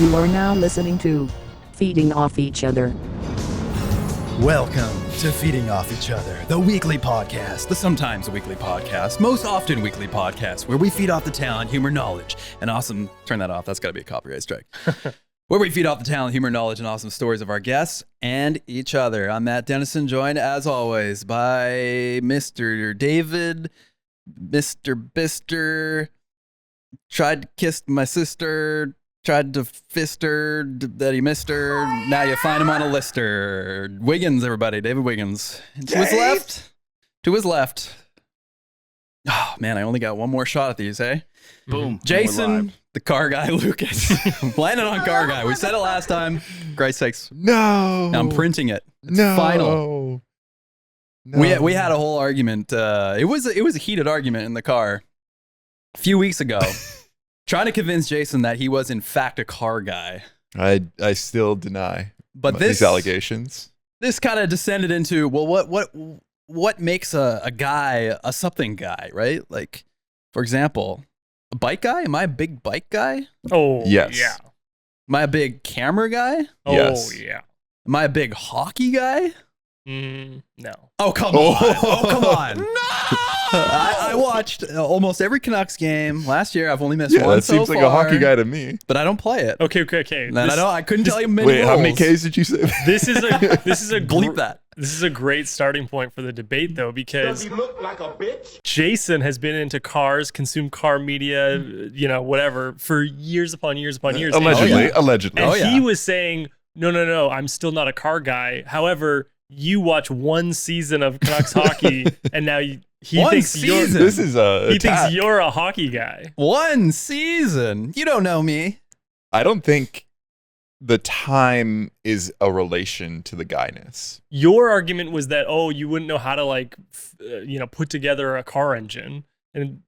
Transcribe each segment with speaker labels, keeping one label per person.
Speaker 1: You are now listening to Feeding Off Each Other.
Speaker 2: Welcome to Feeding Off Each Other, the weekly podcast, the sometimes weekly podcast, most often weekly podcast, where we feed off the talent, humor, knowledge, and awesome... Turn that off. That's got to be a copyright strike. Where we feed off the talent, humor, knowledge, and awesome stories of our guests and each other. I'm Matt Dennison, joined as always by Mr. David, Mr. Bister, tried to kiss my sister, tried to fist her, that he missed her. Now you find him on a lister. Wiggins, everybody. David Wiggins. To his left. To his left. Oh, man, I only got one more shot at these, eh?
Speaker 3: Boom.
Speaker 2: Jason, the car guy, Lucas. Landed on car guy. We said it last time. Christ's sakes.
Speaker 3: No.
Speaker 2: Now I'm printing it. It's
Speaker 3: no.
Speaker 2: final.
Speaker 3: No.
Speaker 2: We had a whole argument. It was a heated argument in the car a few weeks ago. Trying to convince Jason that he was in fact a car guy.
Speaker 3: I still deny these allegations.
Speaker 2: This kind of descended into, well, what makes a guy a something guy, right? Like, for example, a bike guy? Am I a big bike guy?
Speaker 4: Oh,
Speaker 3: yes.
Speaker 4: Yeah.
Speaker 2: Am I a big camera guy?
Speaker 4: Oh,
Speaker 3: Yes.
Speaker 4: yeah.
Speaker 2: Am I a big hockey guy?
Speaker 4: No.
Speaker 2: Oh, come on. Oh, come on.
Speaker 4: No!
Speaker 2: I watched almost every Canucks game last year. I've only missed
Speaker 3: Yeah,
Speaker 2: one
Speaker 3: that
Speaker 2: so
Speaker 3: seems like
Speaker 2: far,
Speaker 3: a hockey guy to me.
Speaker 2: but I don't play it.
Speaker 4: Okay.
Speaker 2: And I couldn't tell you many
Speaker 3: Wait, how many
Speaker 2: rules.
Speaker 3: Ks did you say?
Speaker 4: This is a
Speaker 2: Bleep that.
Speaker 4: This is a great starting point for the debate, though, because
Speaker 5: Does he look like a bitch?
Speaker 4: Jason has been into cars, consumed car media, whatever, for years upon years upon years.
Speaker 3: Allegedly.
Speaker 2: yeah.
Speaker 3: Allegedly.
Speaker 4: And
Speaker 2: Oh, yeah.
Speaker 4: he was saying, no, I'm still not a car guy. However, you watch one season of Canucks hockey, and now he
Speaker 2: One
Speaker 4: thinks
Speaker 2: season?
Speaker 3: This is a
Speaker 4: he
Speaker 3: attack.
Speaker 4: thinks you're a hockey guy.
Speaker 2: One season. You don't know me.
Speaker 3: I don't think the time is a relation to the guyness.
Speaker 4: Your argument was that you wouldn't know how to put together a car engine, and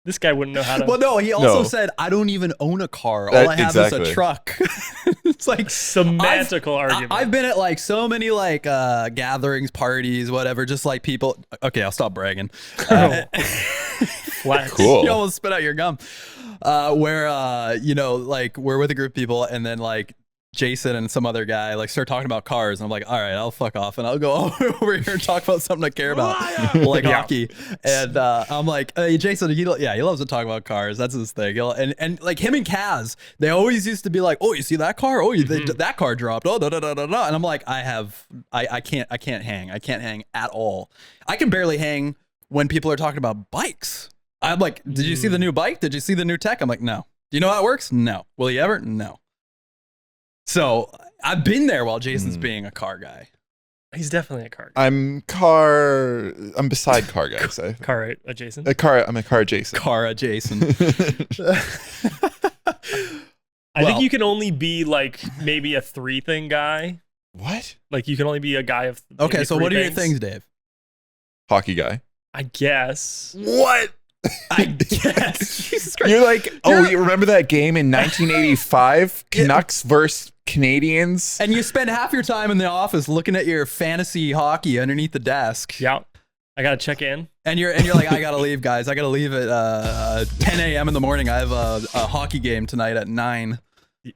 Speaker 4: this guy wouldn't know how to.
Speaker 2: Well, no, he also
Speaker 3: No.
Speaker 2: said, I don't even own a car. All I have is
Speaker 3: Exactly.
Speaker 2: a truck. It's like
Speaker 4: Semantical argument.
Speaker 2: I've been at so many gatherings, parties, whatever, just like people. Okay, I'll stop bragging.
Speaker 4: Flex.
Speaker 3: Cool.
Speaker 2: You almost spit out your gum. Where we're with a group of people, and then Jason and some other guy start talking about cars, and I'm like, all right, I'll fuck off, and I'll go over here and talk about something I care about, like
Speaker 4: Yeah.
Speaker 2: hockey. And I'm like, hey, Jason, he loves to talk about cars. That's his thing. And him and Kaz, they always used to be like, oh, you see that car? Oh, that car dropped. Oh, da da da da da. And I'm like, I can't hang. I can't hang at all. I can barely hang when people are talking about bikes. I'm like, did you see the new bike? Did you see the new tech? I'm like, no. Do you know how it works? No. Will you ever? No. So I've been there while Jason's being a car guy.
Speaker 4: He's definitely a car guy.
Speaker 3: I'm beside car guys.
Speaker 4: Car adjacent.
Speaker 3: I'm a car adjacent.
Speaker 2: Car Jason.
Speaker 4: I think you can only be maybe a 3-thing guy.
Speaker 3: What?
Speaker 4: Like you can only be a guy of.
Speaker 2: Okay,
Speaker 4: maybe
Speaker 2: so
Speaker 4: 3
Speaker 2: what are your
Speaker 4: things.
Speaker 2: things, Dave?
Speaker 3: Hockey guy.
Speaker 4: I guess.
Speaker 3: What?
Speaker 2: I guess. Jesus Christ.
Speaker 3: You're like, you remember that game in 1985? Canucks versus Canadians?
Speaker 2: And you spend half your time in the office looking at your fantasy hockey underneath the desk.
Speaker 4: Yeah. I gotta check in.
Speaker 2: And you're like, I gotta leave, guys. I gotta leave at 10 a.m. in the morning. I have a hockey game tonight at 9.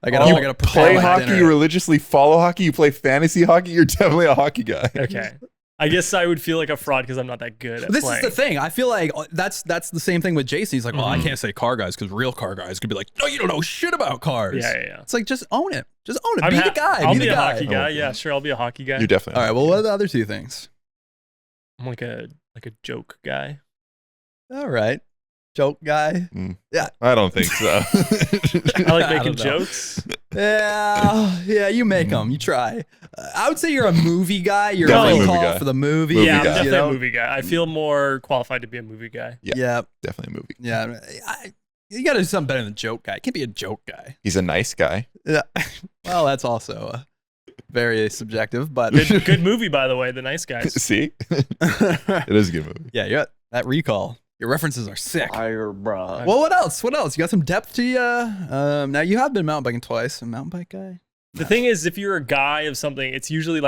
Speaker 2: I gotta prepare
Speaker 3: Play
Speaker 2: my
Speaker 3: hockey,
Speaker 2: dinner.
Speaker 3: you religiously follow hockey, you play fantasy hockey, you're definitely a hockey guy.
Speaker 4: Okay. I guess I would feel like a fraud because I'm not that good at
Speaker 2: This
Speaker 4: playing.
Speaker 2: is the thing. I feel like that's the same thing with Jason. He's like, well, I can't say car guys because real car guys could be like, no, you don't know shit about cars.
Speaker 4: Yeah.
Speaker 2: It's like, just own it. Just own it.
Speaker 4: I'm
Speaker 2: Be the guy.
Speaker 4: I'll
Speaker 2: be
Speaker 4: be
Speaker 2: the
Speaker 4: a
Speaker 2: guy.
Speaker 4: hockey guy. Yeah, sure. I'll be a hockey guy.
Speaker 3: You're definitely
Speaker 2: All right. Well, what are the other two things?
Speaker 4: I'm like a joke guy.
Speaker 2: All right. Joke guy.
Speaker 3: I don't think so.
Speaker 4: I like
Speaker 2: I
Speaker 4: making
Speaker 2: don't know.
Speaker 4: jokes.
Speaker 2: Yeah, you make them. You try. I would say you're a movie guy. You're
Speaker 3: Definitely
Speaker 2: a
Speaker 3: movie
Speaker 2: call
Speaker 3: guy.
Speaker 2: for the movie.
Speaker 3: Movie
Speaker 4: Yeah, I'm
Speaker 3: guy.
Speaker 4: definitely
Speaker 2: you know?
Speaker 4: a movie guy. I feel more qualified to be a movie guy.
Speaker 2: Yeah.
Speaker 3: Definitely a movie.
Speaker 2: Yeah. You got to do something better than joke guy. Can't be a joke guy.
Speaker 3: He's a nice guy.
Speaker 2: Yeah. Well, that's also very subjective, but
Speaker 4: Good movie, by the way. The Nice Guys.
Speaker 3: See? It is a good movie.
Speaker 2: yeah, that recall. Your references are sick.
Speaker 5: Fire, bruh.
Speaker 2: Well, what else? You got some depth to you. Now you have been mountain biking twice. A mountain bike guy.
Speaker 4: The thing is, if you're a guy of something, it's usually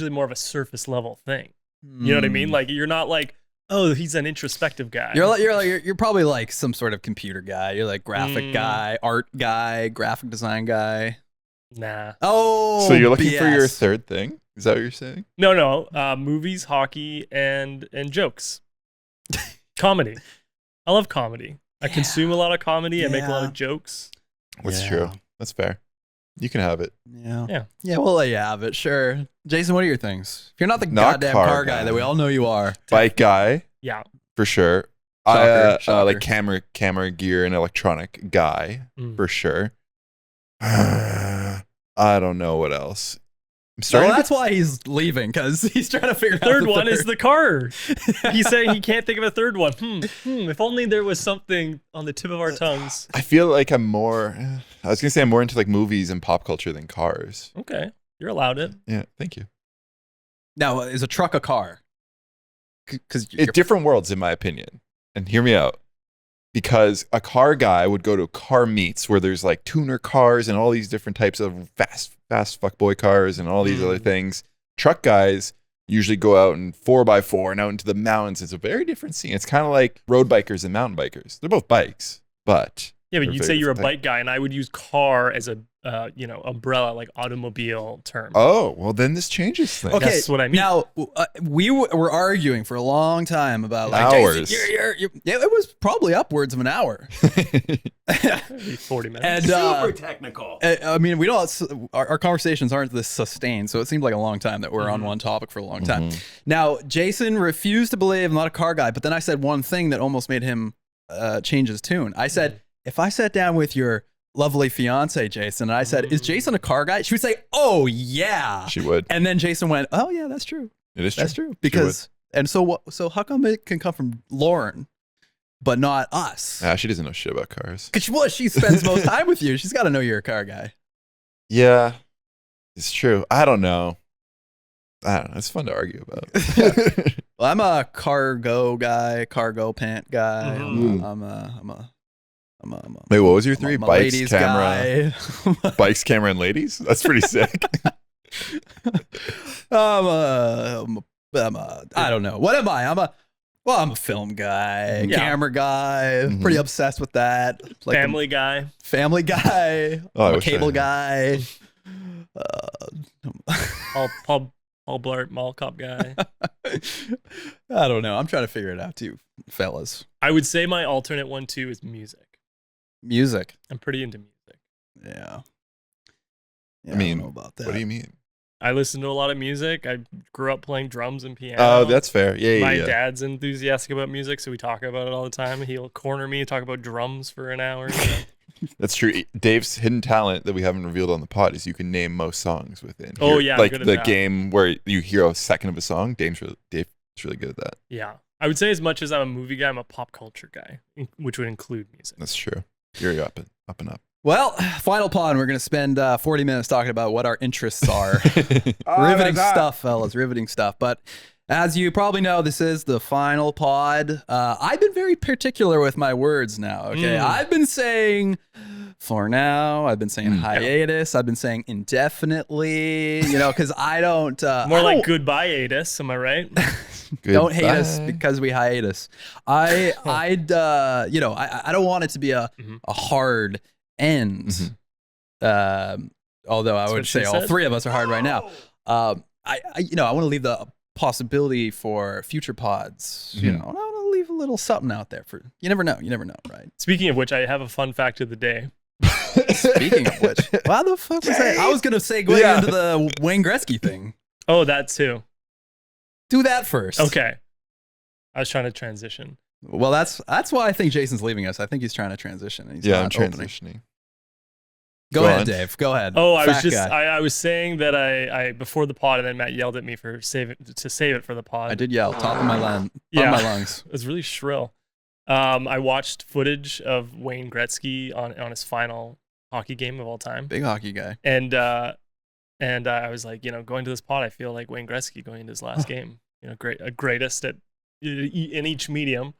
Speaker 4: more of a surface level thing. You know what I mean? Like you're not like, Oh, he's an introspective guy.
Speaker 2: You're probably like some sort of computer guy. You're like graphic guy, art guy, graphic design guy.
Speaker 4: Nah.
Speaker 2: Oh,
Speaker 3: So you're looking for your
Speaker 2: BS.
Speaker 3: third thing? Is that what you're saying?
Speaker 4: No. Movies, hockey, and jokes. Comedy. I love comedy. I consume a lot of comedy. I make a lot of jokes.
Speaker 3: That's
Speaker 2: Yeah.
Speaker 3: true. That's fair. You can have it.
Speaker 2: Yeah, we'll let you have it. Sure, Jason. What are your things? If you're not the
Speaker 3: Not
Speaker 2: goddamn
Speaker 3: car
Speaker 2: car guy
Speaker 3: guy.
Speaker 2: that we all know you are,
Speaker 3: Bike guy,
Speaker 4: Yeah.
Speaker 3: for sure.
Speaker 2: Shocker.
Speaker 3: Like camera gear and electronic guy, for sure. I don't know what else. I'm
Speaker 2: so
Speaker 3: starting
Speaker 2: that's why he's leaving, because he's trying to figure out
Speaker 4: Third
Speaker 2: the
Speaker 4: one is
Speaker 2: third.
Speaker 4: the car. He's saying he can't think of a third one. If only there was something on the tip of our tongues.
Speaker 3: I feel like I'm more into like movies and pop culture than cars.
Speaker 4: Okay. You're allowed it.
Speaker 3: Yeah, thank you.
Speaker 2: Now, is a truck a car? Because
Speaker 3: It's different worlds, in my opinion. And hear me out. Because a car guy would go to car meets where there's like tuner cars and all these different types of fast fuckboy cars and all these other things. Truck guys usually go out in 4x4 and out into the mountains. It's a very different scene. It's kind of like road bikers and mountain bikers. They're both bikes, but
Speaker 4: Yeah, but
Speaker 3: they're
Speaker 4: you'd
Speaker 3: very
Speaker 4: say you're a
Speaker 3: different
Speaker 4: bike guy, and I would use car as a umbrella, like automobile term.
Speaker 3: Oh, well, then this changes things.
Speaker 2: Okay,
Speaker 4: That's what I mean.
Speaker 2: Now, we were arguing for a long time about like
Speaker 3: Hours.
Speaker 2: Jason, yeah, it was probably upwards of an hour.
Speaker 4: Maybe 40 minutes.
Speaker 2: And
Speaker 5: technical.
Speaker 2: I mean, we don't. Our conversations aren't this sustained, so it seemed like a long time that we're on one topic for a long time. Now, Jason refused to believe I'm not a car guy, but then I said one thing that almost made him change his tune. I said, if I sat down with your lovely fiance, Jason, and I said, "Is Jason a car guy?" She would say, "Oh yeah."
Speaker 3: She would.
Speaker 2: And then Jason went, "Oh yeah, that's true.
Speaker 3: It is true.
Speaker 2: That's true." Because so what? So how come it can come from Lauren, but not us?
Speaker 3: She doesn't know shit about cars.
Speaker 2: Because she spends most time with you. She's got to know you're a car guy.
Speaker 3: Yeah, it's true. I don't know. It's fun to argue about.
Speaker 2: Well, I'm a cargo guy, cargo pant guy. I'm a
Speaker 3: Wait, what was your three?
Speaker 2: I'm a
Speaker 3: Bikes,
Speaker 2: ladies
Speaker 3: camera,
Speaker 2: guy.
Speaker 3: bikes, camera, and ladies. That's pretty sick.
Speaker 2: I don't know. What am I? I'm a film guy,
Speaker 4: Yeah.
Speaker 2: camera guy. Pretty obsessed with that. Like
Speaker 4: Family guy.
Speaker 2: family guy.
Speaker 3: Oh, I
Speaker 2: I'm a
Speaker 3: wish I
Speaker 2: cable
Speaker 3: had.
Speaker 2: guy.
Speaker 4: Paul Blart Mall Cop guy.
Speaker 2: I don't know. I'm trying to figure it out too, fellas.
Speaker 4: I would say my alternate one too is music.
Speaker 2: Music.
Speaker 4: I'm pretty into music.
Speaker 2: Yeah.
Speaker 3: I mean,
Speaker 2: don't know about that.
Speaker 3: what do you mean?
Speaker 4: I listen to a lot of music. I grew up playing drums and piano.
Speaker 3: Oh, that's fair. Yeah,
Speaker 4: My
Speaker 3: yeah.
Speaker 4: dad's enthusiastic about music, so we talk about it all the time. He'll corner me, talk about drums for an hour.
Speaker 3: That's true. Dave's hidden talent that we haven't revealed on the pod is you can name most songs within.
Speaker 4: Oh, yeah, I'm
Speaker 3: like
Speaker 4: good at
Speaker 3: the
Speaker 4: that.
Speaker 3: game where you hear a second of a song. Dave's really good at that.
Speaker 4: Yeah. I would say as much as I'm a movie guy, I'm a pop culture guy, which would include music.
Speaker 3: That's true. You're up and up.
Speaker 2: Well, final pod. We're going to spend 40 minutes talking about what our interests are. Riveting stuff, fellas. Riveting stuff. But as you probably know, this is the final pod. I've been very particular with my words now. Okay, I've been saying for now. I've been saying hiatus. I've been saying indefinitely. Because I don't.
Speaker 4: More like goodbye, Adis. Am I right?
Speaker 2: Don't hate us
Speaker 3: Goodbye.
Speaker 2: because we hiatus. I'd don't want it to be a hard end. Although I would
Speaker 4: what she
Speaker 2: say all
Speaker 4: said.
Speaker 2: three of us are hard right now. I want to leave the possibility for future pods. I want to leave a little something out there for you never know, right?
Speaker 4: Speaking of which, I have a fun fact of the day.
Speaker 2: Speaking of which, why the fuck was that? I was gonna say going into the Wayne Gretzky thing.
Speaker 4: Oh, that too.
Speaker 2: Do that first.
Speaker 4: Okay. I was trying to transition.
Speaker 2: Well, that's why I think Jason's leaving us. I think he's trying to transition. And he's
Speaker 3: Yeah, I'm
Speaker 2: not opening.
Speaker 3: transitioning.
Speaker 2: Go
Speaker 3: Go
Speaker 2: ahead,
Speaker 3: on.
Speaker 2: Dave. Go ahead.
Speaker 4: Oh, I was
Speaker 2: Fat
Speaker 4: just
Speaker 2: guy.
Speaker 4: I was saying that I before the pod, and then Matt yelled at me for save it for the pod.
Speaker 2: I did yell, top of my lungs.
Speaker 4: Yeah.
Speaker 2: My lungs.
Speaker 4: It was really shrill. I watched footage of Wayne Gretzky on his final hockey game of all time,
Speaker 2: Big hockey guy.
Speaker 4: and I was like, going to this pod, I feel like Wayne Gretzky going into his last game. Greatest at in each medium.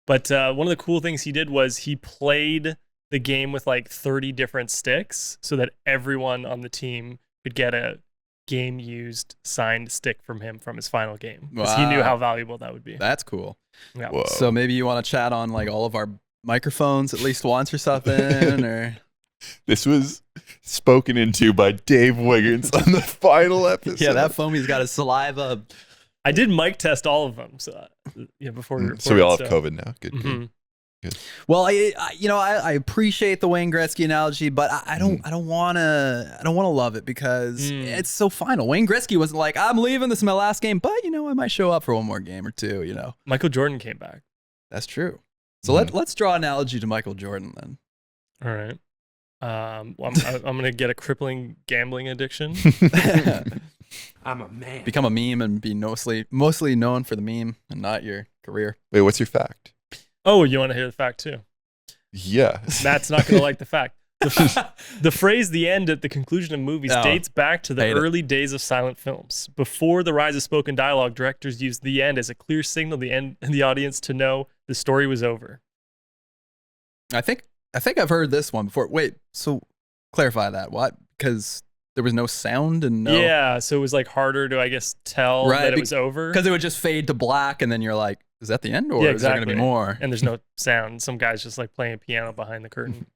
Speaker 4: But one of the cool things he did was he played the game with like 30 different sticks so that everyone on the team could get a game used signed stick from him from his final game, because he knew
Speaker 2: Wow.
Speaker 4: how valuable that would be.
Speaker 2: That's cool.
Speaker 4: Yeah.
Speaker 3: Whoa.
Speaker 2: So maybe you want to chat on like all of our microphones at least once or something, or
Speaker 3: This was spoken into by Dave Wiggins on the final episode.
Speaker 2: yeah, that foamy's got his saliva.
Speaker 4: I did mic test all of them. So yeah, before we recorded.
Speaker 3: So we all have COVID now. Good.
Speaker 4: Mhm.
Speaker 2: Well, I appreciate the Wayne Gretzky analogy, but I don't want to love it because it's so final. Wayne Gretzky wasn't like, I'm leaving, this is my last game, but I might show up for one more game or two,
Speaker 4: Michael Jordan came back.
Speaker 2: That's true. So let's draw an analogy to Michael Jordan then.
Speaker 4: All right. Well, I'm gonna get a crippling gambling addiction.
Speaker 5: I'm a man.
Speaker 2: Become a meme and be mostly known for the meme and not your career.
Speaker 3: Wait, what's your fact?
Speaker 4: Oh, you want to hear the fact too?
Speaker 3: Yeah.
Speaker 4: Matt's not gonna like the fact. The phrase "the end" at the conclusion of movies dates back to the early days of silent films. Before the rise of spoken dialogue, directors used "the end" as a clear signal to the audience to know the story was over.
Speaker 2: I think I've heard this one before. Wait, so clarify that. What? Because there was no sound and no.
Speaker 4: Yeah, so it was like harder to, I guess, tell that it was over.
Speaker 2: Because it would just fade to black, and then you're like, is that the end, or
Speaker 4: Yeah,
Speaker 2: is there going to be more?
Speaker 4: And there's no sound. Some guy's just like playing a piano behind the curtain.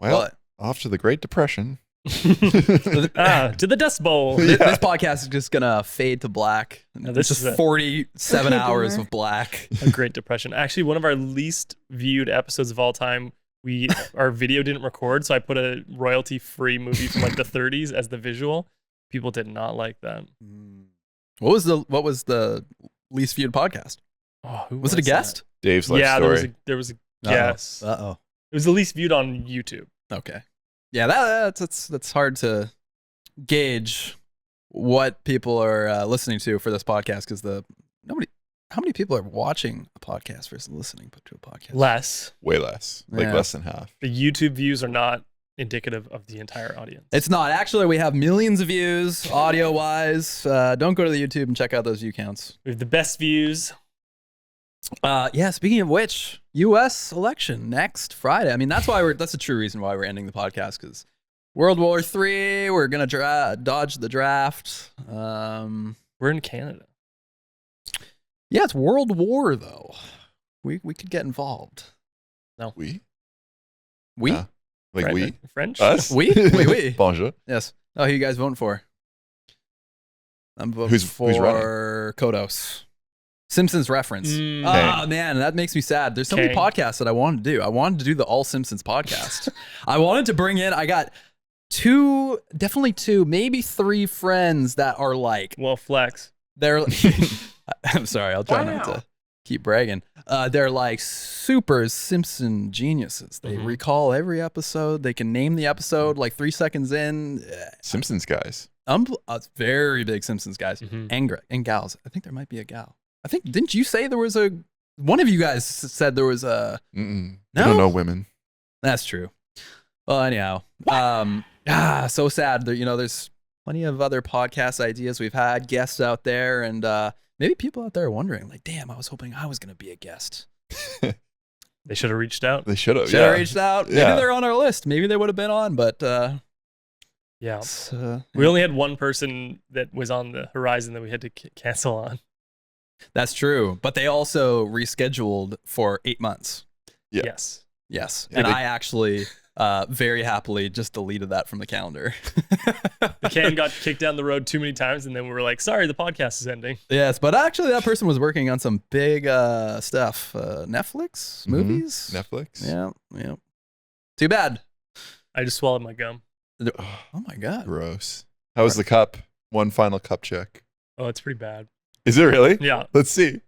Speaker 3: Well, off to the Great Depression.
Speaker 4: To the Dust Bowl.
Speaker 2: This podcast is just gonna fade to black.
Speaker 4: This
Speaker 2: is
Speaker 4: is
Speaker 2: 47 hours of black.
Speaker 4: A Great Depression. Actually, one of our least viewed episodes of all time. Our video didn't record, so I put a royalty-free movie from like the 30s as the visual. People did not like that.
Speaker 2: What was the least viewed podcast?
Speaker 4: Oh, who
Speaker 2: was it a guest?
Speaker 3: Dave's life story.
Speaker 4: There was a guess.
Speaker 2: Uh-oh.
Speaker 4: It was the least viewed on YouTube.
Speaker 2: Okay. Yeah, that's hard to gauge what people are listening to for this podcast because how many people are watching a podcast versus listening to a podcast?
Speaker 4: Less.
Speaker 3: Way less. Like less than half.
Speaker 4: The YouTube views are not indicative of the entire audience.
Speaker 2: It's not. Actually, we have millions of views audio-wise. Don't go to the YouTube and check out those view counts.
Speaker 4: We have the best views.
Speaker 2: Yeah, speaking of which, U.S. election next Friday. I mean, that's the true reason why we're ending the podcast, because World War III, we're going to dodge the draft.
Speaker 4: We're in Canada.
Speaker 2: Yeah, it's World War, though. We could get involved.
Speaker 4: No.
Speaker 3: We?
Speaker 2: We?
Speaker 3: Like we?
Speaker 4: French?
Speaker 3: Us?
Speaker 2: We? Oui.
Speaker 3: Bonjour.
Speaker 2: Yes. Oh, who you guys voting for? I'm voting
Speaker 3: Who's
Speaker 2: for Kodos. Simpsons reference. Oh, man, that makes me sad. There's so many podcasts that I wanted to do. I wanted to do the All Simpsons podcast. I wanted to bring in, I got definitely two, maybe three friends that are like.
Speaker 4: Well, flex.
Speaker 2: They're, I'm sorry, I'll try not to keep bragging. They're like super Simpson geniuses. They recall every episode. They can name the episode like 3 seconds in.
Speaker 3: Simpsons guys.
Speaker 2: Very big Simpsons guys and gals. I think there might be a gal. I think, didn't you say there was one of you guys said there was a.
Speaker 3: No?
Speaker 2: No?
Speaker 3: I don't know women.
Speaker 2: That's true. Well, anyhow, so sad. There's plenty of other podcast ideas we've had, guests out there, and maybe people out there are wondering, like, damn, I was hoping I was going to be a guest.
Speaker 4: They should have reached out.
Speaker 3: They should have.
Speaker 2: Reached out. Maybe they're on our list. Maybe they would have been on, but
Speaker 4: yeah. We only had one person that was on the horizon that we had to cancel on.
Speaker 2: That's true. But they also rescheduled for 8 months.
Speaker 3: Yeah.
Speaker 4: Yes.
Speaker 2: Yes.
Speaker 3: Yeah,
Speaker 2: and I actually very happily just deleted that from the calendar.
Speaker 4: The can got kicked down the road too many times, and then we were like, sorry, the podcast is ending.
Speaker 2: Yes, but actually that person was working on some big stuff. Netflix? Movies?
Speaker 3: Netflix?
Speaker 2: Yeah. Too bad.
Speaker 4: I just swallowed my gum.
Speaker 2: Oh my God.
Speaker 3: Gross. How was the cup? One final cup check.
Speaker 4: Oh, it's pretty bad.
Speaker 3: Is it really?
Speaker 4: Yeah.
Speaker 3: Let's see.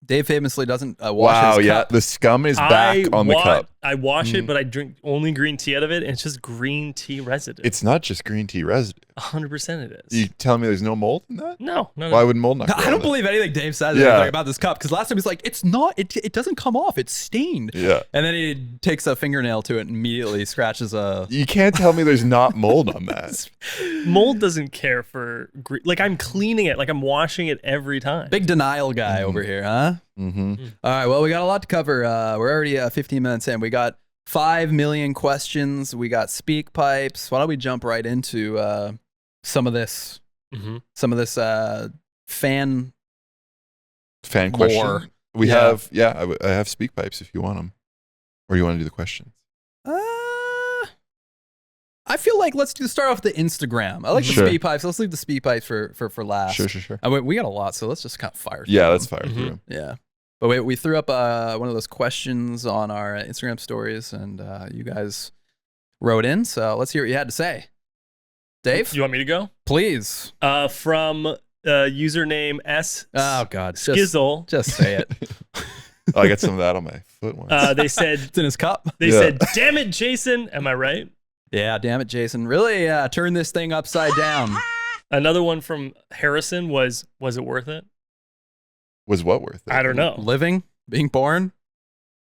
Speaker 2: Dave famously doesn't wash his cup.
Speaker 3: The scum is back on the cup.
Speaker 4: I wash it, but I drink only green tea out of it, and it's just green tea residue.
Speaker 3: It's not just green tea residue.
Speaker 4: 100% it is.
Speaker 3: You telling me there's no mold in that?
Speaker 4: No.
Speaker 3: Why would mold not go
Speaker 2: I
Speaker 3: in
Speaker 2: don't
Speaker 3: it?
Speaker 2: believe anything Dave says about this cup, because last time he's like, it's not, it doesn't come off, it's stained.
Speaker 3: Yeah.
Speaker 2: And then he takes a fingernail to it and immediately scratches a.
Speaker 3: You can't tell me there's not mold on that.
Speaker 4: Mold doesn't care for green. Like, I'm cleaning it, like I'm washing it every time.
Speaker 2: Big denial guy over here, huh?
Speaker 3: Mm-hmm.
Speaker 2: All right, well, we got a lot to cover. We're already 15 minutes in. We got 5 million questions. We got speak pipes. Why don't we jump right into some of this? Some of this fan
Speaker 3: Fan
Speaker 2: lore.
Speaker 3: question. We
Speaker 2: Yeah.
Speaker 3: have, I have speak pipes if you want them. Or you want to do the questions?
Speaker 2: I feel like let's start off with the Instagram. I like
Speaker 3: Sure.
Speaker 2: the speed pipes. Let's leave the speed pipes for last.
Speaker 3: Sure.
Speaker 2: We got a lot, so let's just kind of fire.
Speaker 3: Yeah,
Speaker 2: through
Speaker 3: let's
Speaker 2: them.
Speaker 3: fire through 'em.
Speaker 2: Yeah. But we threw up one of those questions on our Instagram stories, and you guys wrote in. So let's hear what you had to say. Dave,
Speaker 4: You want me to go?
Speaker 2: please.
Speaker 4: From username S.
Speaker 2: Oh God,
Speaker 4: Skizzle.
Speaker 2: just say it.
Speaker 3: Oh, I got some of that on my foot once.
Speaker 4: They said,
Speaker 2: It's in his cup.
Speaker 4: they
Speaker 3: Yeah.
Speaker 4: said, damn it, Jason. Am I right?
Speaker 2: Yeah, damn it, Jason. Really turn this thing upside down.
Speaker 4: Another one from Harrison was it worth it?
Speaker 3: Was what worth it?
Speaker 4: I don't know.
Speaker 2: Living, being born,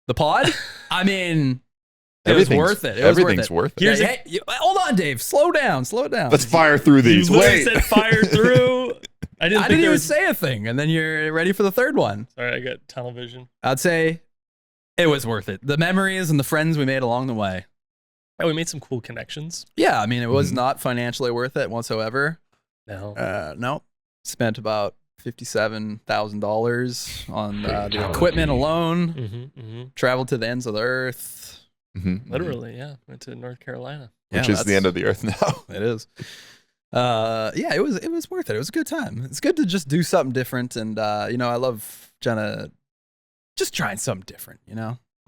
Speaker 2: the pod. I mean, it was
Speaker 3: Everything's
Speaker 2: worth it. It was
Speaker 3: everything's worth it.
Speaker 4: Here's
Speaker 2: Yeah,
Speaker 4: a-
Speaker 2: hey, hold on, Dave. Slow down.
Speaker 3: Let's fire through
Speaker 4: You
Speaker 3: these.
Speaker 4: literally
Speaker 3: Wait.
Speaker 4: said fire through. I didn't
Speaker 2: I
Speaker 4: think
Speaker 2: didn't
Speaker 4: there
Speaker 2: even
Speaker 4: was.
Speaker 2: say a thing, and then you're ready for the third one.
Speaker 4: Sorry, I got tunnel vision.
Speaker 2: I'd say it was worth it. The memories and the friends we made along the way.
Speaker 4: Oh, we made some cool connections.
Speaker 2: Yeah, I mean, it was
Speaker 3: Mhm.
Speaker 2: not financially worth it whatsoever.
Speaker 4: No.
Speaker 2: No, spent about $57,000 on the equipment alone.
Speaker 4: Mm-hmm.
Speaker 2: Traveled to the ends of the earth.
Speaker 3: Mhm.
Speaker 4: Literally, yeah. Went to North Carolina.
Speaker 3: Which
Speaker 2: Yeah,
Speaker 3: is the end of the earth now.
Speaker 2: It is. Yeah, it was worth it. It was a good time. It's good to just do something different, and I love just trying something different.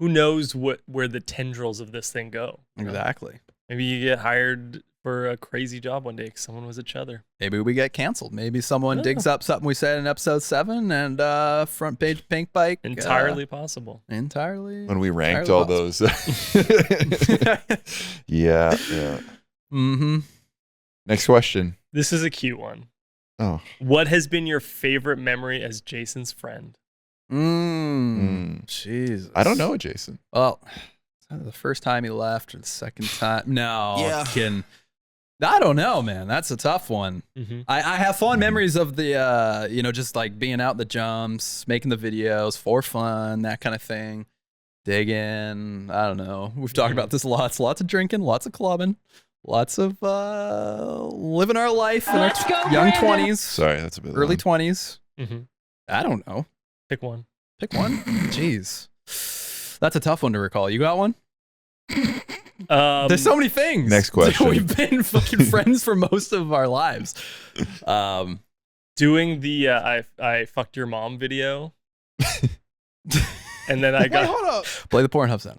Speaker 4: Who knows where the tendrils of this thing go? you know?
Speaker 2: Exactly.
Speaker 4: Maybe you get hired for a crazy job one day because someone was a Chother.
Speaker 2: Maybe we get canceled. Maybe someone
Speaker 4: Yeah.
Speaker 2: digs up something we said in episode 7 and front page pink bike.
Speaker 4: Entirely possible.
Speaker 2: Entirely.
Speaker 3: When we ranked
Speaker 2: Entirely
Speaker 3: all those. Yeah.
Speaker 2: Mm-hmm.
Speaker 3: Next question.
Speaker 4: This is a cute one.
Speaker 3: Oh.
Speaker 4: What has been your favorite memory as Jason's friend?
Speaker 2: Jesus.
Speaker 3: I don't know, Jason.
Speaker 2: Well, the first time he left or the second time? No.
Speaker 3: Yeah.
Speaker 2: Kidding. I don't know, man. That's a tough one.
Speaker 4: Mm-hmm.
Speaker 2: I have fond memories of the, just like being out the jumps, making the videos for fun, that kind of thing. Digging. I don't know. We've talked about this lots. Lots of drinking, lots of clubbing, lots of living our life in our young 20s,
Speaker 3: Sorry, that's a bit
Speaker 2: early
Speaker 3: long.
Speaker 2: 20s.
Speaker 4: Mm-hmm.
Speaker 2: I don't know.
Speaker 4: Pick one.
Speaker 2: Pick one. Jeez. That's a tough one to recall. You got one? There's so many things.
Speaker 3: Next question.
Speaker 2: We've been fucking friends for most of our lives.
Speaker 4: Doing the I fucked your mom video. And then I got
Speaker 3: Hold up.
Speaker 2: Play the Pornhub sound.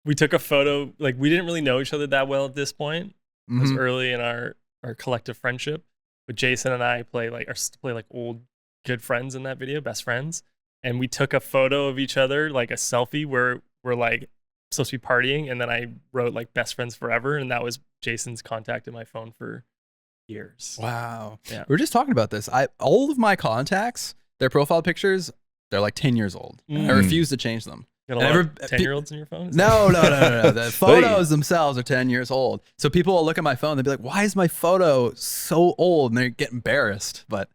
Speaker 4: we took a photo, like we didn't really know each other that well at this point. It was
Speaker 2: Mhm.
Speaker 4: early in our collective friendship. But Jason and I play like old good friends in that video, best friends. And we took a photo of each other, like a selfie where we're like supposed to be partying, and then I wrote like best friends forever, and that was Jason's contact in my phone for years.
Speaker 2: Wow.
Speaker 4: Yeah.
Speaker 2: We were just talking about this. All of my contacts, their profile pictures, they're like 10 years old. I
Speaker 4: Mm.
Speaker 2: refuse to change them.
Speaker 4: Got a lot of 10-year-olds in your phone? Is
Speaker 2: No. The photos themselves are 10 years old. So people will look at my phone, they'll be like, why is my photo so old? And they get embarrassed. But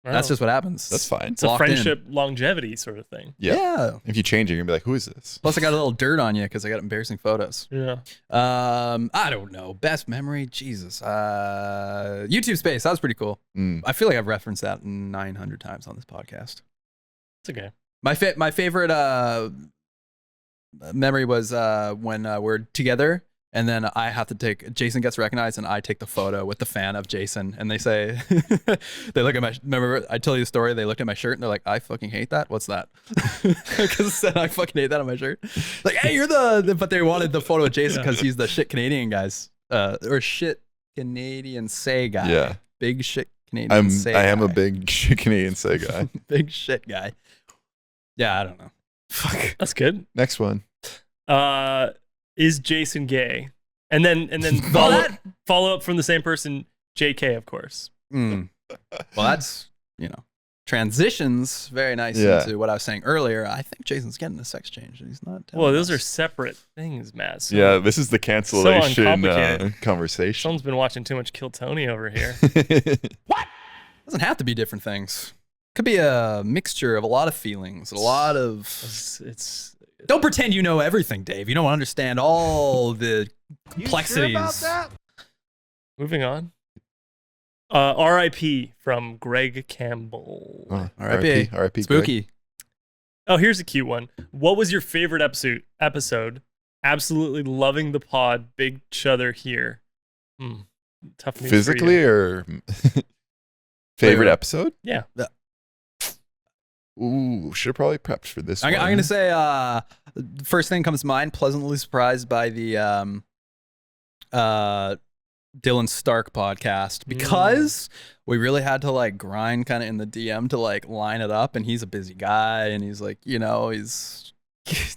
Speaker 4: that-
Speaker 2: that's
Speaker 4: Wow.
Speaker 2: just what happens.
Speaker 3: That's fine.
Speaker 4: It's a
Speaker 2: locked in.
Speaker 4: friendship longevity sort of thing.
Speaker 2: Yeah.
Speaker 3: If you change it, you're going to be like, who is this?
Speaker 2: Plus, I got a little dirt on you because I got embarrassing photos.
Speaker 4: Yeah.
Speaker 2: I don't know. Best memory? Jesus. YouTube Space. That was pretty cool.
Speaker 3: Mm.
Speaker 2: I feel like I've referenced that 900 times on this podcast.
Speaker 4: It's okay.
Speaker 2: My favorite memory was when we're together and then I have to Jason gets recognized and I take the photo with the fan of Jason and they say, they look at remember I tell you the story, they looked at my shirt and they're like, I fucking hate that. What's that? Because it said I fucking hate that on my shirt. Like, hey, you're but they wanted the photo of Jason because he's the shit Canadian guys, or shit Canadian say guy.
Speaker 3: Yeah.
Speaker 2: Big shit Canadian say
Speaker 3: I am a
Speaker 2: guy.
Speaker 3: big Canadian say guy.
Speaker 2: Big shit guy. Yeah, I don't know. Fuck.
Speaker 4: That's good.
Speaker 3: Next one.
Speaker 4: Is Jason gay? And then
Speaker 2: Well,
Speaker 4: follow up from the same person, JK, of course.
Speaker 2: Well, that's, transitions very nice
Speaker 3: Yeah.
Speaker 2: into what I was saying earlier. I think Jason's getting a sex change. And he's not telling
Speaker 4: Well, those are
Speaker 2: us.
Speaker 4: separate things, Matt. So
Speaker 3: Yeah, this is the cancellation
Speaker 4: uncomplicated.
Speaker 3: conversation.
Speaker 4: Someone's been watching too much Kill Tony over here.
Speaker 2: Doesn't have to be different things. Could be a mixture of a lot of feelings, a lot of.
Speaker 4: It's
Speaker 2: Don't pretend you know everything, Dave. You don't understand all the complexities.
Speaker 4: moving on. R.I.P. from Greg Campbell.
Speaker 3: R.I.P. R.I.P.
Speaker 6: Spooky.
Speaker 4: Oh, here's a cute one. What was your favorite episode? Absolutely loving the pod. Big Chother here. Tough news
Speaker 3: Physically
Speaker 4: for you.
Speaker 3: or favorite episode?
Speaker 4: Yeah.
Speaker 3: Ooh, should have probably prepped for this
Speaker 6: I'm
Speaker 3: one.
Speaker 6: going to say first thing comes to mind, pleasantly surprised by the Dylan Stark podcast because we really had to like grind kind of in the DM to like line it up, and he's a busy guy and he's like, he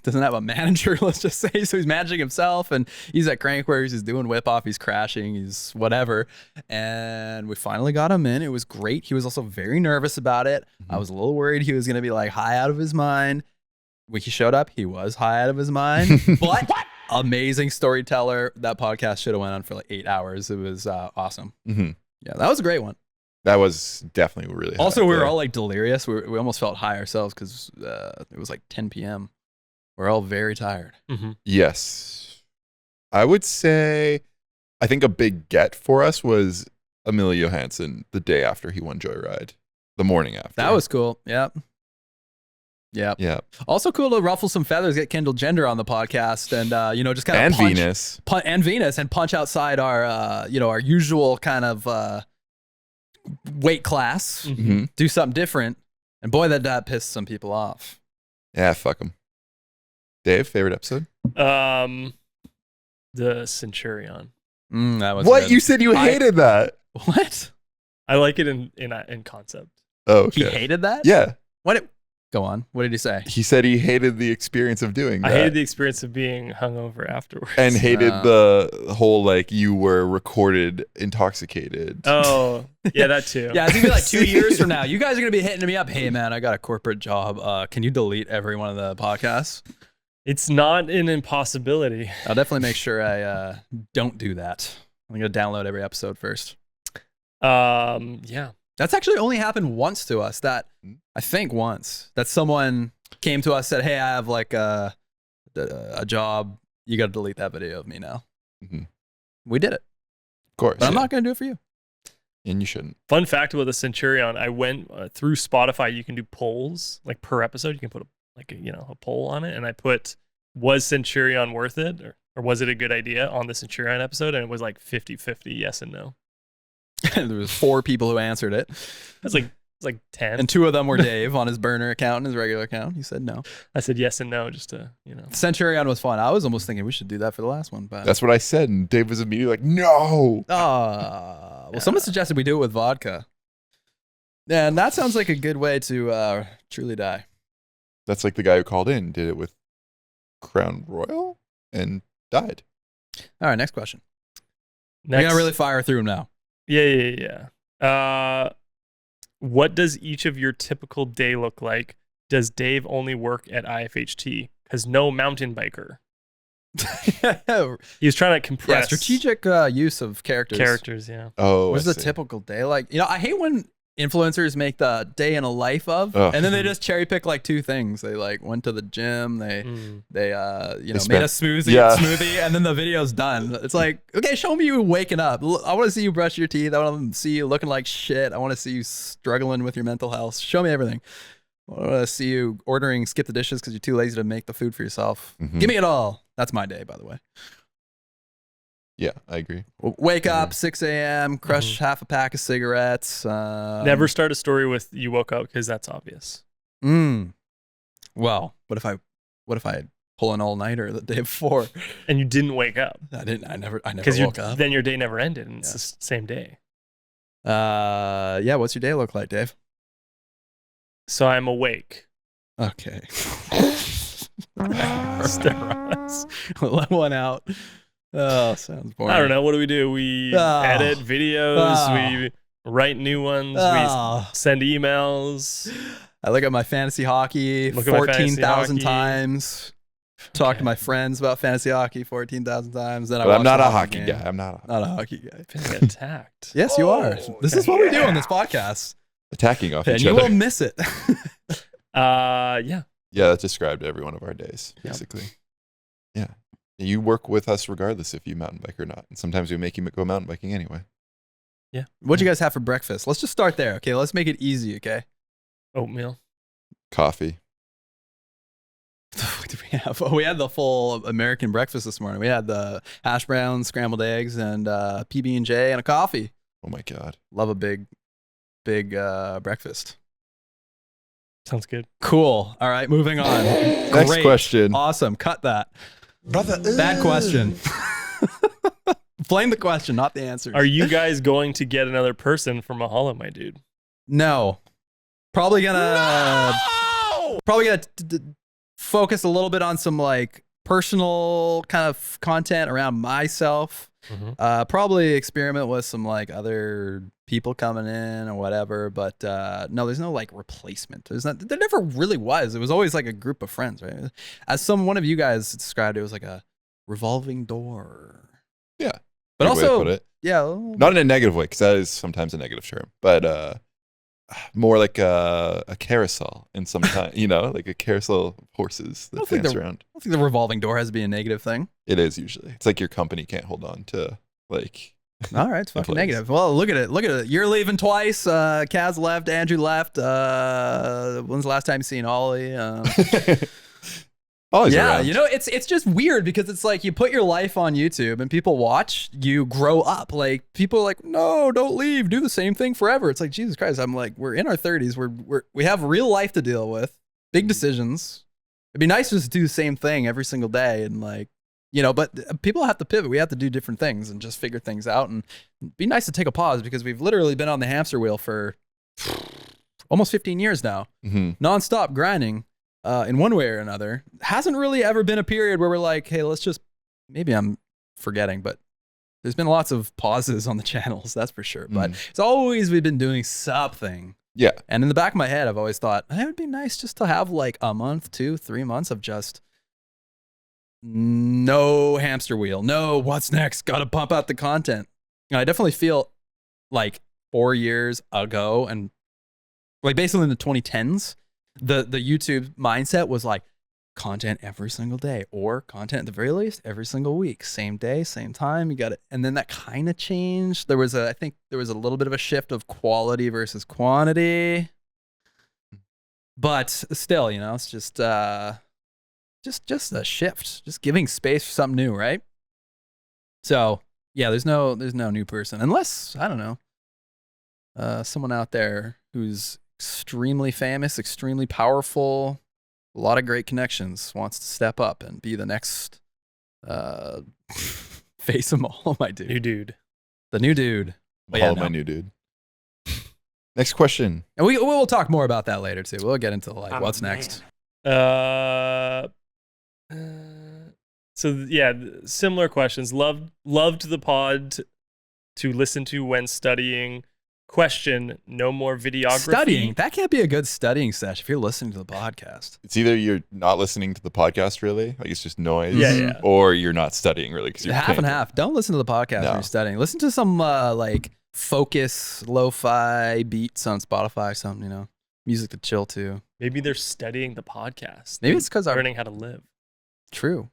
Speaker 6: doesn't have a manager, let's just say, so he's managing himself, and he's at Crankwares, he's doing whip off, he's crashing, he's whatever, and we finally got him in. It was great. He was also very nervous about it. I was a little worried he was going to be like high out of his mind. When he showed up, he was high out of his mind, but amazing storyteller. That podcast should have went on for like 8 hours. It was awesome.
Speaker 3: Mm-hmm.
Speaker 6: Yeah, that was a great one.
Speaker 3: That was definitely really hot
Speaker 6: Also, we were
Speaker 3: there.
Speaker 6: all like delirious. We almost felt high ourselves because it was like 10 p.m. We're all very tired.
Speaker 3: Yes. I would say, I think a big get for us was Amelia Johansson the day after he won Joyride, the morning after.
Speaker 6: That was cool. Yep.
Speaker 3: Yeah.
Speaker 6: Also cool to ruffle some feathers, get Kendall Gender on the podcast, and just kind of
Speaker 3: And
Speaker 6: punch,
Speaker 3: Venus.
Speaker 6: and Venus, and punch outside our our usual kind of weight class,
Speaker 3: Mm-hmm.
Speaker 6: do something different, and boy, that pissed some people off.
Speaker 3: Yeah, fuck him. Dave, favorite episode?
Speaker 4: The Centurion.
Speaker 6: That was
Speaker 3: What?
Speaker 6: good.
Speaker 3: You said you hated that.
Speaker 6: What?
Speaker 4: I like it in concept.
Speaker 3: Oh, okay.
Speaker 6: He hated that?
Speaker 3: Yeah.
Speaker 6: Go on. What did he say?
Speaker 3: He said he hated the experience of doing that.
Speaker 4: I hated the experience of being hungover afterwards.
Speaker 3: and hated the whole like you were recorded intoxicated.
Speaker 4: Oh, yeah, that too.
Speaker 6: Yeah, it's gonna be like 2 years from now. You guys are gonna be hitting me up. Hey man, I got a corporate job. Can you delete every one of the podcasts?
Speaker 4: It's not an impossibility.
Speaker 6: I'll definitely make sure I don't do that. I'm gonna download every episode first.
Speaker 4: Yeah.
Speaker 6: That's actually only happened once to us. That I think once that someone came to us, said, "Hey, I have like a job. You got to delete that video of me now."
Speaker 3: Mm-hmm.
Speaker 6: We did it,
Speaker 3: Of course.
Speaker 6: but I'm not gonna do it for you.
Speaker 3: And you shouldn't.
Speaker 4: Fun fact about the Centurion, I went through Spotify. You can do polls like per episode. You can put a poll on it, and I put, was Centurion worth it, or was it a good idea on the Centurion episode, and it was like 50-50 yes and no.
Speaker 6: There was 4 people who answered it.
Speaker 4: It's like 10.
Speaker 6: And 2 of them were Dave on his burner account and his regular account. He said no.
Speaker 4: I said yes and no just to,
Speaker 6: Centurion was fun. I was almost thinking we should do that for the last one, but
Speaker 3: That's what I said, and Dave was immediately like, "No."
Speaker 6: well, someone suggested we do it with vodka. Yeah, and that sounds like a good way to truly die.
Speaker 3: That's like the guy who called in, did it with Crown Royal, and died.
Speaker 6: All right, next question.
Speaker 4: Next.
Speaker 6: We gotta really fire through them now.
Speaker 4: Yeah. What does each of your typical day look like? Does Dave only work at IFHT? Because no mountain biker. He was trying to compress
Speaker 6: strategic use of characters.
Speaker 4: characters. Yeah.
Speaker 3: Oh,
Speaker 6: What's
Speaker 3: I
Speaker 6: the
Speaker 3: see.
Speaker 6: typical day like? I hate when influencers make the day in a life of,
Speaker 3: Ugh.
Speaker 6: and then they just cherry pick like 2 things. They like went to the gym. They made a
Speaker 3: spent-
Speaker 6: smoothie, and then the video's done. It's like, okay, show me you waking up. I want to see you brush your teeth. I want to see you looking like shit. I want to see you struggling with your mental health. Show me everything. I want to see you ordering skip the dishes because you're too lazy to make the food for yourself.
Speaker 3: Mhm.
Speaker 6: Give me it all. That's my day, by the way.
Speaker 3: Yeah, I agree.
Speaker 6: Wake up, 6 a.m., crush half a pack of cigarettes.
Speaker 4: Never start a story with you woke up because that's obvious.
Speaker 6: Well, what if I pull an all-nighter the day before?
Speaker 4: And you didn't wake up
Speaker 6: I never
Speaker 4: because
Speaker 6: woke up.
Speaker 4: then your day never ended and it's the same day.
Speaker 6: Yeah, what's your day look like, Dave?
Speaker 4: So I'm awake.
Speaker 6: Okay.
Speaker 4: Steroids.
Speaker 6: Let one out. Oh, sounds boring.
Speaker 4: I don't know. What do? We edit videos. We write new ones. We send emails.
Speaker 6: I look at my fantasy hockey
Speaker 4: Look at my fantasy
Speaker 6: 14,000
Speaker 4: hockey.
Speaker 6: times. Talk to my friends about fantasy hockey 14,000 times. Then
Speaker 3: But I'm not a hockey guy. I'm not
Speaker 6: Not a hockey guy.
Speaker 4: I feel like I got attacked.
Speaker 6: Yes, you are. This is what we do on this podcast.
Speaker 3: attacking off
Speaker 6: And
Speaker 3: each
Speaker 6: you
Speaker 3: other.
Speaker 6: will miss it.
Speaker 4: Yeah.
Speaker 3: Yeah, that described every one of our days,
Speaker 4: Yep.
Speaker 3: basically. Yeah. You work with us regardless if you mountain bike or not. And sometimes we make you go mountain biking anyway.
Speaker 4: Yeah.
Speaker 6: What'd you guys have for breakfast? Let's just start there. Okay, let's make it easy. Okay.
Speaker 4: Oatmeal.
Speaker 3: Coffee.
Speaker 6: What did we have? Oh, we had the full American breakfast this morning. We had the hash browns, scrambled eggs, and PB&J and a coffee.
Speaker 3: Oh my God.
Speaker 6: Love a big breakfast.
Speaker 4: Sounds good.
Speaker 6: Cool. All right, moving on.
Speaker 3: Next
Speaker 6: Great.
Speaker 3: question.
Speaker 6: Awesome. Cut that.
Speaker 5: Brother.
Speaker 6: Bad question. Blame the question, not the answers.
Speaker 4: Are you guys going to get another person for Mahalo, my dude?
Speaker 6: No. Probably gonna focus a little bit on some like personal kind of content around myself. Probably experiment with some like other people coming in or whatever, but no, there's no like replacement. There never really was. It was always like a group of friends, right? As one of you guys described, it was like a revolving door.
Speaker 3: Yeah.
Speaker 6: But
Speaker 3: Good way to
Speaker 6: also,
Speaker 3: put it.
Speaker 6: yeah,
Speaker 3: Not in a negative way, because that is sometimes a negative term, but more like a carousel and sometimes, like a carousel of horses that dance around.
Speaker 6: I don't think the revolving door has to be a negative thing.
Speaker 3: It is usually. It's like your company can't hold on to like.
Speaker 6: All right, it's fucking
Speaker 3: Employees.
Speaker 6: negative. Well, look at it. You're leaving twice. Kaz left. Andrew left. When's the last time you seen Ollie?
Speaker 3: Always
Speaker 6: Yeah,
Speaker 3: around.
Speaker 6: it's just weird because it's like you put your life on YouTube and people watch you grow up. Like people are like, no, don't leave. Do the same thing forever. It's like Jesus Christ. I'm like, we're in our 30s. We have real life to deal with, big decisions. It'd be nice to just do the same thing every single day and like, but people have to pivot. We have to do different things and just figure things out. And it'd be nice to take a pause because we've literally been on the hamster wheel for almost 15 years now, nonstop grinding. In one way or another, hasn't really ever been a period where we're like, hey, let's just, maybe I'm forgetting, but there's been lots of pauses on the channels, that's for sure. But it's always, we've been doing something.
Speaker 3: Yeah.
Speaker 6: And in the back of my head, I've always thought, it would be nice just to have like a month, 2, 3 months of just no hamster wheel. No, what's next? Got to pump out the content. And I definitely feel like 4 years ago and like basically in the 2010s, the YouTube mindset was like content every single day or content at the very least every single week, same day, same time. You got it. And then that kind of changed. I think there was a little bit of a shift of quality versus quantity, but still, it's just a shift, just giving space for something new. Right. So yeah, there's no new person unless, I don't know, someone out there who's extremely famous, extremely powerful, a lot of great connections, wants to step up and be the next face of all, my dude.
Speaker 4: New dude.
Speaker 6: The new dude. But
Speaker 3: All of my new dude. Next question.
Speaker 6: And we'll talk more about that later too. We'll get into like
Speaker 5: I'm
Speaker 6: what's
Speaker 5: a man.
Speaker 6: next.
Speaker 4: So yeah, similar questions. Loved the pod to listen to when studying. Question: no more videography.
Speaker 6: Studying. That can't be a good studying session if you're listening to the podcast.
Speaker 3: It's either you're not listening to the podcast really, like it's just noise,
Speaker 4: Yeah.
Speaker 3: or you're not studying really because you're
Speaker 6: Half
Speaker 3: paying
Speaker 6: and
Speaker 3: for it.
Speaker 6: half. Don't listen to the podcast
Speaker 3: No.
Speaker 6: when you're studying. Listen to some like focus, lo-fi beats on Spotify, something, music to chill to.
Speaker 4: Maybe they're studying the podcast.
Speaker 6: Maybe it's because I'm
Speaker 4: learning how to live.
Speaker 6: true.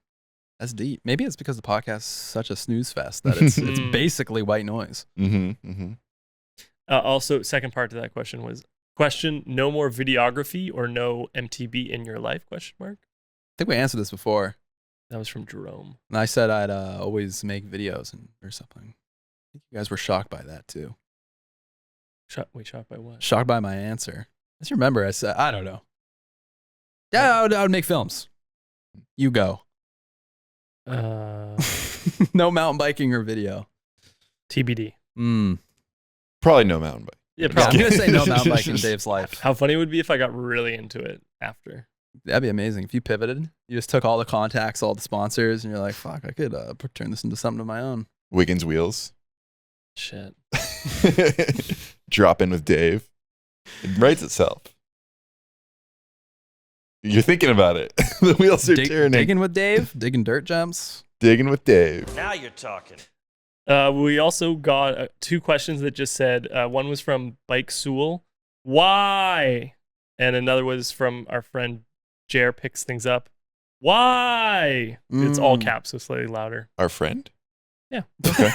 Speaker 6: That's deep. Maybe it's because the podcast is such a snooze fest that it's basically white noise.
Speaker 4: Also, second part to that question was no more videography or no MTB in your life? Question mark.
Speaker 6: I think we answered this before.
Speaker 4: That was from Jerome.
Speaker 6: And I said I'd always make videos or something. I think you guys were shocked by that too.
Speaker 4: Shocked by what?
Speaker 6: Shocked by my answer. I just remember I said, I don't know. Yeah, I would make films. You go. No mountain biking or video.
Speaker 4: TBD.
Speaker 3: Probably no mountain bike.
Speaker 4: Yeah,
Speaker 6: Yeah, I'm
Speaker 4: probably.
Speaker 6: going to say no mountain biking in Dave's life.
Speaker 4: How funny it would be if I got really into it after.
Speaker 6: That'd be amazing. If you pivoted, you just took all the contacts, all the sponsors, and you're like, fuck, I could turn this into something of my own.
Speaker 3: Wiggins wheels.
Speaker 4: Shit.
Speaker 3: Drop in with Dave. It writes itself. You're thinking about it. The wheels are turning.
Speaker 6: Digging with Dave, digging dirt jumps.
Speaker 3: Digging with Dave.
Speaker 5: Now you're talking.
Speaker 4: We also got 2 questions that just said, one was from Bike Sewell, why? And another was from our friend Jer Picks Things Up, why? It's all caps, so slightly louder.
Speaker 3: Our friend?
Speaker 4: Yeah.
Speaker 3: Okay.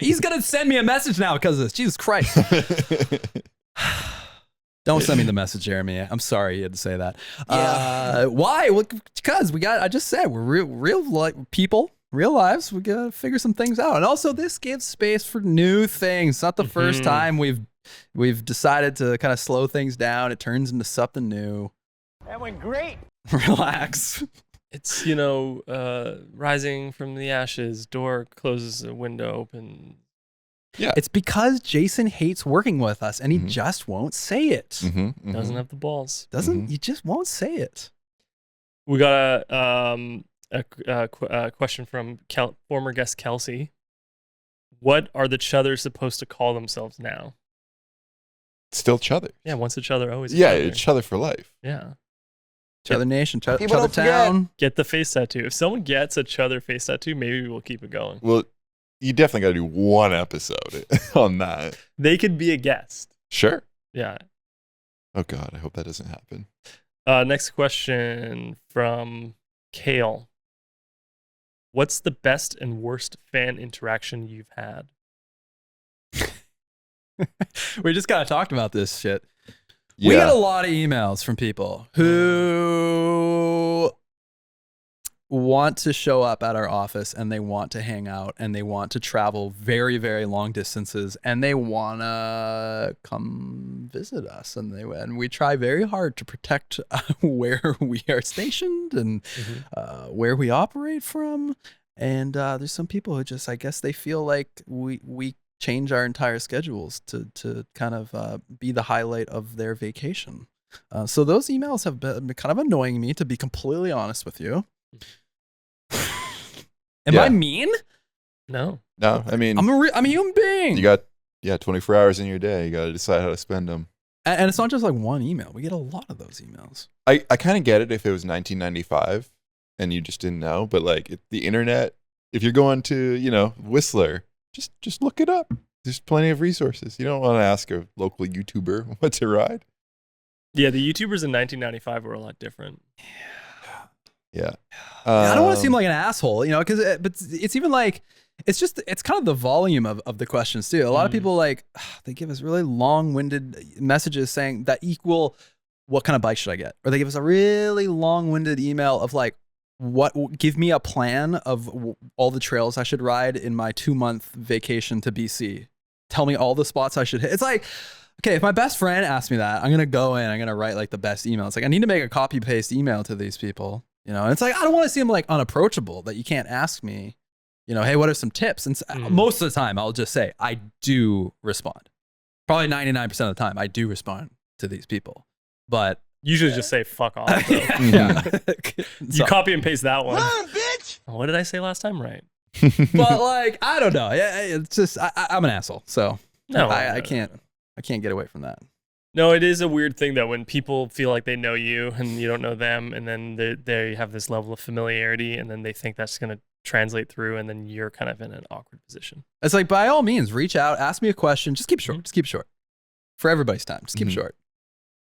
Speaker 6: He's gonna send me a message now because of this. Jesus Christ. Don't send me the message, Jeremy. I'm sorry you had to say that. Why? Well, because I just said, we're real people, real lives. We gotta figure some things out. And also this gives space for new things. It's not the first time we've decided to kind of slow things down. It turns into something new.
Speaker 5: That went great.
Speaker 6: Relax.
Speaker 4: It's, rising from the ashes, door closes, a window open.
Speaker 3: Yeah.
Speaker 6: It's because Jason hates working with us and he just won't say it.
Speaker 4: Doesn't have the balls.
Speaker 6: He just won't say it.
Speaker 4: We got a question from former guest Kelsey. What are the Chothers supposed to call themselves now?
Speaker 3: Still Chothers.
Speaker 4: Yeah, once a Chother, always a
Speaker 3: Yeah,
Speaker 4: Chother.
Speaker 3: it's Chother for life.
Speaker 4: Yeah.
Speaker 6: Chother Nation, Chother
Speaker 5: don't
Speaker 6: Town.
Speaker 4: Get the face tattoo. If someone gets a Chother face tattoo, maybe we'll keep it going.
Speaker 3: Well, you definitely got to do one episode on that.
Speaker 4: They could be a guest.
Speaker 3: Sure.
Speaker 4: Yeah.
Speaker 3: Oh God, I hope that doesn't happen.
Speaker 4: Next question from Kale. What's the best and worst fan interaction you've had?
Speaker 6: We just kind of talked about this shit.
Speaker 3: Yeah.
Speaker 6: We got a lot of emails from people who want to show up at our office and they want to hang out and they want to travel very, very long distances and they want to come visit us. And we try very hard to protect where we are stationed and where we operate from. And there's some people who just, I guess they feel like we change our entire schedules to kind of be the highlight of their vacation. So those emails have been kind of annoying me, to be completely honest with you. Am I mean?
Speaker 4: No.
Speaker 3: No, I mean,
Speaker 6: I'm a human being.
Speaker 3: you got 24 hours in your day. You got to decide how to spend them.
Speaker 6: And it's not just like one email. We get a lot of those emails.
Speaker 3: I kind of get it if it was 1995 and you just didn't know, but like the internet, if you're going to, Whistler, just look it up. There's plenty of resources. You don't want to ask a local YouTuber what's a ride.
Speaker 4: Yeah, the YouTubers in 1995 were a lot different.
Speaker 3: Yeah.
Speaker 6: I don't want to seem like an asshole, but it's even like, it's kind of the volume of the questions too. A lot of people they give us really long-winded messages saying that equal, what kind of bike should I get? Or they give us a really long-winded email of like, give me a plan of all the trails I should ride in my 2-month vacation to BC. Tell me all the spots I should hit. It's like, okay, if my best friend asks me that, I'm going to go in, I'm going to write like the best email. It's like, I need to make a copy paste email to these people, and it's like, I don't want to seem like unapproachable that you can't ask me, hey, what are some tips? And most of the time I'll just say, I do respond. Probably 99% of the time I do respond to these people, but
Speaker 4: Usually just say fuck off. Though.
Speaker 6: yeah.
Speaker 4: You copy and paste that one. Run, bitch! What did I say last time? Right.
Speaker 6: But I don't know. It's just I'm an asshole, so I can't get away from that.
Speaker 4: No, it is a weird thing though when people feel like they know you and you don't know them, and then they have this level of familiarity, and then they think that's going to translate through, and then you're kind of in an awkward position.
Speaker 6: It's like, by all means, reach out, ask me a question. Just keep it short. Just keep it short. For everybody's time. Just keep it short.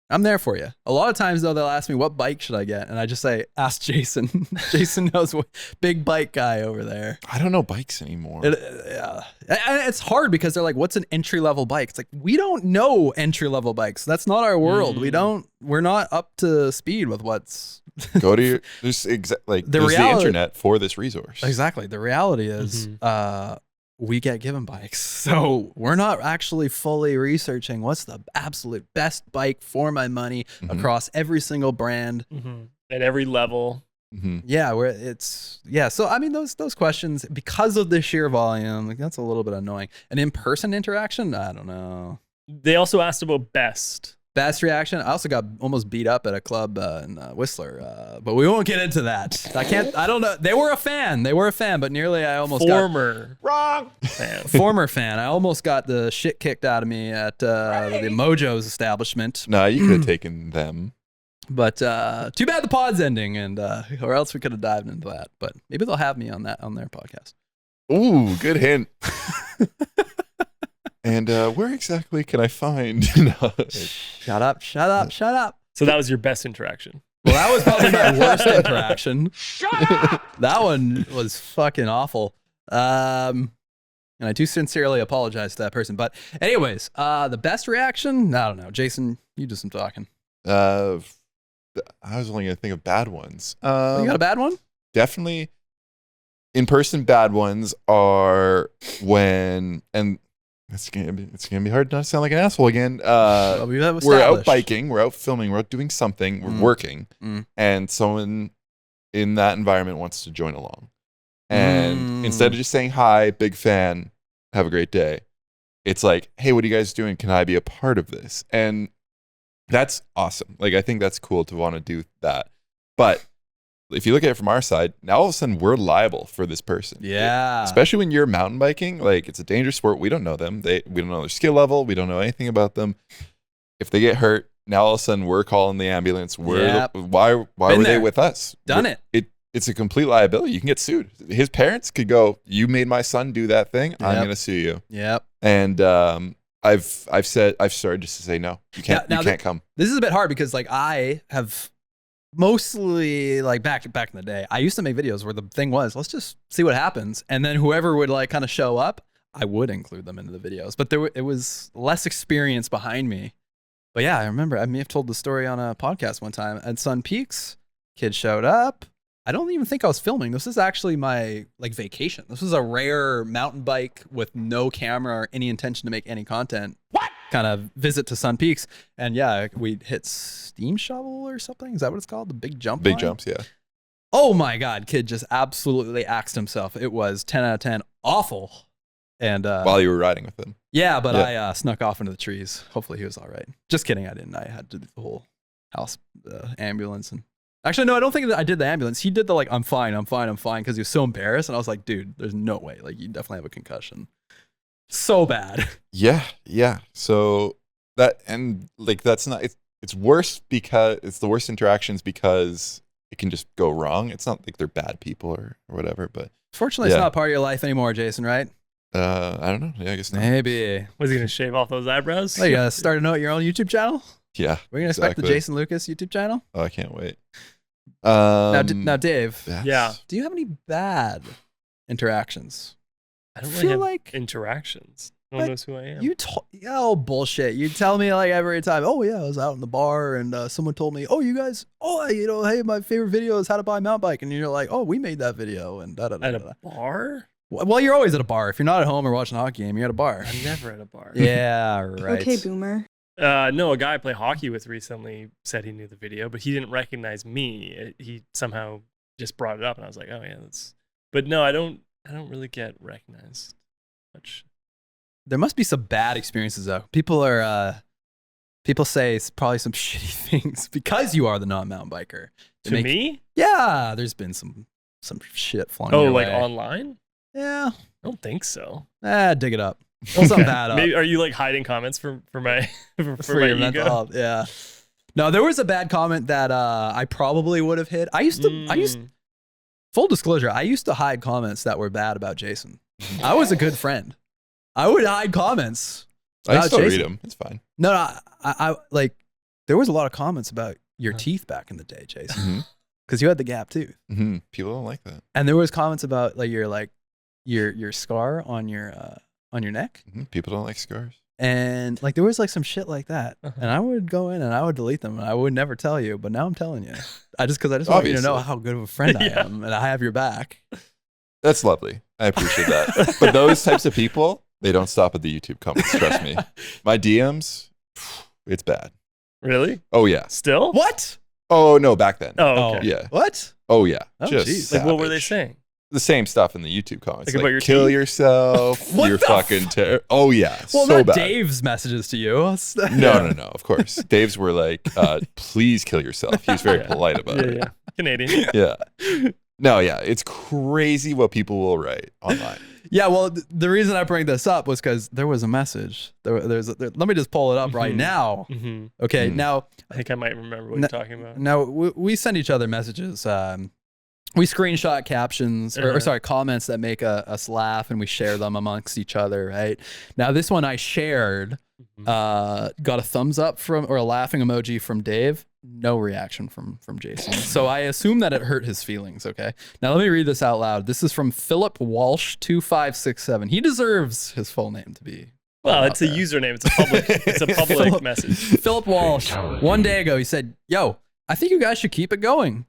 Speaker 6: I'm there for you. A lot of times, though, they'll ask me, what bike should I get? And I just say, ask Jason. Jason knows what big bike guy over there.
Speaker 3: I don't know bikes anymore.
Speaker 6: Yeah. And it's hard because they're like, what's an entry-level bike? It's like, we don't know entry-level bikes. That's not our world. We're not up to speed with what's...
Speaker 3: Go to your... There's the internet for this resource.
Speaker 6: Exactly. The reality is... we get given bikes. So we're not actually fully researching what's the absolute best bike for my money across every single brand.
Speaker 4: At every level.
Speaker 6: Yeah, so I mean those questions, because of the sheer volume, that's a little bit annoying. An in-person interaction, I don't know.
Speaker 4: They also asked about best
Speaker 6: reaction. I also got almost beat up at a club in Whistler, but we won't get into that. I don't know. They were a fan, but nearly I almost
Speaker 4: Former
Speaker 6: fan. I almost got the shit kicked out of me at the Mojo's establishment.
Speaker 3: Nah, you could have taken them.
Speaker 6: But too bad the pod's ending, and or else we could have dived into that. But maybe they'll have me on their podcast.
Speaker 3: Ooh, good hint. And where exactly can I find?
Speaker 6: Shut up.
Speaker 4: So that was your best interaction.
Speaker 6: Well, that was probably my worst interaction. Shut up! That one was fucking awful. And I do sincerely apologize to that person. But anyways, the best reaction? I don't know. Jason, you do some talking.
Speaker 3: I was only gonna think of bad ones.
Speaker 6: You got a bad one?
Speaker 3: Definitely in-person bad ones are when, and it's gonna be hard not to sound like an asshole again. We're out biking, we're out filming, we're out doing something, we're working, and someone in that environment wants to join along. And instead of just saying hi, big fan, have a great day, it's like, hey, what are you guys doing? Can I be a part of this? And that's awesome. Like, I think that's cool to want to do that. But if you look at it from our side, now all of a sudden we're liable for this person.
Speaker 6: Yeah.
Speaker 3: Especially when you're mountain biking, like it's a dangerous sport. We don't know them. We don't know their skill level. We don't know anything about them. If they get hurt, now all of a sudden we're calling the ambulance. Why were they with us?
Speaker 6: Done it.
Speaker 3: It's a complete liability. You can get sued. His parents could go, you made my son do that thing. I'm going to sue you.
Speaker 6: Yep.
Speaker 3: And I've started just to say no. You can't come.
Speaker 6: This is a bit hard because like I have mostly like back in the day, I used to make videos where the thing was, let's just see what happens. And then whoever would like kind of show up, I would include them into the videos. But it was less experience behind me. But yeah, I remember I may have told the story on a podcast one time at Sun Peaks. Kid showed up. I don't even think I was filming. This is actually my like vacation. This was a rare mountain bike with no camera or any intention to make any content. What? Kind of visit to Sun Peaks. And yeah, we hit Steam Shovel or something. Is that what it's called? The big jump
Speaker 3: Big
Speaker 6: line?
Speaker 3: jumps, yeah.
Speaker 6: Oh my God, kid just absolutely axed himself. It was 10 out of 10. Awful. And
Speaker 3: while you were riding with him.
Speaker 6: Yeah, but I snuck off into the trees. Hopefully he was all right. Just kidding, I didn't. I had to do the whole house ambulance. And actually, no, I don't think that I did the ambulance. He did the like, I'm fine, because he was so embarrassed. And I was like, dude, there's no way. Like, you definitely have a concussion. So bad.
Speaker 3: Yeah. So that, and like, that's not, it's worse because it's the worst interactions because it can just go wrong. It's not like they're bad people or whatever, but.
Speaker 6: Fortunately, it's not part of your life anymore, Jason, right?
Speaker 3: I don't know. Yeah, I guess not.
Speaker 6: Maybe.
Speaker 4: Was he gonna shave off those eyebrows?
Speaker 6: Oh, you gotta start to your own YouTube channel?
Speaker 3: Yeah.
Speaker 6: We're gonna expect the Jason Lucas YouTube channel?
Speaker 3: Oh, I can't wait.
Speaker 6: Now, Dave.
Speaker 4: Yeah.
Speaker 6: Do you have any bad interactions?
Speaker 4: I don't really
Speaker 6: feel
Speaker 4: have
Speaker 6: like
Speaker 4: interactions. No one knows who I am.
Speaker 6: Bullshit. You tell me like every time, oh yeah, I was out in the bar and someone told me, oh, you guys, hey, my favorite video is how to buy a mountain bike. And you're like, oh, we made that video. And
Speaker 4: At a bar?
Speaker 6: Well, you're always at a bar. If you're not at home or watching a hockey game, you're at a bar.
Speaker 4: I'm never at a bar.
Speaker 6: Yeah, right.
Speaker 7: Okay, boomer.
Speaker 4: No, a guy I play hockey with recently said he knew the video, but he didn't recognize me. He somehow just brought it up, and I was like, oh yeah, that's. But no, I don't really get recognized much.
Speaker 6: There must be some bad experiences though. People say it's probably some shitty things because you are the non-mountain biker.
Speaker 4: To me?
Speaker 6: Yeah, there's been some shit flung.
Speaker 4: Oh,
Speaker 6: your
Speaker 4: like
Speaker 6: way.
Speaker 4: Online?
Speaker 6: Yeah.
Speaker 4: I don't think so.
Speaker 6: Dig it up. Pull something bad up.
Speaker 4: Maybe, are you like hiding comments for my for my
Speaker 6: your mental
Speaker 4: ego?
Speaker 6: health? Yeah. No, there was a bad comment that I probably would have hid. I used full disclosure, I used to hide comments that were bad about Jason. I was a good friend. I would hide comments.
Speaker 3: I still read them. It's fine.
Speaker 6: No, I like there was a lot of comments about your teeth back in the day, Jason. Because you had the gap tooth.
Speaker 3: Mm-hmm. People don't like that.
Speaker 6: And there was comments about like your scar on your neck.
Speaker 3: Mm-hmm. People don't like scars.
Speaker 6: And like there was like some shit like that. And I would go in and I would delete them and I would never tell you, but now I'm telling you. Because I just want you to know how good of a friend I am and I have your back.
Speaker 3: That's lovely. I appreciate that. But those types of people, they don't stop at the YouTube comments, trust me. My DMs, it's bad.
Speaker 4: Really?
Speaker 3: Oh yeah.
Speaker 4: Still?
Speaker 6: What?
Speaker 3: Oh no, back then.
Speaker 4: Oh, okay.
Speaker 3: Yeah.
Speaker 6: What?
Speaker 3: Oh yeah.
Speaker 6: Oh,
Speaker 3: just
Speaker 6: geez.
Speaker 4: Like, what were they
Speaker 3: savage.
Speaker 4: saying?
Speaker 3: The same stuff in the YouTube comments.
Speaker 4: Like about your
Speaker 3: kill
Speaker 4: teeth?
Speaker 3: yourself.
Speaker 6: What
Speaker 3: You're
Speaker 6: the
Speaker 3: fucking terrible. Oh yeah.
Speaker 6: Well,
Speaker 3: so
Speaker 6: not
Speaker 3: bad.
Speaker 6: Dave's messages to you.
Speaker 3: No. Of course. Dave's were like, please kill yourself. He was very polite about it.
Speaker 4: Yeah. Canadian.
Speaker 3: Yeah. No, yeah. It's crazy what people will write online.
Speaker 6: Yeah, well, the reason I bring this up was because there was a message. Let me just pull it up right now.
Speaker 4: Mm-hmm.
Speaker 6: Okay, now
Speaker 4: I think I might remember what you're talking about.
Speaker 6: Now we send each other messages. We screenshot captions or sorry, comments that make us laugh, and we share them amongst each other. Right now, this one I shared Got a thumbs up from or a laughing emoji from Dave. No reaction from Jason. So I assume that it hurt his feelings. Okay. Now let me read this out loud. This is from Philip Walsh 2567. He deserves his full name to be.
Speaker 4: Well, it's a username. It's a public. It's a public message.
Speaker 6: Philip Walsh. One day ago, he said, "Yo, I think you guys should keep it going.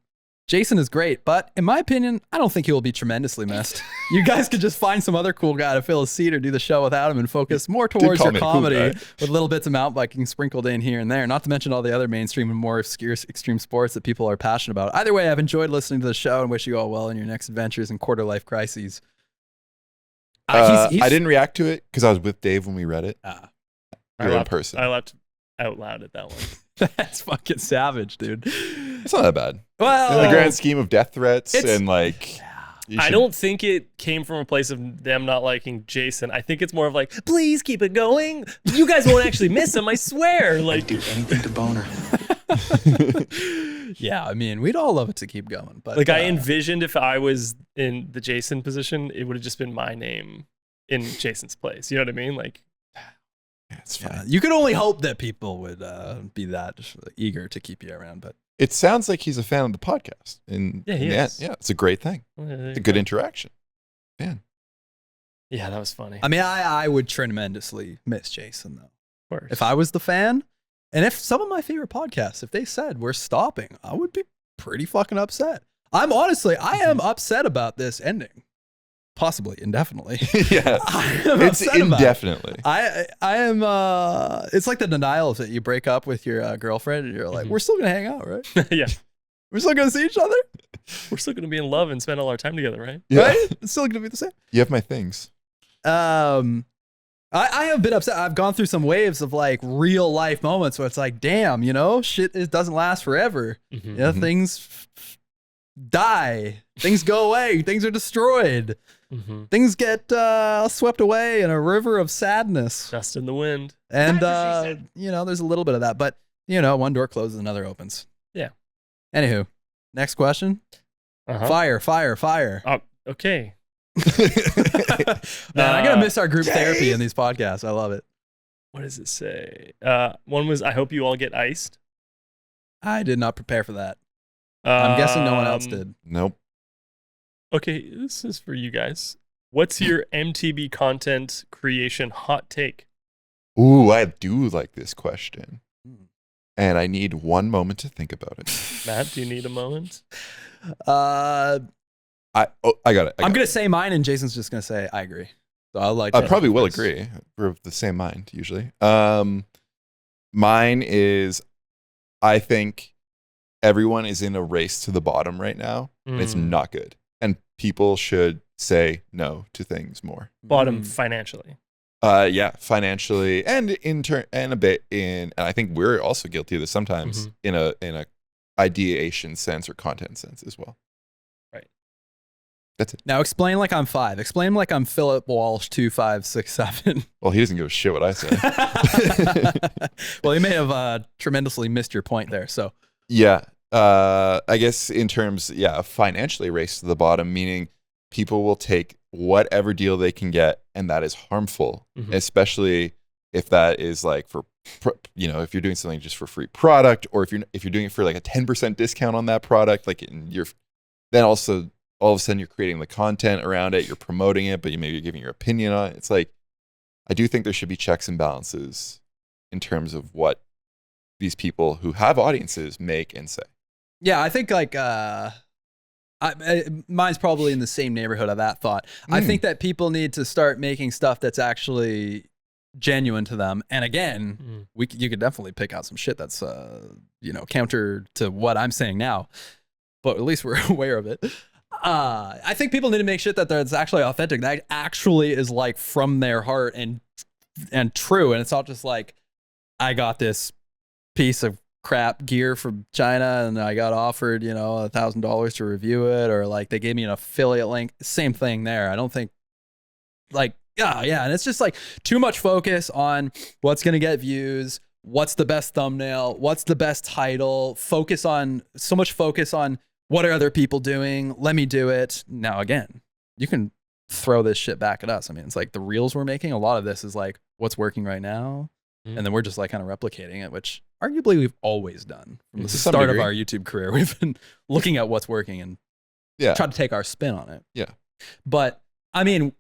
Speaker 6: Jason is great, but in my opinion, I don't think he will be tremendously missed. You guys could just find some other cool guy to fill his seat or do the show without him and focus more towards your comedy with little bits of mountain biking sprinkled in here and there, not to mention all the other mainstream and more obscure extreme sports that people are passionate about. Either way, I've enjoyed listening to the show and wish you all well in your next adventures and quarter life crises."
Speaker 3: I didn't react to it because I was with Dave when we read it. You're in person.
Speaker 4: I laughed out loud at that one.
Speaker 6: That's fucking savage, dude.
Speaker 3: It's not that bad.
Speaker 6: Well,
Speaker 3: in the grand scheme of death threats and like,
Speaker 4: I don't think it came from a place of them not liking Jason. I think it's more of like, please keep it going. You guys won't actually miss him, I swear. Like,
Speaker 5: do anything to boner.
Speaker 6: Yeah, I mean, we'd all love it to keep going, but
Speaker 4: like I envisioned if I was in the Jason position, it would have just been my name in Jason's place. You know what I mean? Like,
Speaker 3: it's fine.
Speaker 6: you could only hope that people would be that eager to keep you around, but
Speaker 3: It sounds like he's a fan of the podcast, and
Speaker 4: Yeah, he is.
Speaker 3: yeah, it's a great thing. It's a good interaction. Man,
Speaker 4: Yeah, that was funny.
Speaker 6: I mean, I would tremendously miss Jason though.
Speaker 4: Of course.
Speaker 6: If I was the fan, and if some of my favorite podcasts, if they said we're stopping, I would be pretty fucking upset. I am upset about this ending. Possibly indefinitely.
Speaker 3: yeah, it's indefinitely.
Speaker 6: I am. It's like the denials that you break up with your girlfriend, and you're like, we're still gonna hang out, right?
Speaker 4: Yeah.
Speaker 6: We're still gonna see each other.
Speaker 4: We're still gonna be in love and spend all our time together, right?
Speaker 3: Yeah.
Speaker 6: Right? It's still gonna be the same.
Speaker 3: You have my things.
Speaker 6: I have been upset. I've gone through some waves of like real life moments where it's like, damn, shit, it doesn't last forever. Things die, things go away, things are destroyed, things get swept away in a river of sadness.
Speaker 4: Dust in the wind.
Speaker 6: And there's a little bit of that, but one door closes, another opens.
Speaker 4: Yeah.
Speaker 6: Anywho, next question. Fire.
Speaker 4: Okay.
Speaker 6: Man, I'm gonna miss our group therapy in these podcasts. I love it.
Speaker 4: What does it say? One was, I hope you all get iced.
Speaker 6: I did not prepare for that. I'm guessing no one else did.
Speaker 3: Nope.
Speaker 4: Okay, this is for you guys. What's your MTB content creation hot take?
Speaker 3: Ooh, I do like this question. And I need one moment to think about it.
Speaker 4: Matt, do you need a moment?
Speaker 3: I got it.
Speaker 6: I'm going to say mine, and Jason's just going to say, I agree. So
Speaker 3: I probably will agree. We're of the same mind, usually. Mine is, I think everyone is in a race to the bottom right now. And it's not good. And people should say no to things more.
Speaker 4: Bottom financially.
Speaker 3: Yeah, financially, and and a bit in, and I think we're also guilty of this sometimes in a ideation sense or content sense as well.
Speaker 4: Right.
Speaker 3: That's it.
Speaker 6: Now explain like I'm 5. Explain like I'm Philip Walsh 2567.
Speaker 3: Well, he doesn't give a shit what I say.
Speaker 6: Well, he may have tremendously missed your point there. So
Speaker 3: yeah, I guess in terms, financially race to the bottom, meaning people will take whatever deal they can get, and that is harmful, especially if that is like for, if you're doing something just for free product, or if you're doing it for like a 10% discount on that product, like then also all of a sudden you're creating the content around it, you're promoting it, but maybe you're giving your opinion on it. It's like, I do think there should be checks and balances in terms of what these people who have audiences make and say.
Speaker 6: Yeah, I think like mine's probably in the same neighborhood of that thought. I think that people need to start making stuff that's actually genuine to them. And again, you could definitely pick out some shit that's counter to what I'm saying now, but at least we're aware of it. I think people need to make shit that's actually authentic, that actually is like from their heart and true. And it's not just like, I got this piece of crap gear from China and I got offered, $1,000 to review it, or like they gave me an affiliate link. Same thing there. I don't think like, yeah. And it's just like too much focus on what's going to get views, what's the best thumbnail, what's the best title, so much focus on what are other people doing? Let me do it. Now, again, you can throw this shit back at us. I mean, it's like the reels we're making. A lot of this is like what's working right now. and then we're just like kind of replicating it, which arguably we've always done from the
Speaker 3: To some
Speaker 6: start of
Speaker 3: degree.
Speaker 6: our YouTube career. We've been looking at what's working and
Speaker 3: Yeah.
Speaker 6: try to take our spin on it.
Speaker 3: Yeah.
Speaker 6: But I mean,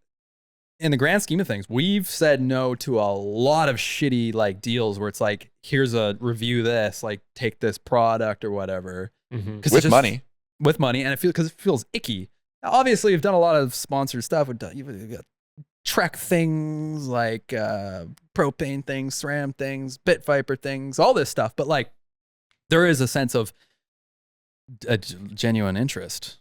Speaker 6: in the grand scheme of things, we've said no to a lot of shitty like deals where it's like, here's a review this, like take this product or whatever.
Speaker 4: Mhm.
Speaker 6: 'Cause
Speaker 3: With
Speaker 6: it's just-
Speaker 3: money.
Speaker 6: With money, and because it feels icky. Now, obviously, we've done a lot of sponsored stuff. You've got Trek things, like propane things, SRAM things, Bit Viper things, all this stuff. But like, there is a sense of a genuine interest.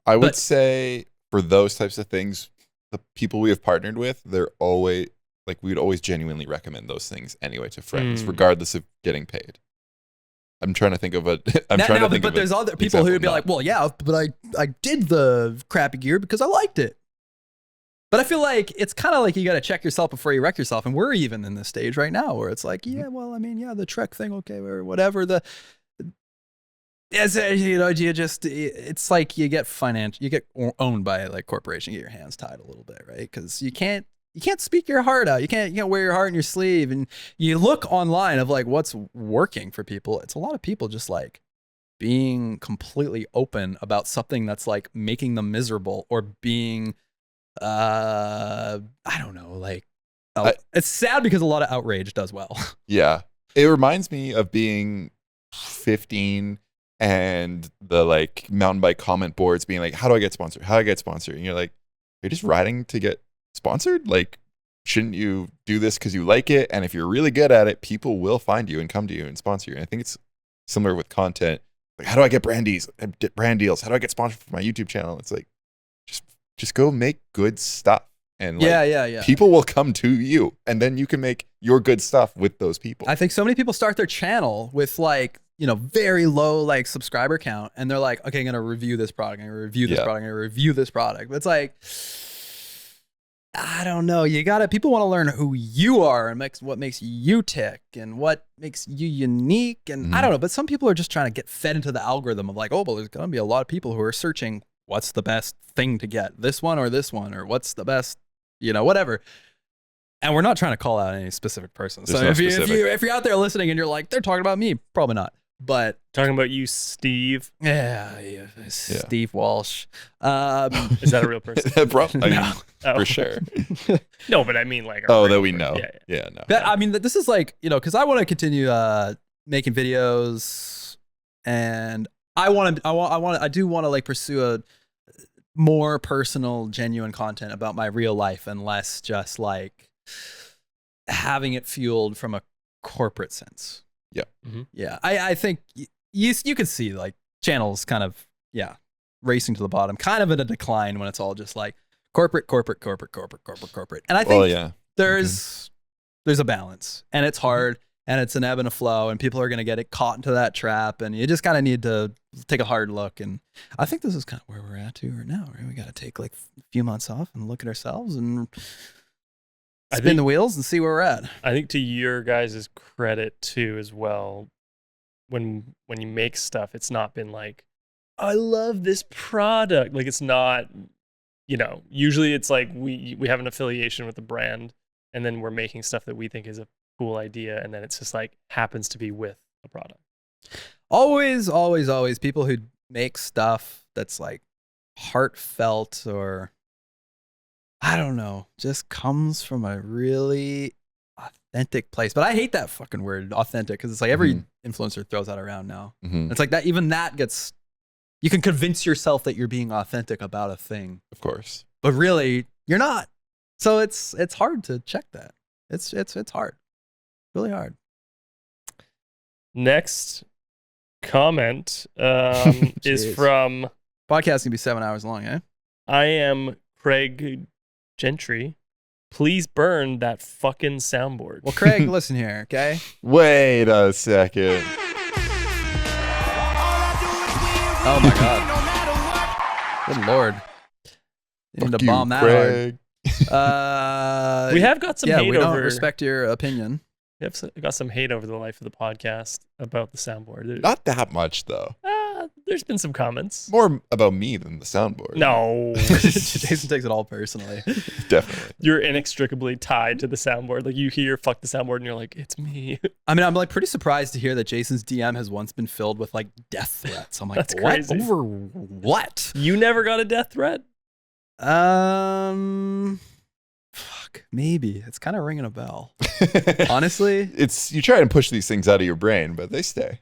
Speaker 3: I would
Speaker 6: But-
Speaker 3: say for those types of things, the people we have partnered with, they're always like, we would always genuinely recommend those things anyway to friends,
Speaker 4: Mm.
Speaker 3: regardless of getting paid. I'm trying to think of a.
Speaker 6: But there's other people who would be
Speaker 3: example,
Speaker 6: like, well, yeah, but I did the crappy gear because I liked it. But I feel like it's kind of like you got to check yourself before you wreck yourself. And we're even in this stage right now where it's like, yeah, well, I mean, yeah, the Trek thing, okay, or whatever. It's like you get owned by like corporation, you get your hands tied a little bit, right? Because you can't speak your heart out. You can't wear your heart in your sleeve. And you look online of like what's working for people. It's a lot of people just like being completely open about something that's like making them miserable or being, I don't know, like, it's sad because a lot of outrage does well.
Speaker 3: Yeah. It reminds me of being 15 and the like mountain bike comment boards being like, how do I get sponsored? How do I get sponsored? And you're like, you're just riding to get sponsored? Like, shouldn't you do this because you like it? And if you're really good at it, people will find you and come to you and sponsor you. And I think it's similar with content. Like, how do I get brand deals? How do I get sponsored for my YouTube channel? It's like, just go make good stuff. And like,
Speaker 6: Yeah.
Speaker 3: people will come to you, and then you can make your good stuff with those people.
Speaker 6: I think so many people start their channel with like, very low like subscriber count, and they're like, okay, I'm gonna review this product, I'm gonna review this product, I'm gonna review this product. But it's like, I don't know. People want to learn who you are and what makes you tick and what makes you unique. And I don't know, but some people are just trying to get fed into the algorithm of like, oh, well, there's gonna be a lot of people who are searching what's the best thing to get, this one, or what's the best, whatever. And we're not trying to call out any specific person. So
Speaker 3: There's no
Speaker 6: if you're out there listening and you're like, they're talking about me, probably not. But
Speaker 4: Talking about you, Steve.
Speaker 6: yeah, Steve Walsh.
Speaker 4: Is that a real person?
Speaker 3: No.
Speaker 4: Oh.
Speaker 3: For sure.
Speaker 4: No, but I mean like. a
Speaker 3: Oh,
Speaker 4: real
Speaker 3: that we
Speaker 4: person.
Speaker 3: know.
Speaker 4: Yeah.
Speaker 3: Yeah, no.
Speaker 6: I mean, this is like, because I want to continue making videos, and I do want to like pursue a more personal, genuine content about my real life and less just like having it fueled from a corporate sense.
Speaker 3: Yeah.
Speaker 4: Mhm.
Speaker 6: Yeah. I think you can see like channels kind of, racing to the bottom, kind of in a decline when it's all just like corporate. And I think there's a balance, and it's hard, and it's an ebb and a flow, and people are going to get caught into that trap, and you just kind of need to take a hard look. And I think this is kind of where we're at too right now, right? We got to take like a few months off and look at ourselves and spin the wheels and see where we're at.
Speaker 4: I think to your guys' credit too, as well, when you make stuff, it's not been like, I love this product. Like, it's not, usually it's like we have an affiliation with the brand, and then we're making stuff that we think is a cool idea, and then it's just like happens to be with a product.
Speaker 6: Always people who make stuff that's like heartfelt, or I don't know, just comes from a really authentic place. But I hate that fucking word, authentic, because it's like every influencer throws that around now. It's like that, even that gets, you can convince yourself that you're being authentic about a thing,
Speaker 3: Of course.
Speaker 6: but really you're not. So it's hard to check that. It's hard, really hard.
Speaker 4: Next comment is
Speaker 6: Jeez.
Speaker 4: from
Speaker 6: Podcast can be 7 hours long, eh?
Speaker 4: I am Craig Gentry. Please burn that fucking soundboard.
Speaker 6: Well, Craig, listen here, okay?
Speaker 3: Wait a second.
Speaker 6: Oh my God. Good Lord. You need
Speaker 3: Fuck
Speaker 6: to
Speaker 3: you,
Speaker 6: bomb that
Speaker 3: Craig.
Speaker 6: hard.
Speaker 4: We have got some hate
Speaker 6: we don't
Speaker 4: over.
Speaker 6: respect your opinion.
Speaker 4: We have got some hate over the life of the podcast about the soundboard.
Speaker 3: Not that much, though.
Speaker 4: There's been some comments.
Speaker 3: More about me than the soundboard.
Speaker 4: No.
Speaker 6: Jason takes it all personally.
Speaker 3: Definitely.
Speaker 4: You're inextricably tied to the soundboard. Like you hear fuck the soundboard and you're like, it's me.
Speaker 6: I mean, I'm like pretty surprised to hear that Jason's DM has once been filled with like death threats. I'm like,
Speaker 4: That's
Speaker 6: what?
Speaker 4: crazy.
Speaker 6: Over what?
Speaker 4: You never got a death threat?
Speaker 6: Fuck, maybe. It's kind of ringing a bell. Honestly.
Speaker 3: It's you try and push these things out of your brain, but they stay.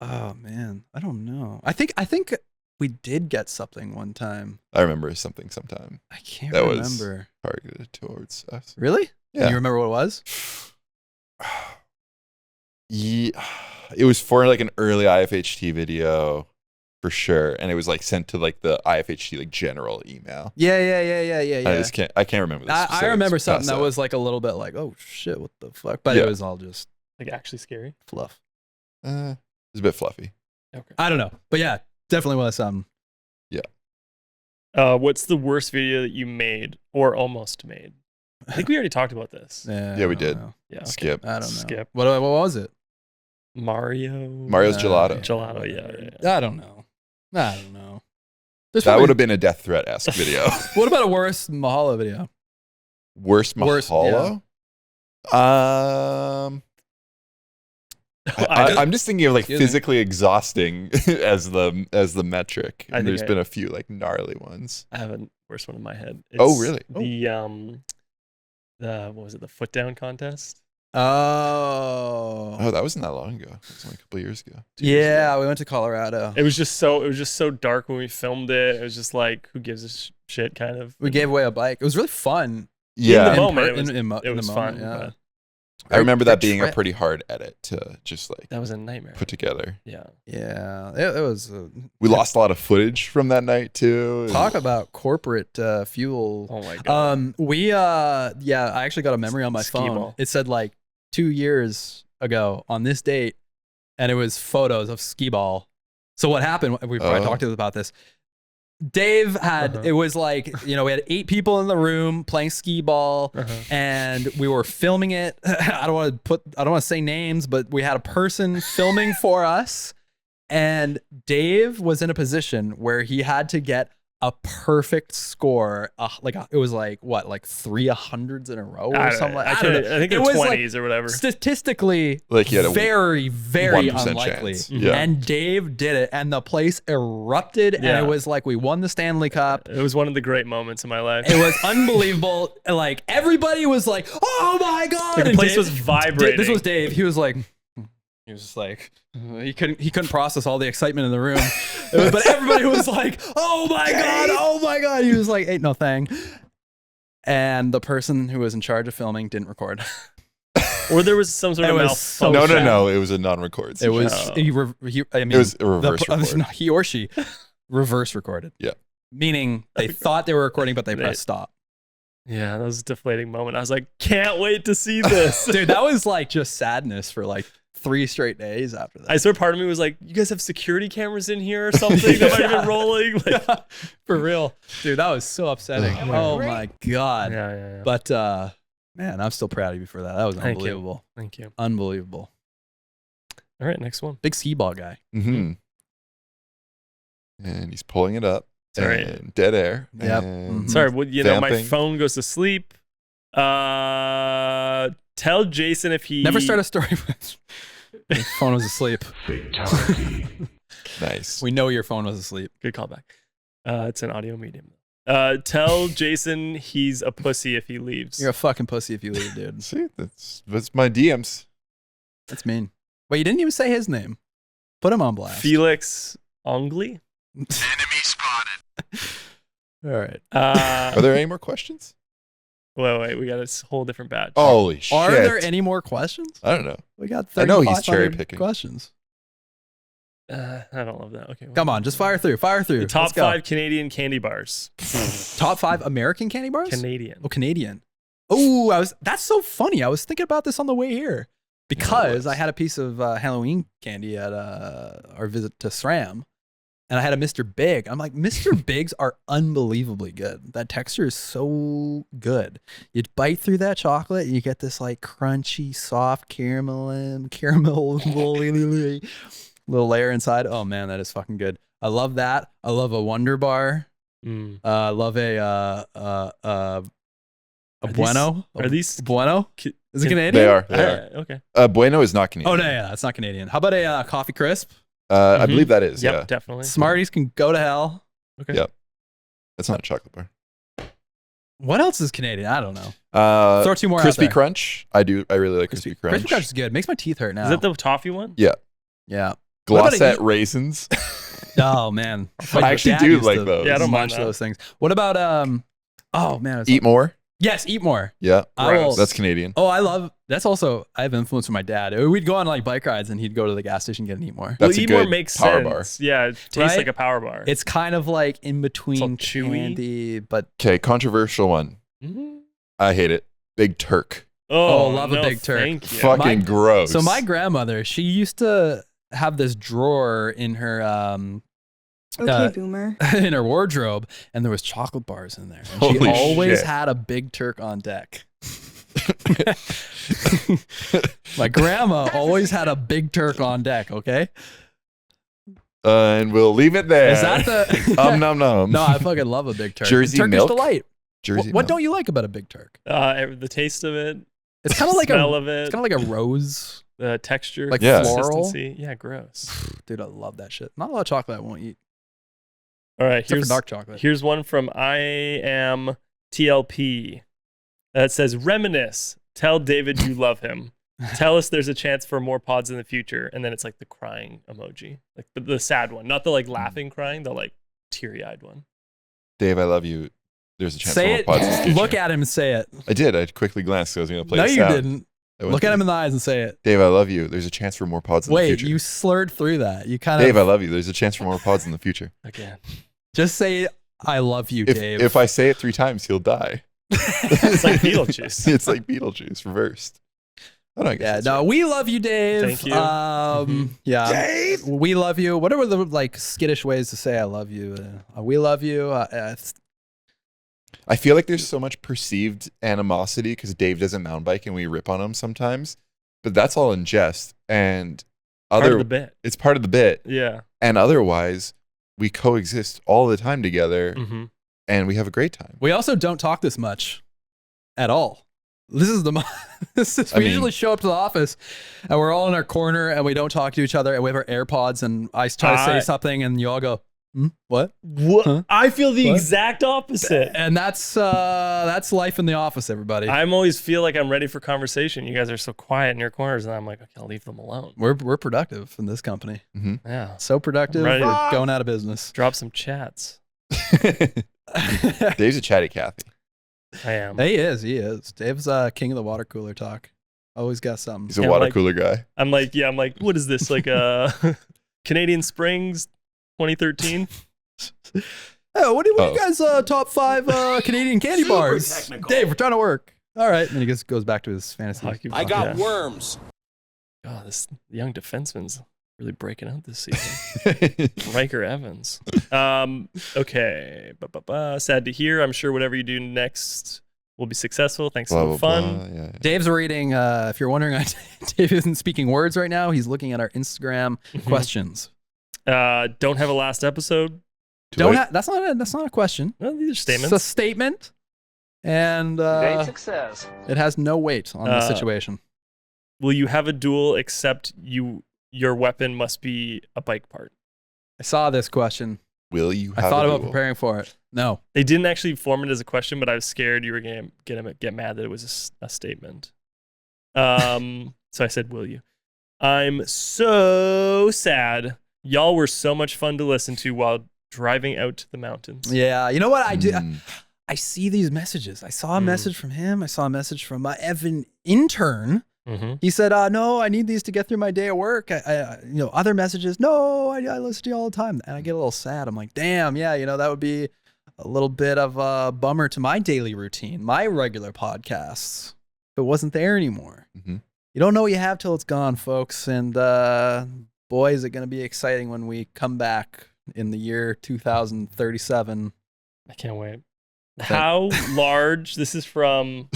Speaker 6: Oh man, I don't know. I think we did get something one time.
Speaker 3: I remember something sometime
Speaker 6: I can't
Speaker 3: That was-
Speaker 6: remember.
Speaker 3: targeted towards us.
Speaker 6: Really?
Speaker 3: Yeah.
Speaker 6: You remember what it was?
Speaker 3: Yeah, it was for like an early IFHT video for sure, and it was like sent to like the IFHT like general email.
Speaker 6: Yeah.
Speaker 3: I can't remember. The
Speaker 6: I remember
Speaker 3: specifics
Speaker 6: something
Speaker 3: past
Speaker 6: that was like a little bit like, oh shit, what the fuck? But
Speaker 3: Yeah.
Speaker 6: it was all just
Speaker 4: Like actually scary?
Speaker 6: fluff.
Speaker 3: it was a bit fluffy.
Speaker 4: Okay.
Speaker 6: I don't know, but yeah, definitely was something.
Speaker 4: What's the worst video that you made or almost made? I think we already talked about this.
Speaker 6: Yeah,
Speaker 3: Yeah, we
Speaker 6: I don't
Speaker 3: did.
Speaker 6: know.
Speaker 4: Yeah. okay.
Speaker 3: Skip.
Speaker 6: I don't know.
Speaker 4: Skip.
Speaker 6: What was it?
Speaker 3: Mario's gelato.
Speaker 4: Gelato, yeah.
Speaker 6: I don't know. There's
Speaker 3: That
Speaker 6: probably-
Speaker 3: would have been a death threat-esque video.
Speaker 6: What about a worst Mahalo video?
Speaker 3: Worst
Speaker 6: Worst,
Speaker 3: Mahalo? I'm just thinking of like
Speaker 6: Excuse me.
Speaker 3: physically exhausting as the metric.
Speaker 4: I
Speaker 3: And
Speaker 4: think
Speaker 3: there's been a few like gnarly ones.
Speaker 4: I have a worse one in my head.
Speaker 3: Oh, really?
Speaker 4: The what was it? The foot down contest.
Speaker 6: Oh.
Speaker 3: Oh, that wasn't that long ago. It was only a couple of years ago. 2 years ago.
Speaker 6: Yeah, we went to Colorado.
Speaker 4: It was just so dark when we filmed it. It was just like, who gives a shit, kind of.
Speaker 6: We gave away a bike. It was really fun.
Speaker 3: Yeah.
Speaker 4: In the moment, it was-
Speaker 6: in
Speaker 4: it
Speaker 6: the
Speaker 4: was
Speaker 6: moment,
Speaker 4: fun,
Speaker 6: yeah.
Speaker 4: but-
Speaker 3: I remember that being a
Speaker 6: trip.
Speaker 3: pretty hard edit to just like
Speaker 4: That was a nightmare.
Speaker 3: put together.
Speaker 4: Yeah.
Speaker 6: Yeah, it was.
Speaker 3: We lost a lot of footage from that night too.
Speaker 6: Talk about corporate fuel.
Speaker 4: Oh my god.
Speaker 6: I actually got a memory on my
Speaker 4: Skee
Speaker 6: phone.
Speaker 4: ball.
Speaker 6: It said like 2 years ago on this date, and it was photos of skee ball. So what happened? We probably
Speaker 3: Oh.
Speaker 6: talked about this. Dave had it was like, we had 8 people in the room playing skee ball, and we were filming it. I don't want to say names, but we had a person filming for us, and Dave was in a position where he had to get a perfect score. It was like 3 100s in a row or something.
Speaker 4: I think
Speaker 6: it
Speaker 4: they're
Speaker 6: was
Speaker 4: 20s or whatever.
Speaker 6: Statistically,
Speaker 3: Like he had a
Speaker 6: very, very
Speaker 3: 1%
Speaker 6: unlikely.
Speaker 3: chance. Yeah.
Speaker 6: And Dave did it, and the place erupted, and
Speaker 4: Yeah.
Speaker 6: it was like we won the Stanley Cup.
Speaker 4: It was one of the great moments in my life.
Speaker 6: It was unbelievable. Like everybody was like, "Oh my god!"
Speaker 4: Like, the
Speaker 6: And
Speaker 4: place was vibrating.
Speaker 6: This was Dave. He was like, he was just like, he couldn't process all the excitement in the room. But everybody was like, "Oh my god! Oh my god!" He was like, "Ain't no thing." And the person who was in charge of filming didn't record.
Speaker 4: Or there was some sort
Speaker 6: It
Speaker 4: of
Speaker 6: was
Speaker 4: malfunction.
Speaker 3: No. It was a non-record.
Speaker 6: It was
Speaker 3: situation.
Speaker 6: it
Speaker 3: It was a reverse record.
Speaker 6: he or she reverse recorded.
Speaker 3: Yeah.
Speaker 6: Meaning they thought they were recording, but they pressed stop.
Speaker 4: Yeah, that was a deflating moment. I was like, can't wait to see this.
Speaker 6: Dude, that was like just sadness for like 3 straight days after that.
Speaker 4: I swear part of me was like, you guys have security cameras in here or something that might have been rolling? Like,
Speaker 6: For real. Dude, that was so upsetting. Oh my God.
Speaker 4: yeah.
Speaker 6: But man, I'm still proud of you for that. That was
Speaker 4: Thank you.
Speaker 6: unbelievable.
Speaker 4: Thank you.
Speaker 6: Unbelievable.
Speaker 4: All right, next one.
Speaker 6: Big skee ball guy.
Speaker 3: Mm-hmm. And he's pulling it up.
Speaker 4: Sorry.
Speaker 3: And dead air.
Speaker 6: Yep.
Speaker 3: And
Speaker 6: Mhm.
Speaker 4: Sorry, well, my
Speaker 3: Vamping.
Speaker 4: phone goes to sleep. Tell Jason if he
Speaker 6: Never start a story with your phone was asleep.
Speaker 3: Nice.
Speaker 6: We know your phone was asleep.
Speaker 4: Good callback. It's an audio medium. Tell Jason he's a pussy if he leaves.
Speaker 6: You're a fucking pussy if you leave, dude.
Speaker 3: See, that's my DMs.
Speaker 6: That's mean. Wait, you didn't even say his name. Put him on blast.
Speaker 4: Felix Ongley.
Speaker 6: All right.
Speaker 3: Are there any more questions?
Speaker 4: Wait, we got a whole different batch.
Speaker 3: Holy shit.
Speaker 6: Are there any more questions?
Speaker 3: I don't know.
Speaker 6: We got
Speaker 3: I know he's
Speaker 6: 3,500
Speaker 3: cherry-picking.
Speaker 6: questions.
Speaker 4: I don't love that. Okay.
Speaker 6: Come on, just fire through. Fire through.
Speaker 4: The top
Speaker 6: Let's go.
Speaker 4: 5 Canadian candy bars.
Speaker 6: Top 5 American candy bars?
Speaker 4: Canadian.
Speaker 6: Oh, Canadian. Oh, that's so funny. I was thinking about this on the way here because I had a piece of Halloween candy at our visit to SRAM, and I had a Mr. Big. I'm like, Mr. Bigs are unbelievably good. That texture is so good. You bite through that chocolate, and you get this like crunchy, soft caramel, Little layer inside. Oh man, that is fucking good. I love that. I love a Wonder Bar. I love a Bueno.
Speaker 4: Are these
Speaker 6: Bueno? Is it Canadian?
Speaker 3: They are.
Speaker 4: okay.
Speaker 3: Bueno is not Canadian.
Speaker 6: Oh no, yeah, it's not Canadian. How about a Coffee Crisp?
Speaker 3: I believe that is.
Speaker 4: Yep,
Speaker 3: Yeah.
Speaker 4: definitely.
Speaker 6: Smarties can go to hell.
Speaker 4: Okay.
Speaker 3: Yep. That's not a chocolate bar.
Speaker 6: What else is Canadian? I don't know. Throw two more out
Speaker 3: Crispy
Speaker 6: there.
Speaker 3: Crunch. I really like Crispy Crunch.
Speaker 6: Crispy Crunch is good. Makes my teeth hurt now.
Speaker 4: Is that the toffee one?
Speaker 3: Yeah.
Speaker 6: Yeah. What about
Speaker 3: Glossette raisins.
Speaker 6: Oh man,
Speaker 3: I actually do like those.
Speaker 4: Yeah, I don't mind
Speaker 6: munch
Speaker 4: that.
Speaker 6: those things. What about Oh man,
Speaker 3: Eat more.
Speaker 6: Yes, eat more.
Speaker 3: Yeah.
Speaker 6: I will-
Speaker 3: That's Canadian.
Speaker 6: Oh, I love. That's also. I have influence from my dad. We'd go on like bike rides, and he'd go to the gas station and get an eat more.
Speaker 3: That's
Speaker 4: well,
Speaker 3: a
Speaker 4: eat more
Speaker 3: good
Speaker 4: makes
Speaker 3: power
Speaker 4: sense.
Speaker 3: bar.
Speaker 4: Yeah, it tastes
Speaker 6: Right?
Speaker 4: like a power bar.
Speaker 6: It's kind of like in between
Speaker 4: all chewy.
Speaker 6: candy, but
Speaker 3: Okay, controversial one.
Speaker 4: Mhm.
Speaker 3: I hate it. Big Turk.
Speaker 4: Oh,
Speaker 6: love a
Speaker 4: no,
Speaker 6: Big Turk.
Speaker 4: Thank you.
Speaker 3: Fucking gross.
Speaker 6: so my grandmother, she used to have this drawer in her
Speaker 7: Okay, boomer.
Speaker 6: in her wardrobe, and there was chocolate bars in there. And she
Speaker 3: Holy
Speaker 6: always
Speaker 3: shit.
Speaker 6: had a Big Turk on deck. My grandma always had a Big Turk on deck. Okay,
Speaker 3: And we'll leave it there.
Speaker 6: is that the?
Speaker 3: Nom nom.
Speaker 6: No, I fucking love a Big Turk.
Speaker 3: Jersey
Speaker 6: Turkish
Speaker 3: milk?
Speaker 6: delight.
Speaker 3: Jersey.
Speaker 6: What
Speaker 3: milk.
Speaker 6: don't you like about a Big Turk?
Speaker 4: The taste of it,
Speaker 6: It's kind of like
Speaker 4: smell
Speaker 6: a.
Speaker 4: of it,
Speaker 6: It's kind of like a rose.
Speaker 4: the texture,
Speaker 6: like
Speaker 3: Yeah.
Speaker 6: floral.
Speaker 4: consistency. Yeah, gross.
Speaker 6: Dude, I love that shit. Not a lot of chocolate I won't eat,
Speaker 4: All right,
Speaker 6: except for dark chocolate.
Speaker 4: here's one from I am TLP that says reminisce. Tell David you love him. Tell us there's a chance for more pods in the future. And then it's like the crying emoji, like the sad one, not the like laughing crying, the like teary-eyed one.
Speaker 3: Dave, I love you. There's a chance
Speaker 6: Say
Speaker 3: for more
Speaker 6: it.
Speaker 3: pods in the future.
Speaker 6: Look at him and say it.
Speaker 3: I did. I quickly glanced. So I was going to play
Speaker 6: No,
Speaker 3: the
Speaker 6: you
Speaker 3: sound.
Speaker 6: didn't.
Speaker 3: I went
Speaker 6: Look at
Speaker 3: to-
Speaker 6: him in the eyes and say it.
Speaker 3: Dave, I love you. There's a chance for more pods in the
Speaker 6: Wait,
Speaker 3: future.
Speaker 6: you slurred through that. You kind
Speaker 3: Dave,
Speaker 6: of
Speaker 3: I love you. There's a chance for more pods in the future.
Speaker 4: Again.
Speaker 6: just say I love you, Dave.
Speaker 3: If I say it 3 times, he'll die.
Speaker 4: It's like Beetlejuice.
Speaker 3: It's like Beetlejuice reversed. I don't guess
Speaker 6: yeah,
Speaker 3: that's
Speaker 6: no,
Speaker 3: right.
Speaker 6: we love you, Dave.
Speaker 4: Thank you.
Speaker 6: Yeah,
Speaker 3: Dave!
Speaker 6: we love you. What are the like skittish ways to say I love you? We love you.
Speaker 3: I feel like there's so much perceived animosity because Dave doesn't mountain bike and we rip on him sometimes, but that's all in jest. And
Speaker 4: Part of the bit.
Speaker 3: it's part of the bit.
Speaker 4: Yeah.
Speaker 3: And otherwise, we coexist all the time together
Speaker 4: Mm-hmm.
Speaker 3: and we have a great time.
Speaker 6: We also don't talk this much at all. This is the we usually show up to the office and we're all in our corner and we don't talk to each other and we have our AirPods and I try to say something and you all go, what?
Speaker 4: What?
Speaker 6: Huh?
Speaker 4: I feel the
Speaker 6: What?
Speaker 4: exact opposite.
Speaker 6: And that's life in the office, everybody.
Speaker 4: I'm always feel like I'm ready for conversation. You guys are so quiet in your corners, and I'm like, okay, I'll leave them alone.
Speaker 6: We're productive in this company.
Speaker 4: Yeah.
Speaker 6: So productive,
Speaker 4: Ready to-
Speaker 6: we're going out of business.
Speaker 4: Drop some chats.
Speaker 3: Dave's a chatty Cathy.
Speaker 4: I am.
Speaker 6: He is. Dave's king of the water cooler talk. Always got something.
Speaker 3: He's a
Speaker 4: Yeah,
Speaker 3: water
Speaker 4: like-
Speaker 3: cooler guy.
Speaker 4: I'm like, what is this? Like Canadian Springs 2013?
Speaker 6: Oh, what do
Speaker 3: Oh.
Speaker 6: you guys top 5 Canadian candy bars?
Speaker 5: technical.
Speaker 6: Dave, we're trying to work. All right. And then he just goes back to his fantasy.
Speaker 4: Hockey
Speaker 5: I
Speaker 4: ball,
Speaker 5: got
Speaker 4: yeah.
Speaker 5: worms.
Speaker 4: God, this young defenseman's really breaking out this season. Riker Evans. Okay. Sad to hear. I'm sure whatever you do next will be successful. Thanks
Speaker 3: Blah,
Speaker 4: for
Speaker 3: blah,
Speaker 4: the fun.
Speaker 3: blah. Yeah.
Speaker 6: Dave's reading. If you're wondering, Dave isn't speaking words right now. He's looking at our Instagram
Speaker 4: Mhm.
Speaker 6: questions.
Speaker 4: Don't have a last episode.
Speaker 3: Do I-
Speaker 6: That's not a question.
Speaker 4: Well, these are statements.
Speaker 6: It's a statement, and
Speaker 5: success.
Speaker 6: it has no weight on the situation.
Speaker 4: Will you have a duel except your weapon must be a bike part?
Speaker 6: I saw this question.
Speaker 3: Will you have
Speaker 6: I thought
Speaker 3: a
Speaker 6: about
Speaker 3: duel?
Speaker 6: preparing for it. No.
Speaker 4: They didn't actually form it as a question, but I was scared you were going to get mad that it was a statement. So I said, will you? I'm so sad. Y'all were so much fun to listen to while driving out to the mountains.
Speaker 6: Yeah. You know what I do?
Speaker 3: Mm.
Speaker 6: I see these messages. I saw a message from him. I saw a message from my Evan intern.
Speaker 4: Mm-hmm.
Speaker 6: He said, no, I need these to get through my day at work. Other messages, no, I listen to you all the time. And I get a little sad. I'm like, damn, yeah, that would be a little bit of a bummer to my daily routine, my regular podcasts, if it wasn't there anymore.
Speaker 3: Mm-hmm.
Speaker 6: You don't know what you have till it's gone, folks. And boy, is it going to be exciting when we come back in the year 2037.
Speaker 4: I can't wait. How large, this is from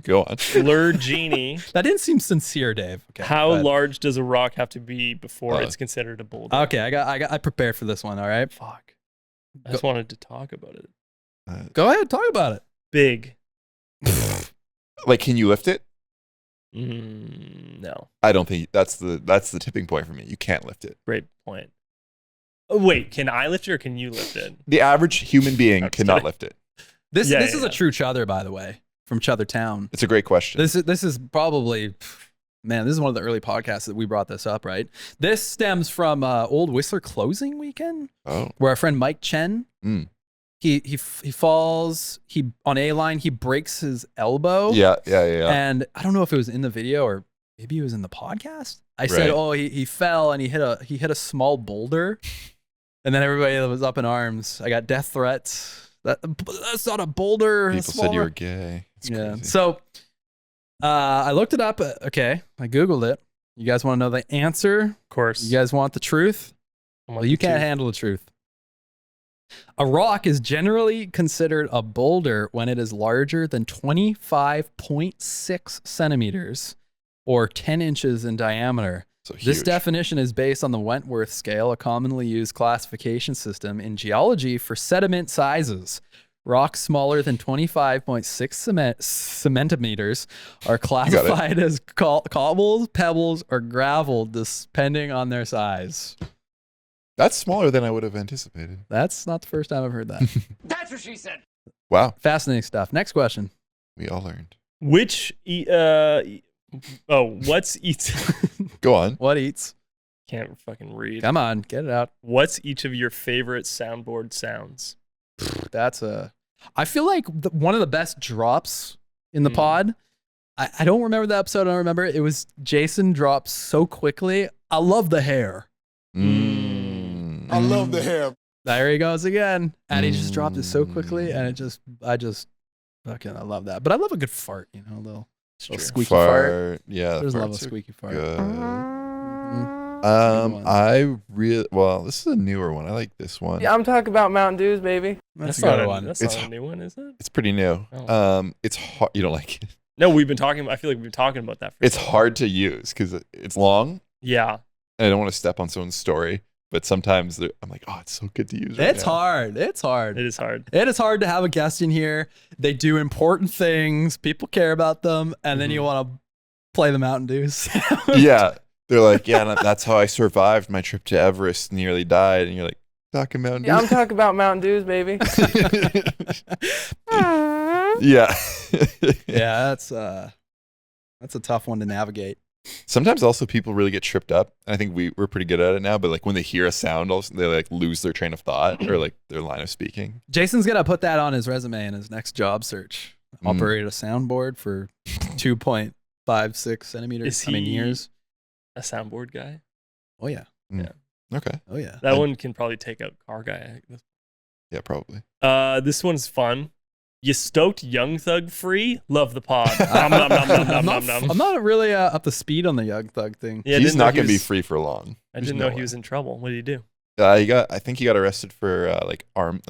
Speaker 3: Go on.
Speaker 4: Lure Genie.
Speaker 6: That didn't seem sincere, Dave. Okay.
Speaker 4: How
Speaker 6: go ahead.
Speaker 4: large does a rock have to be before
Speaker 3: Uh,
Speaker 4: it's considered a boulder?
Speaker 6: Okay, I prepared for this one. All right.
Speaker 4: Fuck. I just wanted to talk about it.
Speaker 6: Go ahead, talk about it.
Speaker 4: Big.
Speaker 3: Like, can you lift it?
Speaker 4: No.
Speaker 3: I don't think that's the tipping point for me. You can't lift it.
Speaker 4: Great point. Oh, wait, can I lift it or can you lift it?
Speaker 3: The average human being
Speaker 4: I'm just
Speaker 3: cannot
Speaker 4: kidding.
Speaker 3: lift it.
Speaker 6: This
Speaker 4: Yeah,
Speaker 6: is
Speaker 4: yeah.
Speaker 6: a true Chother, by the way, from Chother Town.
Speaker 3: It's a great question.
Speaker 6: This is probably, man, this is one of the early podcasts that we brought this up, right? This stems from Old Whistler closing weekend,
Speaker 3: Oh.
Speaker 6: where our friend Mike Chen,
Speaker 3: Mm.
Speaker 6: he falls, on A line, he breaks his elbow.
Speaker 3: Yeah.
Speaker 6: And I don't know if it was in the video or maybe it was in the podcast. I said,
Speaker 3: Right.
Speaker 6: oh, he fell and he hit a small boulder. And then everybody was up in arms. I got death threats. That's not a boulder.
Speaker 3: People said you were gay. It's
Speaker 6: Yeah.
Speaker 3: crazy.
Speaker 6: So I looked it up. Okay. I Googled it. You guys want to know the answer?
Speaker 4: Of course.
Speaker 6: You guys want the truth?
Speaker 4: I want
Speaker 6: Well, you
Speaker 4: the
Speaker 6: can't
Speaker 4: truth.
Speaker 6: handle the truth. A rock is generally considered a boulder when it is larger than 25.6 centimeters or 10 inches in diameter.
Speaker 3: So
Speaker 6: This
Speaker 3: huge.
Speaker 6: definition is based on the Wentworth scale, a commonly used classification system in geology for sediment sizes. Rocks smaller than 25.6 centimeters are classified as cobbles, pebbles, or gravel, depending on their size.
Speaker 3: That's smaller than I would have anticipated.
Speaker 6: That's not the first time I've heard that.
Speaker 5: That's what she said.
Speaker 3: Wow.
Speaker 6: Fascinating stuff. Next question.
Speaker 3: We all learned.
Speaker 4: What's each
Speaker 3: Go on.
Speaker 6: What eats?
Speaker 4: can't fucking read.
Speaker 6: Come on, get it out.
Speaker 4: What's each of your favorite soundboard sounds?
Speaker 6: I feel like one of the best drops in the
Speaker 4: Mm.
Speaker 6: pod. I don't remember the episode. I don't remember it. It was Jason drops so quickly. I love the hair.
Speaker 3: Mm.
Speaker 5: I love the hair.
Speaker 6: There he goes again. And he just dropped it so quickly. And I love that. But I love a good fart, you know, a little
Speaker 4: True.
Speaker 6: squeaky fart.
Speaker 3: Yeah.
Speaker 6: There's love a
Speaker 3: farts are
Speaker 6: squeaky fart.
Speaker 3: good.
Speaker 6: one.
Speaker 3: This is a newer one. I like this one.
Speaker 8: Yeah, I'm talking about Mountain Dews, baby.
Speaker 6: That's a
Speaker 4: not
Speaker 6: good
Speaker 4: a,
Speaker 6: one.
Speaker 4: That's
Speaker 3: It's
Speaker 4: not a new one, is it?
Speaker 3: It's pretty new.
Speaker 4: Oh.
Speaker 3: It's hard. You don't like it.
Speaker 4: No, we've been talking. I feel like we've been talking about that. For
Speaker 3: It's
Speaker 4: so long.
Speaker 3: hard to use because it's long.
Speaker 4: Yeah.
Speaker 3: And I don't want to step on someone's story, but sometimes I'm like, oh, it's so good to use. Right
Speaker 6: It's
Speaker 3: now.
Speaker 6: hard. It's hard.
Speaker 4: It is hard.
Speaker 6: It is hard to have a guest in here. They do important things. People care about them. And then you want to play the Mountain Dews.
Speaker 3: Yeah. They're like, yeah, and that's how I survived my trip to Everest, nearly died. And you're like, talking about
Speaker 8: Yeah, I'm talking about Mountain Dews, baby.
Speaker 3: Yeah.
Speaker 6: Yeah, that's a tough one to navigate.
Speaker 3: Sometimes also people really get tripped up. I think we're pretty good at it now, but like when they hear a sound, also they like lose their train of thought or like their line of speaking.
Speaker 6: Jason's gonna put that on his resume in his next job search. Operate a soundboard for 2.56 centimeters.
Speaker 4: Is
Speaker 6: years.
Speaker 4: A soundboard guy.
Speaker 6: Oh yeah.
Speaker 3: Okay.
Speaker 6: Oh yeah.
Speaker 4: That one can probably take out car guy.
Speaker 3: Yeah, probably.
Speaker 4: This one's fun. You stoked Young Thug free? Love the pod. Nom, nom, nom, nom, nom, nom, nom.
Speaker 6: I'm not really up to speed on the Young Thug thing.
Speaker 4: Yeah, I
Speaker 3: He's
Speaker 4: didn't know
Speaker 3: not
Speaker 4: he
Speaker 3: going to be
Speaker 4: was-
Speaker 3: free for long.
Speaker 4: I
Speaker 3: There's
Speaker 4: didn't
Speaker 3: no
Speaker 4: know he
Speaker 3: way.
Speaker 4: was in trouble. What did he do?
Speaker 3: I think he got arrested for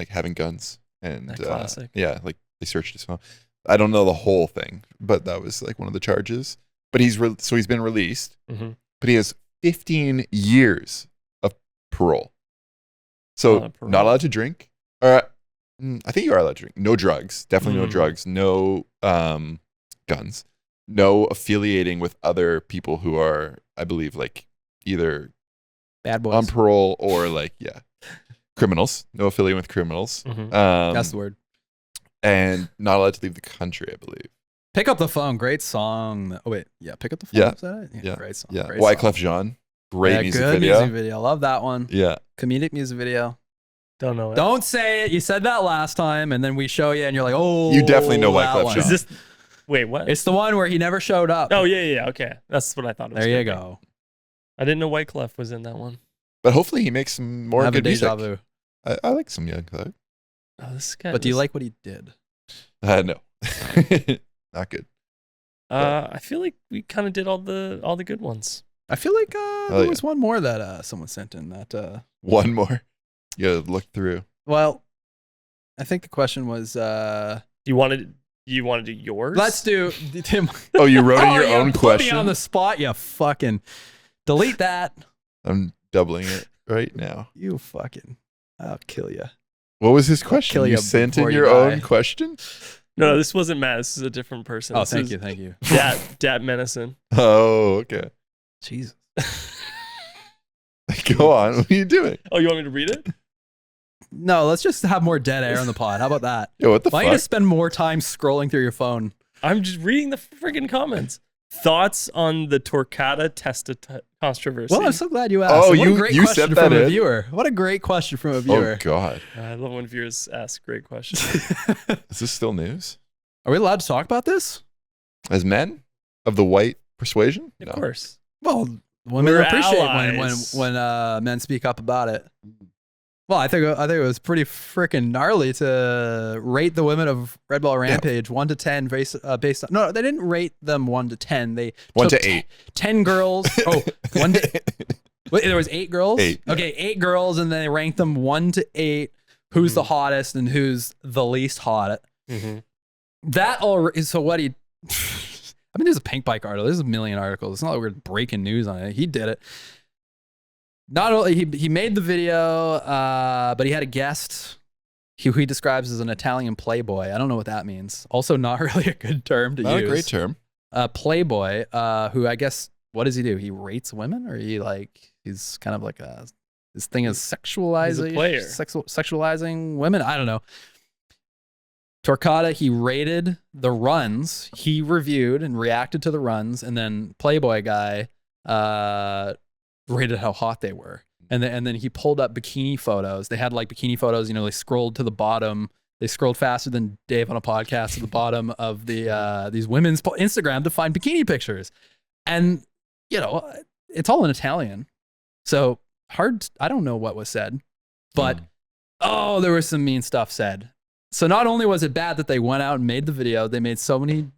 Speaker 3: having guns and
Speaker 4: That classic.
Speaker 3: yeah, like they searched his phone. I don't know the whole thing, but that was like one of the charges. But he's been released,
Speaker 4: Mm-hmm.
Speaker 3: but he has 15 years of parole. So
Speaker 4: Parole.
Speaker 3: not allowed to drink. Or I think you are allowed to drink. No drugs. Definitely no
Speaker 4: Mm.
Speaker 3: drugs. No guns. No affiliating with other people who are, I believe, like either
Speaker 6: Bad boys.
Speaker 3: on parole or like criminals. No affiliating with criminals.
Speaker 4: Mhm.
Speaker 6: That's the word.
Speaker 3: And not allowed to leave the country, I believe.
Speaker 6: Pick up the phone. Great song. Oh wait, yeah. Pick up the phone.
Speaker 3: Yeah.
Speaker 6: Is that it?
Speaker 3: Yeah.
Speaker 6: Great song.
Speaker 3: Yeah,
Speaker 6: Great
Speaker 3: Wyclef
Speaker 6: song.
Speaker 3: Jean, great
Speaker 6: Yeah,
Speaker 3: music
Speaker 6: good
Speaker 3: video.
Speaker 6: music video. Love that one.
Speaker 3: Yeah,
Speaker 6: Comedic music video.
Speaker 4: Don't know it.
Speaker 6: Don't say it. You said that last time, and then we show you, and you're like, oh,
Speaker 3: You definitely know
Speaker 6: that
Speaker 3: Wyclef
Speaker 6: one.
Speaker 3: Jean.
Speaker 4: Is this? Wait, what?
Speaker 6: It's the one where he never showed up.
Speaker 4: Oh yeah. Okay, that's what I thought. It was
Speaker 6: there you
Speaker 4: gonna be.
Speaker 6: go.
Speaker 4: I didn't know Wyclef was in that one.
Speaker 3: but hopefully he makes some more
Speaker 6: Have a
Speaker 3: good music.
Speaker 6: deja vu.
Speaker 3: I like some Young Thug.
Speaker 4: Oh, this guy.
Speaker 6: But do you like what he did?
Speaker 3: No, not good.
Speaker 4: I feel like we kind of did all the good ones.
Speaker 6: I feel like there
Speaker 3: yeah.
Speaker 6: was one more that someone sent in that.
Speaker 3: One more. You gotta look through.
Speaker 6: Well, I think the question was.
Speaker 4: You wanted You want to do yours?
Speaker 6: Let's do Tim.
Speaker 3: Oh, you wrote in
Speaker 6: Oh,
Speaker 3: your
Speaker 6: you
Speaker 3: own
Speaker 6: put
Speaker 3: question?
Speaker 6: me on the spot. You fucking delete that.
Speaker 3: I'm doubling it right now.
Speaker 6: You fucking. I'll kill you.
Speaker 3: What was his question?
Speaker 6: kill
Speaker 3: You
Speaker 6: you
Speaker 3: sent in
Speaker 6: before you
Speaker 3: your
Speaker 6: die.
Speaker 3: own question?
Speaker 4: No, this wasn't Matt. This is a different person.
Speaker 6: Oh,
Speaker 4: This
Speaker 6: thank
Speaker 4: is
Speaker 6: you, thank you.
Speaker 4: Dat Menacin.
Speaker 3: Oh, okay.
Speaker 6: Jesus.
Speaker 3: Go on. What are you doing?
Speaker 4: Oh, you want me to read it?
Speaker 6: No, let's just have more dead air on the pod. How about that?
Speaker 3: Yo, what the
Speaker 6: Why don't you
Speaker 3: fuck?
Speaker 6: just spend more time scrolling through your phone?
Speaker 4: I'm just reading the freaking comments. Thoughts on the Torquata Testa controversy?
Speaker 6: Well, I'm so glid you asked.
Speaker 3: Oh,
Speaker 6: And what a
Speaker 3: you-
Speaker 6: great
Speaker 3: you
Speaker 6: question
Speaker 3: sent that
Speaker 6: from a
Speaker 3: in?
Speaker 6: viewer. What a great question from a
Speaker 3: Oh,
Speaker 6: viewer.
Speaker 3: God.
Speaker 4: I love when viewers ask great questions.
Speaker 3: Is this still news?
Speaker 6: Are we allowed to talk about this?
Speaker 3: As men of the white persuasion?
Speaker 4: Of course.
Speaker 6: Well, women
Speaker 4: We're
Speaker 6: appreciate
Speaker 4: allies.
Speaker 6: when men speak up about it. Well, I think it was pretty freaking gnarly to rate the women of Red Ball Rampage 1 to 10 based on no, they didn't rate them 1 to 10. They
Speaker 3: 1
Speaker 6: took
Speaker 3: to 8.
Speaker 6: 10 girls. Oh, 1 to wait, there was 8 girls.
Speaker 3: 8.
Speaker 6: Okay, 8 girls, and then they ranked them 1 to 8. Who's the hottest and who's the least hot?
Speaker 4: Mm-hmm.
Speaker 6: That all so what he. I mean, there's a Pink Bike article. There's a million articles. It's not like we're breaking news on it. He did it. Not only he made the video, but he had a guest who he describes as an Italian playboy. I don't know what that means. Also, not really a good term to
Speaker 3: Not
Speaker 6: use.
Speaker 3: a great term.
Speaker 6: Playboy, who I guess, what does he do? He rates women, or he's kind of like his thing is sexualizing.
Speaker 4: He's a player.
Speaker 6: Sexualizing women. I don't know. Torquata, he rated the runs. He reviewed and reacted to the runs, and then Playboy guy rated how hot they were. And then he pulled up bikini photos. They had like bikini photos, they scrolled to the bottom. They scrolled faster than Dave on a podcast to the bottom of these women's Instagram to find bikini pictures. And, it's all in Italian. So hard, I don't know what was said, but there was some mean stuff said. So not only was it bad that they went out and made the video, they made so many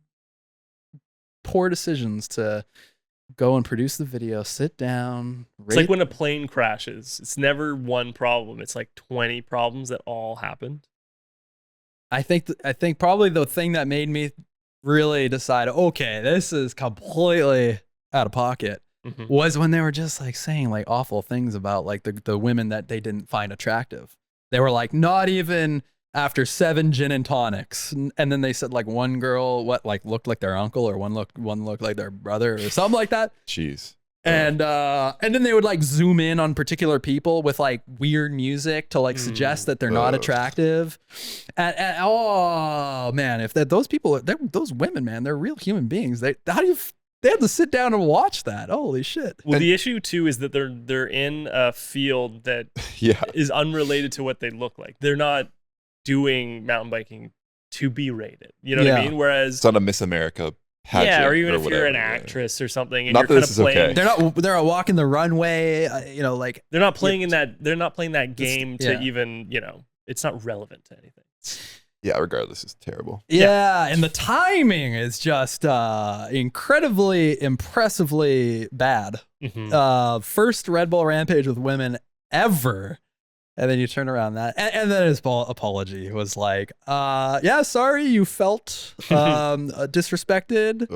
Speaker 6: poor decisions to go and produce the video, sit down.
Speaker 4: It's like when a plane crashes. It's never one problem. It's like 20 problems that all happened.
Speaker 6: I think probably the thing that made me really decide, okay, this is completely out of pocket, was when they were just like saying like awful things about like the women that they didn't find attractive. They were like, not even after 7 gin and tonics. And then they said like one girl looked like their uncle, or one looked like their brother, or something like that.
Speaker 3: Jeez.
Speaker 6: And then they would like zoom in on particular people with like weird music to like suggest that they're not attractive. And oh man, if those people, those women, man, they're real human beings. They have to sit down and watch that. Holy shit.
Speaker 4: Well, the issue too is that they're in a field that is unrelated to what they look like. They're not doing mountain biking to be rated. You know what I mean? Whereas
Speaker 3: it's not a Miss America pageant.
Speaker 4: or even if
Speaker 3: whatever,
Speaker 4: you're an actress or something, and
Speaker 3: Not
Speaker 4: you're
Speaker 3: that
Speaker 4: kind
Speaker 3: this
Speaker 4: of
Speaker 3: is
Speaker 4: playing.
Speaker 3: okay.
Speaker 6: They're not walking the runway, like
Speaker 4: They're not playing in that. They're not playing that game to
Speaker 6: yeah.
Speaker 4: even. It's not relevant to anything.
Speaker 3: Yeah, regardless, it's terrible.
Speaker 6: Yeah, and the timing is just incredibly, impressively bad. First Red Bull Rampage with women ever. And then you turn around that, and then his apology was like, sorry you felt disrespected.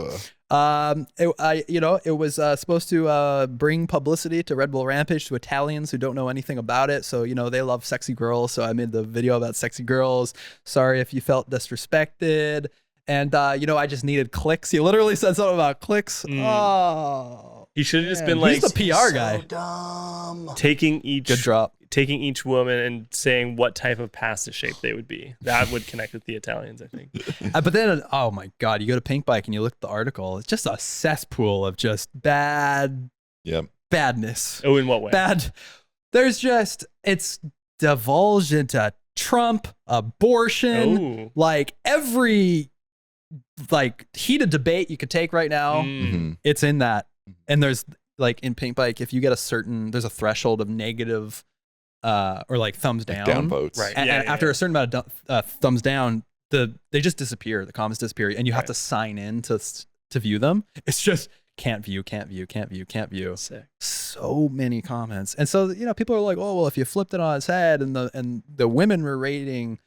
Speaker 6: It was supposed to bring publicity to Red Bull Rampage to Italians who don't know anything about it. So, they love sexy girls. So I made the video about sexy girls. Sorry if you felt disrespected. And, I just needed clicks. He literally said something about clicks. Oh.
Speaker 4: He should have just been like
Speaker 6: he's the PR guy.
Speaker 4: Taking each
Speaker 6: Good drop.
Speaker 4: Taking each woman and saying what type of pasta shape they would be. That would connect with the Italians, I think.
Speaker 6: But then, oh my God, you go to Pink Bike and you look at the article. It's just a cesspool of just badness.
Speaker 4: Oh, in what way?
Speaker 6: Bad. It's divulged into Trump, abortion, like every heated debate you could take right now. It's in that. And there's like in Pink Bike, if you get there's a threshold of negative or like thumbs down
Speaker 3: votes.
Speaker 4: Right.
Speaker 6: And after a certain amount of thumbs down, they just disappear. The comments disappear, and you have to sign in to view them. It's just can't view.
Speaker 4: Sick.
Speaker 6: So many comments, and so people are like, oh well, if you flipped it on its head, and the women were rating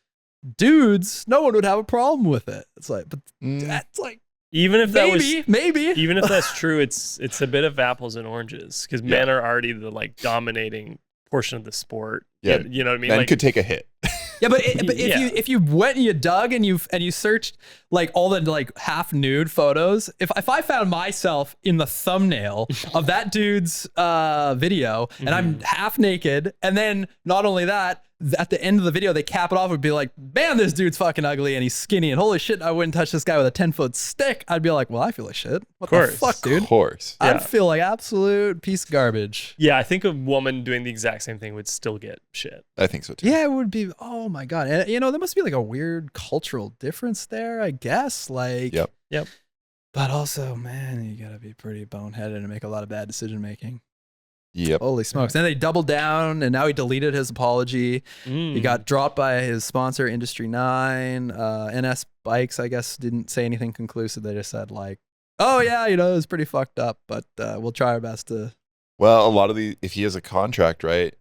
Speaker 6: dudes, no one would have a problem with it. It's like, but
Speaker 3: Mm.
Speaker 6: that's like
Speaker 4: Even if that
Speaker 6: maybe.
Speaker 4: even if that's true, it's a bit of apples and oranges because men are already the like dominating portion of the sport.
Speaker 3: Yeah.
Speaker 4: You know what I mean?
Speaker 3: Men
Speaker 4: Like,
Speaker 3: could take a hit.
Speaker 6: Yeah, but if you went and you dug and you searched like all the like half nude photos, if I found myself in the thumbnail of that dude's video and I'm half naked, and then not only that, at the end of the video they cap it off and be like, man, this dude's fucking ugly and he's skinny and holy shit, I wouldn't touch this guy with a 10-foot stick. I'd be like, well, I feel like shit. What the fuck, dude?
Speaker 3: Of course.
Speaker 6: I'd feel like absolute piece of garbage.
Speaker 4: yeah, I think a woman doing the exact same thing would still get shit.
Speaker 3: I think so too.
Speaker 6: Yeah, it would be. Oh my god, and you know there must be like a weird cultural difference there, I guess. Like,
Speaker 3: Yep.
Speaker 6: But also, man, you gotta be pretty boneheaded and make a lot of bad decision making.
Speaker 3: Yep.
Speaker 6: Holy smokes! Then they doubled down, and now he deleted his apology. He got dropped by his sponsor, Industry 9. NS Bikes, I guess, didn't say anything conclusive. They just said like, "Oh yeah, you know, it was pretty fucked up, but we'll try our best to."
Speaker 3: Well, a lot of if he has a contract, right?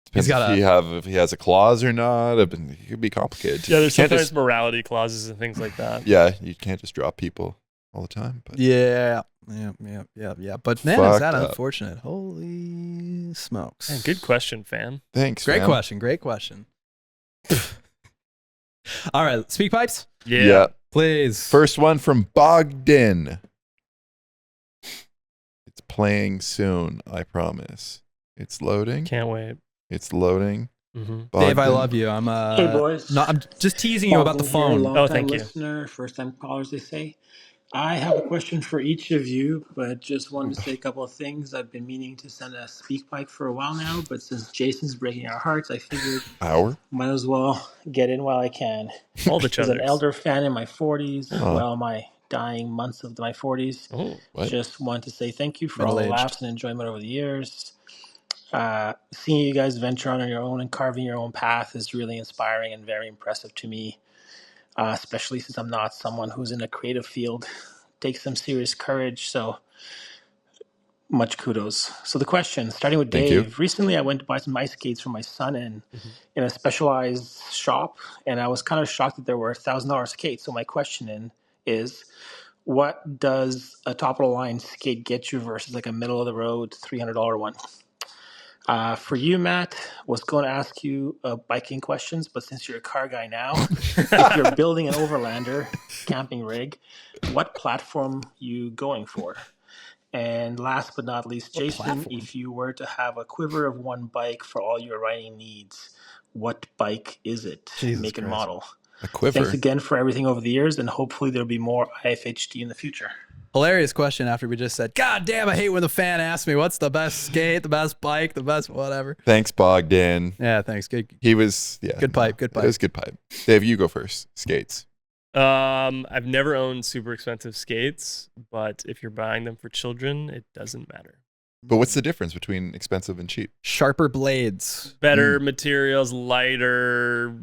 Speaker 3: Depends if he has a clause or not. It could be complicated.
Speaker 4: Yeah, there's
Speaker 3: You can't
Speaker 4: sometimes
Speaker 3: just-
Speaker 4: morality clauses and things like that.
Speaker 3: Yeah, you can't just drop people all the time. But
Speaker 6: Yeah. But man, is
Speaker 3: Fucked
Speaker 6: that
Speaker 3: up.
Speaker 6: unfortunate? Holy smokes!
Speaker 4: Man, good question, fan.
Speaker 3: thanks.
Speaker 6: Great
Speaker 3: fam.
Speaker 6: question. Great question. All right, speak pipes,
Speaker 3: Yeah.
Speaker 6: please.
Speaker 3: First one from Bogdan. It's playing soon, I promise. It's loading.
Speaker 4: Can't wait.
Speaker 3: It's loading.
Speaker 4: Mm-hmm.
Speaker 6: Dave, I
Speaker 3: Bogdan.
Speaker 6: love you. I'm
Speaker 9: Hey boys.
Speaker 6: No, I'm just teasing you about the
Speaker 9: Bogdan here,
Speaker 6: phone.
Speaker 9: long-time
Speaker 4: thank you.
Speaker 9: listener, first-time callers, they say. I have a question for each of you, but just wanted to say a couple of things. I've been meaning to send a speak pipe for a while now, but since Jason's breaking our hearts, I figured
Speaker 3: Hour?
Speaker 9: might as well get in while I can.
Speaker 4: All the
Speaker 9: As an
Speaker 4: Chothers.
Speaker 9: elder fan in my 40s,
Speaker 3: Oh.
Speaker 9: well, my dying months of my 40s,
Speaker 4: Oh,
Speaker 3: What?
Speaker 9: just wanted to say thank you for all the
Speaker 6: Middle-aged.
Speaker 9: laughs and enjoyment over the years. Seeing you guys venture on your own and carving your own path is really inspiring and very impressive to me, especially since I'm not someone who's in a creative field. Takes some serious courage, so much kudos. So the question, starting with
Speaker 3: Thank you.
Speaker 9: Dave. Recently, I went to buy some ice skates for my son in a specialized shop, and I was kind of shocked that there were $1,000 skates. So my question is, what does a top of the line skate get you versus like a middle of the road $300 one? For you, Matt, was going to ask you biking questions, but since you're a car guy now, if you're building an overlander camping rig, what platform you going for? And last but not least, Jason,
Speaker 6: platform?
Speaker 9: if you were to have a quiver of one bike for all your riding needs, what bike is it?
Speaker 6: Jesus
Speaker 9: Make and
Speaker 6: Christ.
Speaker 9: model.
Speaker 3: A quiver.
Speaker 9: Thanks again for everything over the years, and hopefully there'll be more IFHD in the future.
Speaker 6: Hilarious question after we just said, God damn, I hate when the fan asks me what's the best skate, the best bike, the best whatever.
Speaker 3: Thanks, Bogdan.
Speaker 6: Yeah, thanks. Good
Speaker 3: He was, yeah.
Speaker 6: Good pipe, good
Speaker 3: It was
Speaker 6: pipe.
Speaker 3: good pipe. Dave, you go first. Skates.
Speaker 4: I've never owned super expensive skates, but if you're buying them for children, it doesn't matter.
Speaker 3: But what's the difference between expensive and cheap?
Speaker 6: Sharper blades.
Speaker 4: Better materials, lighter,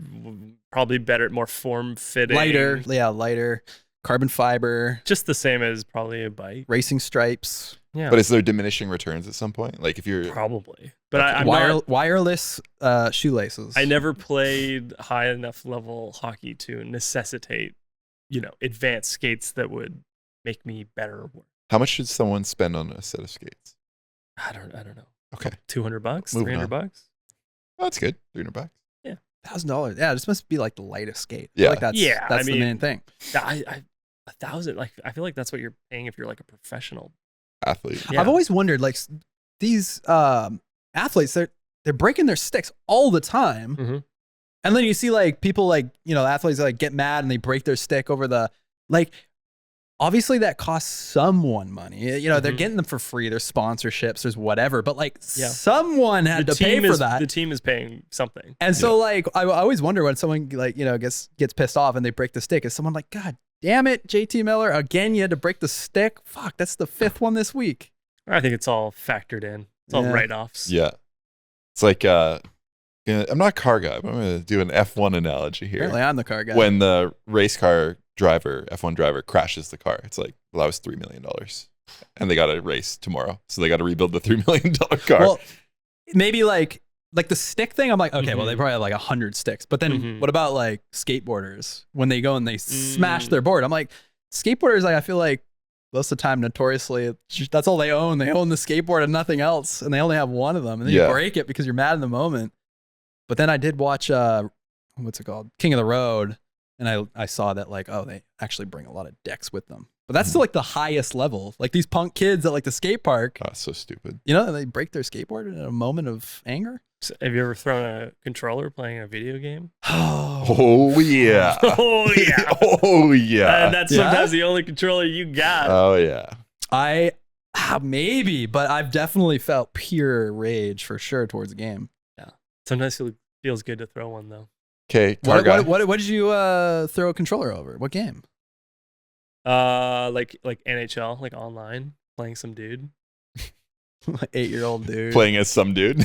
Speaker 4: probably better, more form fitting.
Speaker 6: Lighter. Carbon fiber,
Speaker 4: Just the same as probably a bike.
Speaker 6: racing stripes,
Speaker 4: Yeah,
Speaker 3: But is there diminishing returns at some point? Like if you're
Speaker 4: probably. But
Speaker 3: Okay.
Speaker 4: I'm not,
Speaker 6: wireless shoelaces.
Speaker 4: I never played high enough level hockey to necessitate, advanced skates that would make me better or worse.
Speaker 3: how much should someone spend on a set of skates?
Speaker 4: I don't know.
Speaker 3: Okay.
Speaker 4: $200,
Speaker 3: Moving
Speaker 4: $300.
Speaker 3: Oh, that's good. $300.
Speaker 6: $1,000. Yeah, this must be like the lightest skate. I
Speaker 3: Yeah.
Speaker 6: feel like that's
Speaker 4: Yeah,
Speaker 6: that's
Speaker 4: I
Speaker 6: the
Speaker 4: mean-
Speaker 6: main thing.
Speaker 4: A $1,000, like I feel like that's what you're paying if you're like a professional.
Speaker 3: Athlete.
Speaker 4: Yeah.
Speaker 6: I've always wondered, like these athletes, they're breaking their sticks all the time,
Speaker 4: Mhm.
Speaker 6: and then you see like people like athletes like get mad and they break their stick over the like. Obviously, that costs someone money. They're
Speaker 4: Mhm.
Speaker 6: getting them for free. There's sponsorships. There's whatever. But like,
Speaker 4: Yeah.
Speaker 6: someone had to pay for that.
Speaker 4: The team is paying something.
Speaker 6: And so, like, I always wonder when someone like gets pissed off and they break the stick. Is someone like, God damn it, JT Miller, again? You had to break the stick. Fuck, that's the 5th one this week.
Speaker 4: I think it's all factored in. It's all
Speaker 6: Yeah.
Speaker 4: write-offs.
Speaker 3: Yeah. It's like I'm not a car guy, but I'm going to do an F1 analogy here.
Speaker 6: Apparently, I'm the car guy.
Speaker 3: When the race car driver, F1 driver, crashes the car, it's like, well, that was $3 million. And they got to race tomorrow. So they got to rebuild the $3 million car.
Speaker 6: Well, maybe like like the stick thing, I'm like, okay, well, they probably have like 100 sticks. But then what about like skateboarders when they go and they smash their board? I'm like, skateboarders, like, I feel like most of the time, notoriously, that's all they own. They own the skateboard and nothing else. And they only have one of them. And then you break it because you're mad in the moment. But then I did watch, what's it called? King of the Road. And I saw that like, oh, they actually bring a lot of decks with them. But that's still like the highest level. Like these punk kids at like the skate park.
Speaker 3: Oh, so stupid.
Speaker 6: You know, they break their skateboard in a moment of anger.
Speaker 4: So have you ever thrown a controller playing a video game?
Speaker 3: Oh, yeah.
Speaker 4: Oh, yeah.
Speaker 3: Oh, yeah.
Speaker 4: And that's sometimes the only controller you got.
Speaker 3: Oh, yeah.
Speaker 6: I maybe, but I've definitely felt pure rage for sure towards the game.
Speaker 4: Yeah. Sometimes it feels good to throw one, though.
Speaker 3: Okay,
Speaker 6: what did you throw a controller over? What game?
Speaker 4: Like NHL, like online, playing some dude.
Speaker 6: 8-year-old dude.
Speaker 3: Playing as some dude.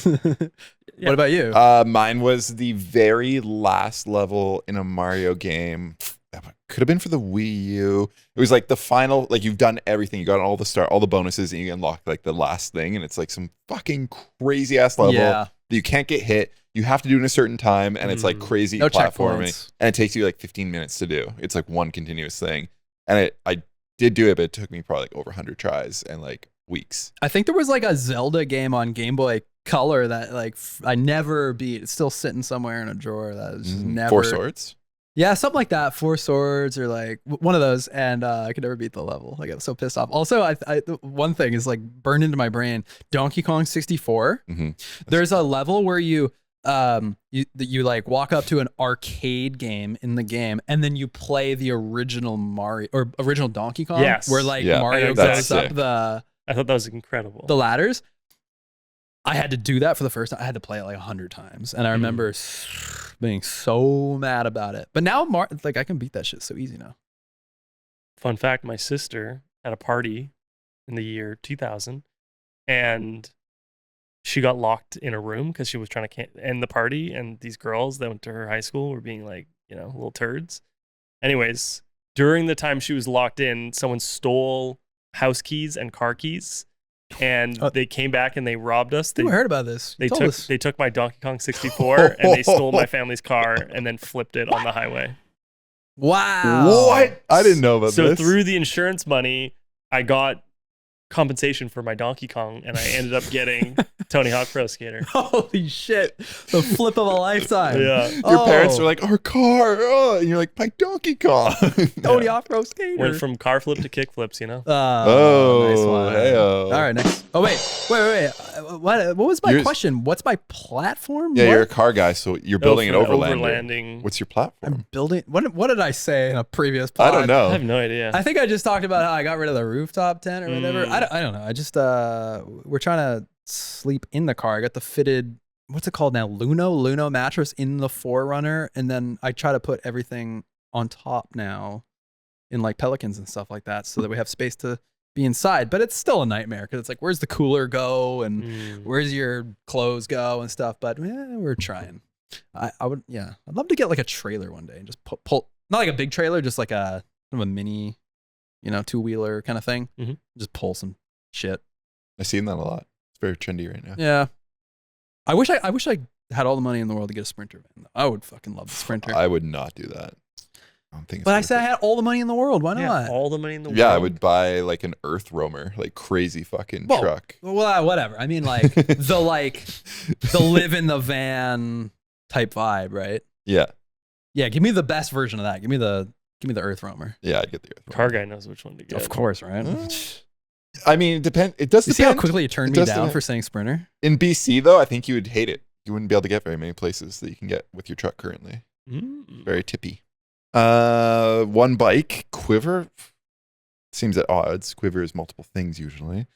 Speaker 6: What about you?
Speaker 3: Mine was the very last level in a Mario game. Could have been for the Wii U. It was like the final, like you've done everything. You got all the bonuses, and you unlock like the last thing, and it's like some fucking crazy ass level that you can't get hit. You have to do it in a certain time, and it's like crazy platforming, and it takes you like 15 minutes to do. It's like one continuous thing, and I did do it, but it took me probably like over 100 tries and like weeks.
Speaker 6: I think there was like a Zelda game on Game Boy Color that like I never beat. It's still sitting somewhere in a drawer. That was just never.
Speaker 3: Four Swords.
Speaker 6: Yeah, something like that. 4 Swords or like one of those, and I could never beat the level. Like I was so pissed off. Also, I one thing is like burned into my brain. Donkey Kong 64. There's a level where you like walk up to an arcade game in the game, and then you play the original Mario or original Donkey Kong.
Speaker 4: Yes.
Speaker 6: Where like Mario goes up the.
Speaker 4: I thought that was incredible.
Speaker 6: The ladders. I had to do that for the first time. I had to play it like 100 times, and I remember being so mad about it. But now, like I can beat that shit so easy now.
Speaker 4: Fun fact: my sister had a party in the year 2000, and she got locked in a room because she was trying to end the party, and these girls that went to her high school were being like, little turds. Anyways, during the time she was locked in, someone stole house keys and car keys. And they came back and they robbed us.
Speaker 6: I heard about this.
Speaker 4: They took my Donkey Kong 64 and they stole my family's car and then flipped it on the highway.
Speaker 6: Wow.
Speaker 3: What? I didn't know about this.
Speaker 4: So through the insurance money, I got compensation for my Donkey Kong, and I ended up getting Tony Hawk Pro Skater.
Speaker 6: Holy shit. The flip of a lifetime.
Speaker 4: Yeah.
Speaker 3: Your parents are like, our car. Oh, and you're like, my Donkey Kong.
Speaker 6: Tony Hawk Pro Skater.
Speaker 4: Went from car flip to kick flips,
Speaker 6: nice one.
Speaker 3: Hey-o.
Speaker 6: All right, next. Oh, wait. What was my question? What's my platform?
Speaker 3: Yeah, you're a car guy, so you're building an overlanding. What's your platform?
Speaker 6: I'm building. What did I say in a previous pod?
Speaker 3: I don't know.
Speaker 4: I have no idea.
Speaker 6: I think I just talked about how I got rid of the rooftop tent or whatever. I don't know. I just we're trying to sleep in the car. I got the fitted, what's it called now? Luno mattress in the 4Runner, and then I try to put everything on top now in like Pelicans and stuff like that, so that we have space to be inside. But it's still a nightmare because it's like, where's the cooler go and where's your clothes go and stuff. But we're trying. I'd love to get like a trailer one day and just pull not like a big trailer, just like a mini, 2-wheeler kind of thing. Just pull some shit.
Speaker 3: I've seen that a lot. It's very trendy right now.
Speaker 6: Yeah. I wish I had all the money in the world to get a Sprinter van. I would fucking love the Sprinter.
Speaker 3: I would not do that. I don't think.
Speaker 6: But I said I had all the money in the world. Why not?
Speaker 4: All the money in the world.
Speaker 3: Yeah, I would buy like an Earth Roamer, like crazy fucking truck.
Speaker 6: Well, whatever. I mean, like the live in the van type vibe, right?
Speaker 3: Yeah.
Speaker 6: Yeah. Give me the best version of that. Give me the Earth Roamer.
Speaker 3: Yeah, I'd get the Earth Roamer.
Speaker 4: Car guy knows which one to get.
Speaker 6: Of course, right?
Speaker 3: I mean, it does depend.
Speaker 6: See how quickly you turned me down for saying Sprinter?
Speaker 3: In BC, though, I think you would hate it. You wouldn't be able to get very many places that you can get with your truck currently. Very tippy. One bike, Quiver. Seems at odds. Quiver is multiple things usually.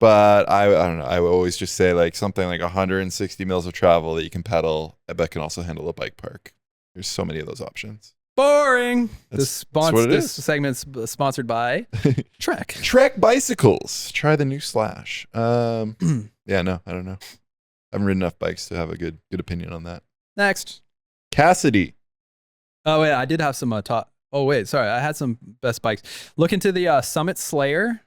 Speaker 3: But I don't know. I would always just say like something like 160 mils of travel that you can pedal, but can also handle a bike park. There's so many of those options.
Speaker 6: Boring.
Speaker 3: That's
Speaker 6: This segment's sponsored by Trek.
Speaker 3: Trek bicycles. Try the new Slash. Yeah, no, I don't know. I haven't ridden enough bikes to have a good opinion on that.
Speaker 6: Next.
Speaker 3: Cassidy.
Speaker 6: Oh wait, I did have some Oh wait, sorry, I had some best bikes. Look into the Summit Slayer,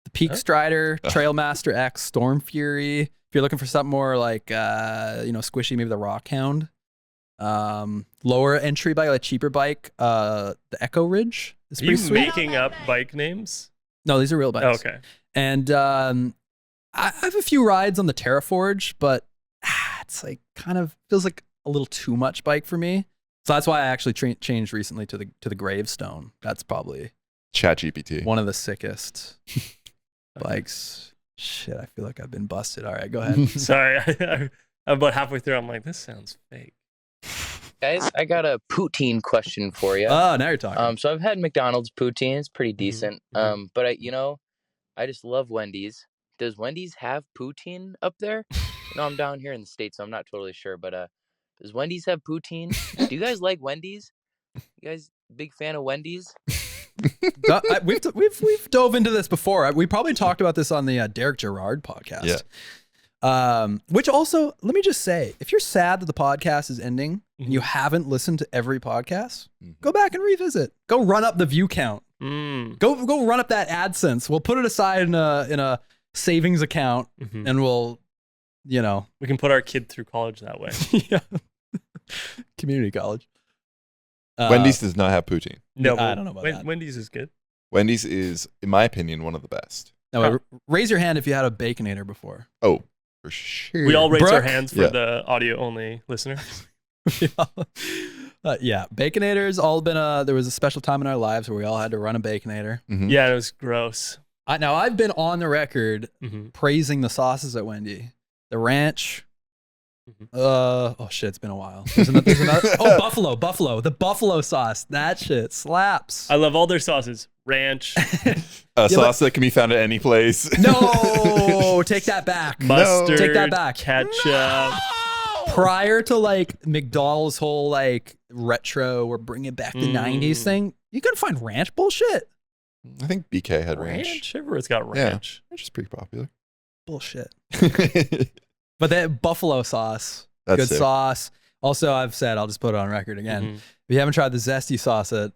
Speaker 6: the Peak Strider, Trailmaster X, Storm Fury, If you're looking for something more like, squishy, maybe the Rockhound. Lower entry bike, like cheaper bike, the Echo Ridge is
Speaker 4: Are
Speaker 6: pretty
Speaker 4: you
Speaker 6: sweet.
Speaker 4: making up bike names?
Speaker 6: No, these are real bikes.
Speaker 4: Oh, okay.
Speaker 6: And I have a few rides on the Terraforge, but it's like kind of feels like a little too much bike for me. So that's why I actually changed recently to the Gravestone. That's probably
Speaker 3: ChatGPT.
Speaker 6: one of the sickest bikes. Shit, I feel like I've been busted. All right, go ahead.
Speaker 4: Sorry, I'm about halfway through. I'm like, this sounds fake.
Speaker 10: Guys, I got a poutine question for you.
Speaker 6: Oh, now you're talking.
Speaker 10: So I've had McDonald's poutine. It's pretty decent. But I just love Wendy's. Does Wendy's have poutine up there? I'm down here in the States, so I'm not totally sure. But does Wendy's have poutine? Do you guys like Wendy's? You guys big fan of Wendy's?
Speaker 6: We've dove into this before. We probably talked about this on the Derek Gerard podcast.
Speaker 3: Yeah.
Speaker 6: Which also, let me just say, if you're sad that the podcast is ending and you haven't listened to every podcast, go back and revisit. Go run up the view count. Go run up that AdSense. We'll put it aside in a savings account, and we'll,
Speaker 4: we can put our kid through college that way.
Speaker 6: yeah, community college.
Speaker 3: Wendy's does not have poutine.
Speaker 4: No,
Speaker 6: I don't know about that.
Speaker 4: Wendy's is good.
Speaker 3: Wendy's is, in my opinion, one of the best.
Speaker 6: No, raise your hand if you had a Baconator before.
Speaker 3: Oh, for sure.
Speaker 4: We all raise our
Speaker 6: Brooke?
Speaker 4: hands for the audio only listeners.
Speaker 6: Yeah, Baconators all been there was a special time in our lives where we all had to run a Baconator.
Speaker 3: Mhm.
Speaker 4: Yeah, it was gross.
Speaker 6: Now I've been on the record praising the sauces at Wendy. The ranch. Oh shit, it's been a while. There's another buffalo. The buffalo sauce. That shit slaps.
Speaker 4: I love all their sauces. Ranch,
Speaker 3: Sauce that can be found at any place.
Speaker 6: No, take that back.
Speaker 4: mustard,
Speaker 6: Take that back.
Speaker 4: ketchup.
Speaker 6: Prior to like McDonald's whole like retro, we're bringing back the 90s thing, you couldn't find ranch bullshit.
Speaker 3: I think BK had ranch.
Speaker 4: Everyone's got ranch.
Speaker 3: Ranch is pretty popular.
Speaker 6: Bullshit. But that buffalo sauce,
Speaker 3: That's
Speaker 6: good
Speaker 3: sick.
Speaker 6: sauce. Also, I've said, I'll just put it on record again. If you haven't tried the zesty sauce at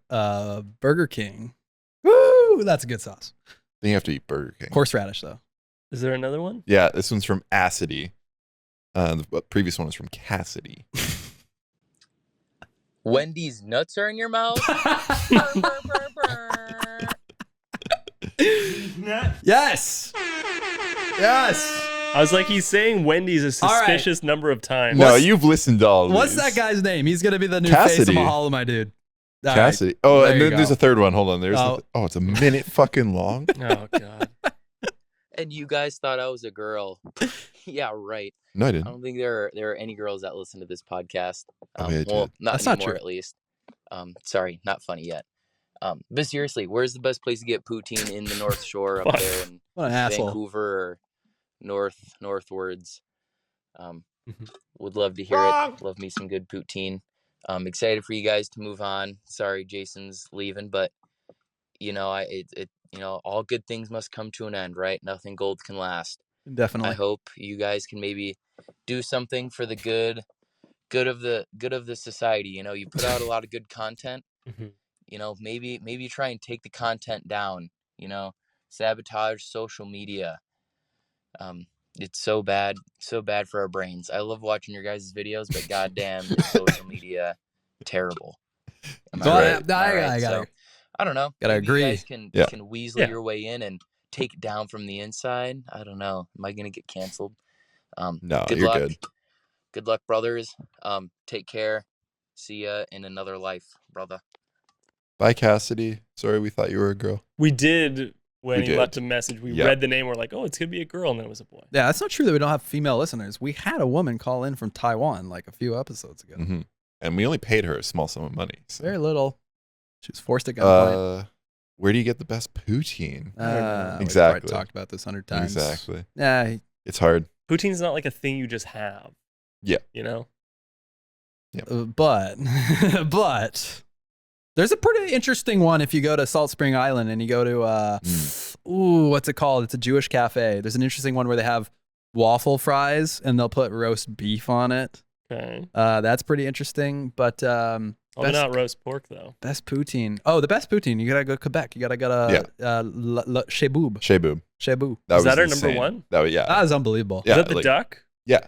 Speaker 6: Burger King, woo, that's a good sauce.
Speaker 3: Then you have to eat Burger King.
Speaker 6: Horseradish, though.
Speaker 4: Is there another one?
Speaker 3: Yeah, this one's from Acidy. The previous one was from Cassidy.
Speaker 10: Wendy's nuts are in your mouth?
Speaker 6: Yes. Yes.
Speaker 4: I was like, he's saying Wendy's a
Speaker 6: All right.
Speaker 4: suspicious number of times.
Speaker 3: No, you've listened to all of
Speaker 6: What's
Speaker 3: these.
Speaker 6: that guy's name? He's going to be the new face of
Speaker 3: Cassidy.
Speaker 6: Mahalo, my dude. All right.
Speaker 3: Cassidy. Oh,
Speaker 6: There
Speaker 3: and
Speaker 6: you
Speaker 3: then there's
Speaker 6: go.
Speaker 3: a third one. Hold on. There's
Speaker 6: Oh.
Speaker 3: it's a minute fucking long.
Speaker 4: Oh god.
Speaker 10: And you guys thought I was a girl. Yeah, right.
Speaker 3: No, I
Speaker 10: I
Speaker 3: didn't.
Speaker 10: don't think there are any girls that listen to this podcast.
Speaker 3: Oh, yeah, I
Speaker 10: Well,
Speaker 3: did.
Speaker 10: not
Speaker 6: That's not
Speaker 10: anymore
Speaker 6: true.
Speaker 10: at least. Sorry, not funny yet. But seriously, where's the best place to get poutine in the North Shore up
Speaker 4: Fuck.
Speaker 10: there in
Speaker 6: What an asshole.
Speaker 10: Vancouver or northwards? Would love to hear it. Love me some good poutine. Excited for you guys to move on. Sorry, Jason's leaving, but all good things must come to an end, right? Nothing gold can last.
Speaker 6: Definitely.
Speaker 10: I hope you guys can maybe do something for the good of the society. You put out a lot of good content. Maybe try and take the content down. Sabotage social media. It's so bad for our brains. I love watching your guys' videos, but goddamn, is social media terrible. Am I
Speaker 6: So
Speaker 10: right?
Speaker 6: I gotta-
Speaker 10: I don't know.
Speaker 6: gotta
Speaker 10: Maybe
Speaker 6: agree.
Speaker 10: You guys can
Speaker 3: Yeah.
Speaker 10: weasel
Speaker 4: Yeah.
Speaker 10: your way in and take it down from the inside. I don't know. Am I gonna get canceled?
Speaker 3: No,
Speaker 10: Good
Speaker 3: you're
Speaker 10: luck.
Speaker 3: good.
Speaker 10: Good luck, brothers. Take care. See ya in another life, brother.
Speaker 3: Bye, Cassidy. Sorry, we thought you were a girl.
Speaker 4: We did when
Speaker 3: We
Speaker 4: he
Speaker 3: did.
Speaker 4: left a message. We
Speaker 3: Yep.
Speaker 4: read the name. We're like, oh, it's gonna be a girl, and then it was a boy.
Speaker 6: Yeah, that's not true that we don't have female listeners. We had a woman call in from Taiwan like a few episodes ago.
Speaker 3: Hmm. And we only paid her a small sum of money. So.
Speaker 6: Very little. She was forced at gunpoint.
Speaker 3: Where do you get the best poutine?
Speaker 6: We've already
Speaker 3: Exactly.
Speaker 6: talked about this 100 times.
Speaker 3: Exactly.
Speaker 6: Yeah,
Speaker 3: It's hard.
Speaker 4: Poutine's not like a thing you just have.
Speaker 3: Yeah.
Speaker 6: but there's a pretty interesting one if you go to Salt Spring Island and you go to what's it called? It's a Jewish cafe. There's an interesting one where they have waffle fries and they'll put roast beef on it.
Speaker 4: Okay.
Speaker 6: That's pretty interesting. But
Speaker 4: Probably not roast pork though.
Speaker 6: Best poutine. Oh, the best poutine. You gotta go Quebec. You gotta go to Chez Boob.
Speaker 3: Chez Boob.
Speaker 6: Chez Boob.
Speaker 4: Is that our
Speaker 3: insane.
Speaker 4: number one?
Speaker 3: That was, yeah.
Speaker 6: That was unbelievable.
Speaker 3: Yeah,
Speaker 4: Is that the duck?
Speaker 3: Yeah.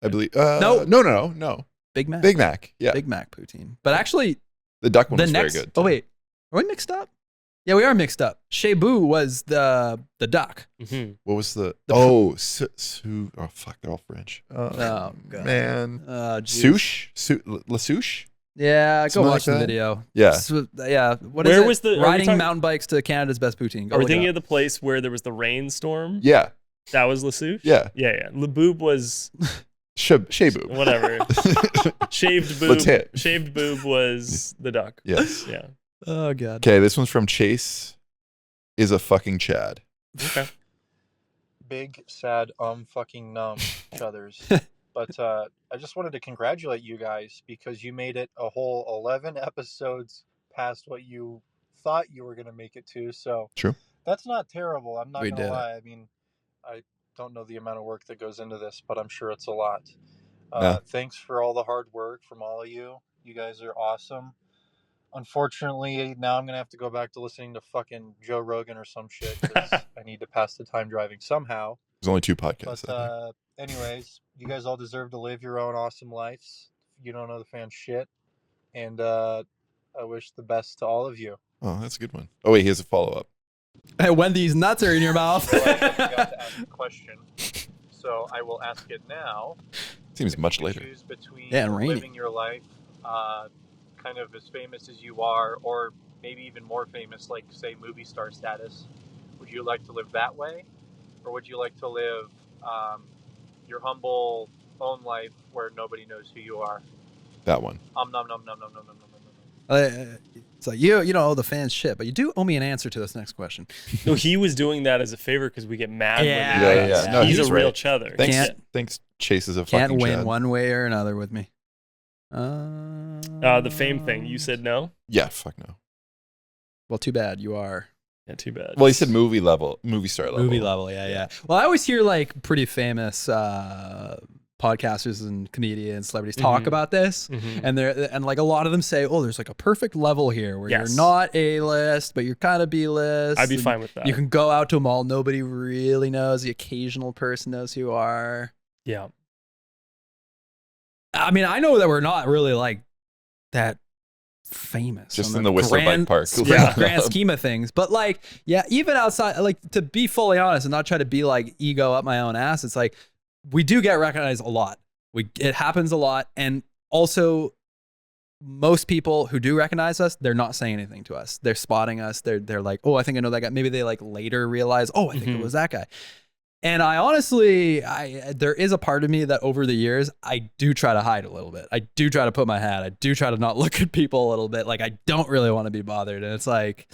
Speaker 3: I believe.
Speaker 6: No.
Speaker 3: No.
Speaker 6: Big Mac.
Speaker 3: Big Mac. Yeah.
Speaker 6: Big Mac poutine. But actually,
Speaker 3: The duck one
Speaker 6: the
Speaker 3: was
Speaker 6: next.
Speaker 3: very good.
Speaker 6: Oh wait, are we mixed up? Yeah, we are mixed up. Chez Boo was the duck.
Speaker 4: Mm-hmm.
Speaker 3: What was the?
Speaker 6: The
Speaker 3: Oh fuck, they're all French.
Speaker 6: Oh God,
Speaker 3: Man.
Speaker 6: geez.
Speaker 3: Souche? La Souche?
Speaker 6: Yeah, go
Speaker 3: Something
Speaker 6: watch
Speaker 3: like
Speaker 6: the
Speaker 3: that?
Speaker 6: video.
Speaker 3: Yeah.
Speaker 6: Yeah. What is
Speaker 4: Where
Speaker 6: it?
Speaker 4: was the- are we
Speaker 6: riding
Speaker 4: talking-
Speaker 6: mountain bikes to Canada's best poutine? Go
Speaker 4: Are we
Speaker 6: look it
Speaker 4: thinking
Speaker 6: up.
Speaker 4: of the place where there was the rainstorm?
Speaker 3: Yeah.
Speaker 4: That was La Souche?
Speaker 3: Yeah.
Speaker 4: Yeah. Le Boob was
Speaker 3: Chez Boob.
Speaker 4: whatever. Shaved boob.
Speaker 3: Let's hit.
Speaker 4: Shaved boob was the duck.
Speaker 3: Yes.
Speaker 4: Yeah.
Speaker 6: Oh God.
Speaker 3: Okay, this one's from Chase. Is a fucking Chad.
Speaker 4: Okay.
Speaker 11: Big, sad, fucking numb Chothers. But I just wanted to congratulate you guys because you made it a whole 11 episodes past what you thought you were going to make it to. So
Speaker 3: True.
Speaker 11: That's not terrible. I'm not
Speaker 6: We
Speaker 11: going to
Speaker 6: did it.
Speaker 11: lie. I mean, I don't know the amount of work that goes into this, but I'm sure it's a lot.
Speaker 3: Yeah.
Speaker 11: Thanks for all the hard work from all of you. You guys are awesome. Unfortunately, now I'm going to have to go back to listening to fucking Joe Rogan or some shit because I need to pass the time driving somehow.
Speaker 3: There's only 2 podcasts.
Speaker 11: But anyways, you guys all deserve to live your own awesome lives. You don't know the fan shit. And I wish the best to all of you.
Speaker 3: Oh, that's a good one. Oh, wait, here's a follow up.
Speaker 6: Hey, when these nuts are in your mouth.
Speaker 11: Well, I forgot to ask a question, so I will ask it now.
Speaker 3: Seems
Speaker 11: If
Speaker 3: much
Speaker 11: you could
Speaker 3: later.
Speaker 11: choose between
Speaker 6: Yeah, and raining.
Speaker 11: living your life kind of as famous as you are, or maybe even more famous, like, say, movie star status, would you like to live that way? Or would you like to live your humble own life where nobody knows who you are?
Speaker 3: That one.
Speaker 11: Nom nom nom nom nom nom nom.
Speaker 6: It's like you don't owe the fans shit, but you do owe me an answer to this next question.
Speaker 4: No, he was doing that as a favor because we get mad.
Speaker 6: Yeah,
Speaker 4: when
Speaker 3: yeah, yeah. No,
Speaker 4: he's
Speaker 3: he's
Speaker 4: a real
Speaker 3: right.
Speaker 4: Chother.
Speaker 3: Thanks, Chase is a
Speaker 6: Can't
Speaker 3: fucking
Speaker 6: win
Speaker 3: Chad.
Speaker 6: one way or another with me.
Speaker 4: The fame thing. You said no?
Speaker 3: Yeah, fuck no.
Speaker 6: Well, too bad. You are.
Speaker 4: Yeah, too bad.
Speaker 3: Well, he said movie star level.
Speaker 6: Movie level, yeah. Well, I always hear like pretty famous podcasters and comedians, celebrities talk about this, and like a lot of them say, "Oh, there's like a perfect level here where you're not A-list, but you're kind of B-list."
Speaker 4: I'd be fine with that.
Speaker 6: You can go out to a mall, nobody really knows. The occasional person knows who you are.
Speaker 4: Yeah.
Speaker 6: I mean, I know that we're not really like that famous.
Speaker 3: Just
Speaker 6: on
Speaker 3: in the Whistler Bike Park.
Speaker 6: Grand scheme of things. But like, yeah, even outside, like to be fully honest and not try to be like ego up my own ass, it's like we do get recognized a lot. It happens a lot. And also most people who do recognize us, they're not saying anything to us. They're spotting us. They're like, oh, I think I know that guy. Maybe they like later realize, oh, I think it was that guy. And I honestly, there is a part of me that over the years, I do try to hide a little bit. I do try to put my hat. I do try to not look at people a little bit. Like I don't really want to be bothered. And it's like,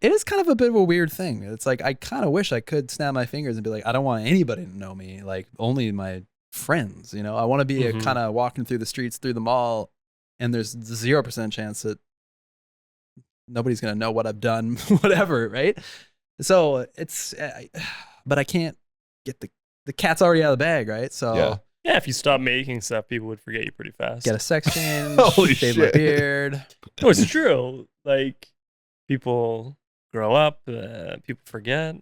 Speaker 6: it is kind of a bit of a weird thing. It's like, I kind of wish I could snap my fingers and be like, I don't want anybody to know me. Like only my friends, you know, I want to be kind of walking through the streets, through the mall. And there's 0% chance that nobody's going to know what I've done, whatever. Right. So it's, but I can't get the cat's already out of the bag, right? So
Speaker 4: yeah, if you stop making stuff, people would forget you pretty fast.
Speaker 6: Get a sex change,
Speaker 3: Holy
Speaker 6: shave my
Speaker 3: shit.
Speaker 6: beard.
Speaker 4: No, it's true. Like people grow up, people forget.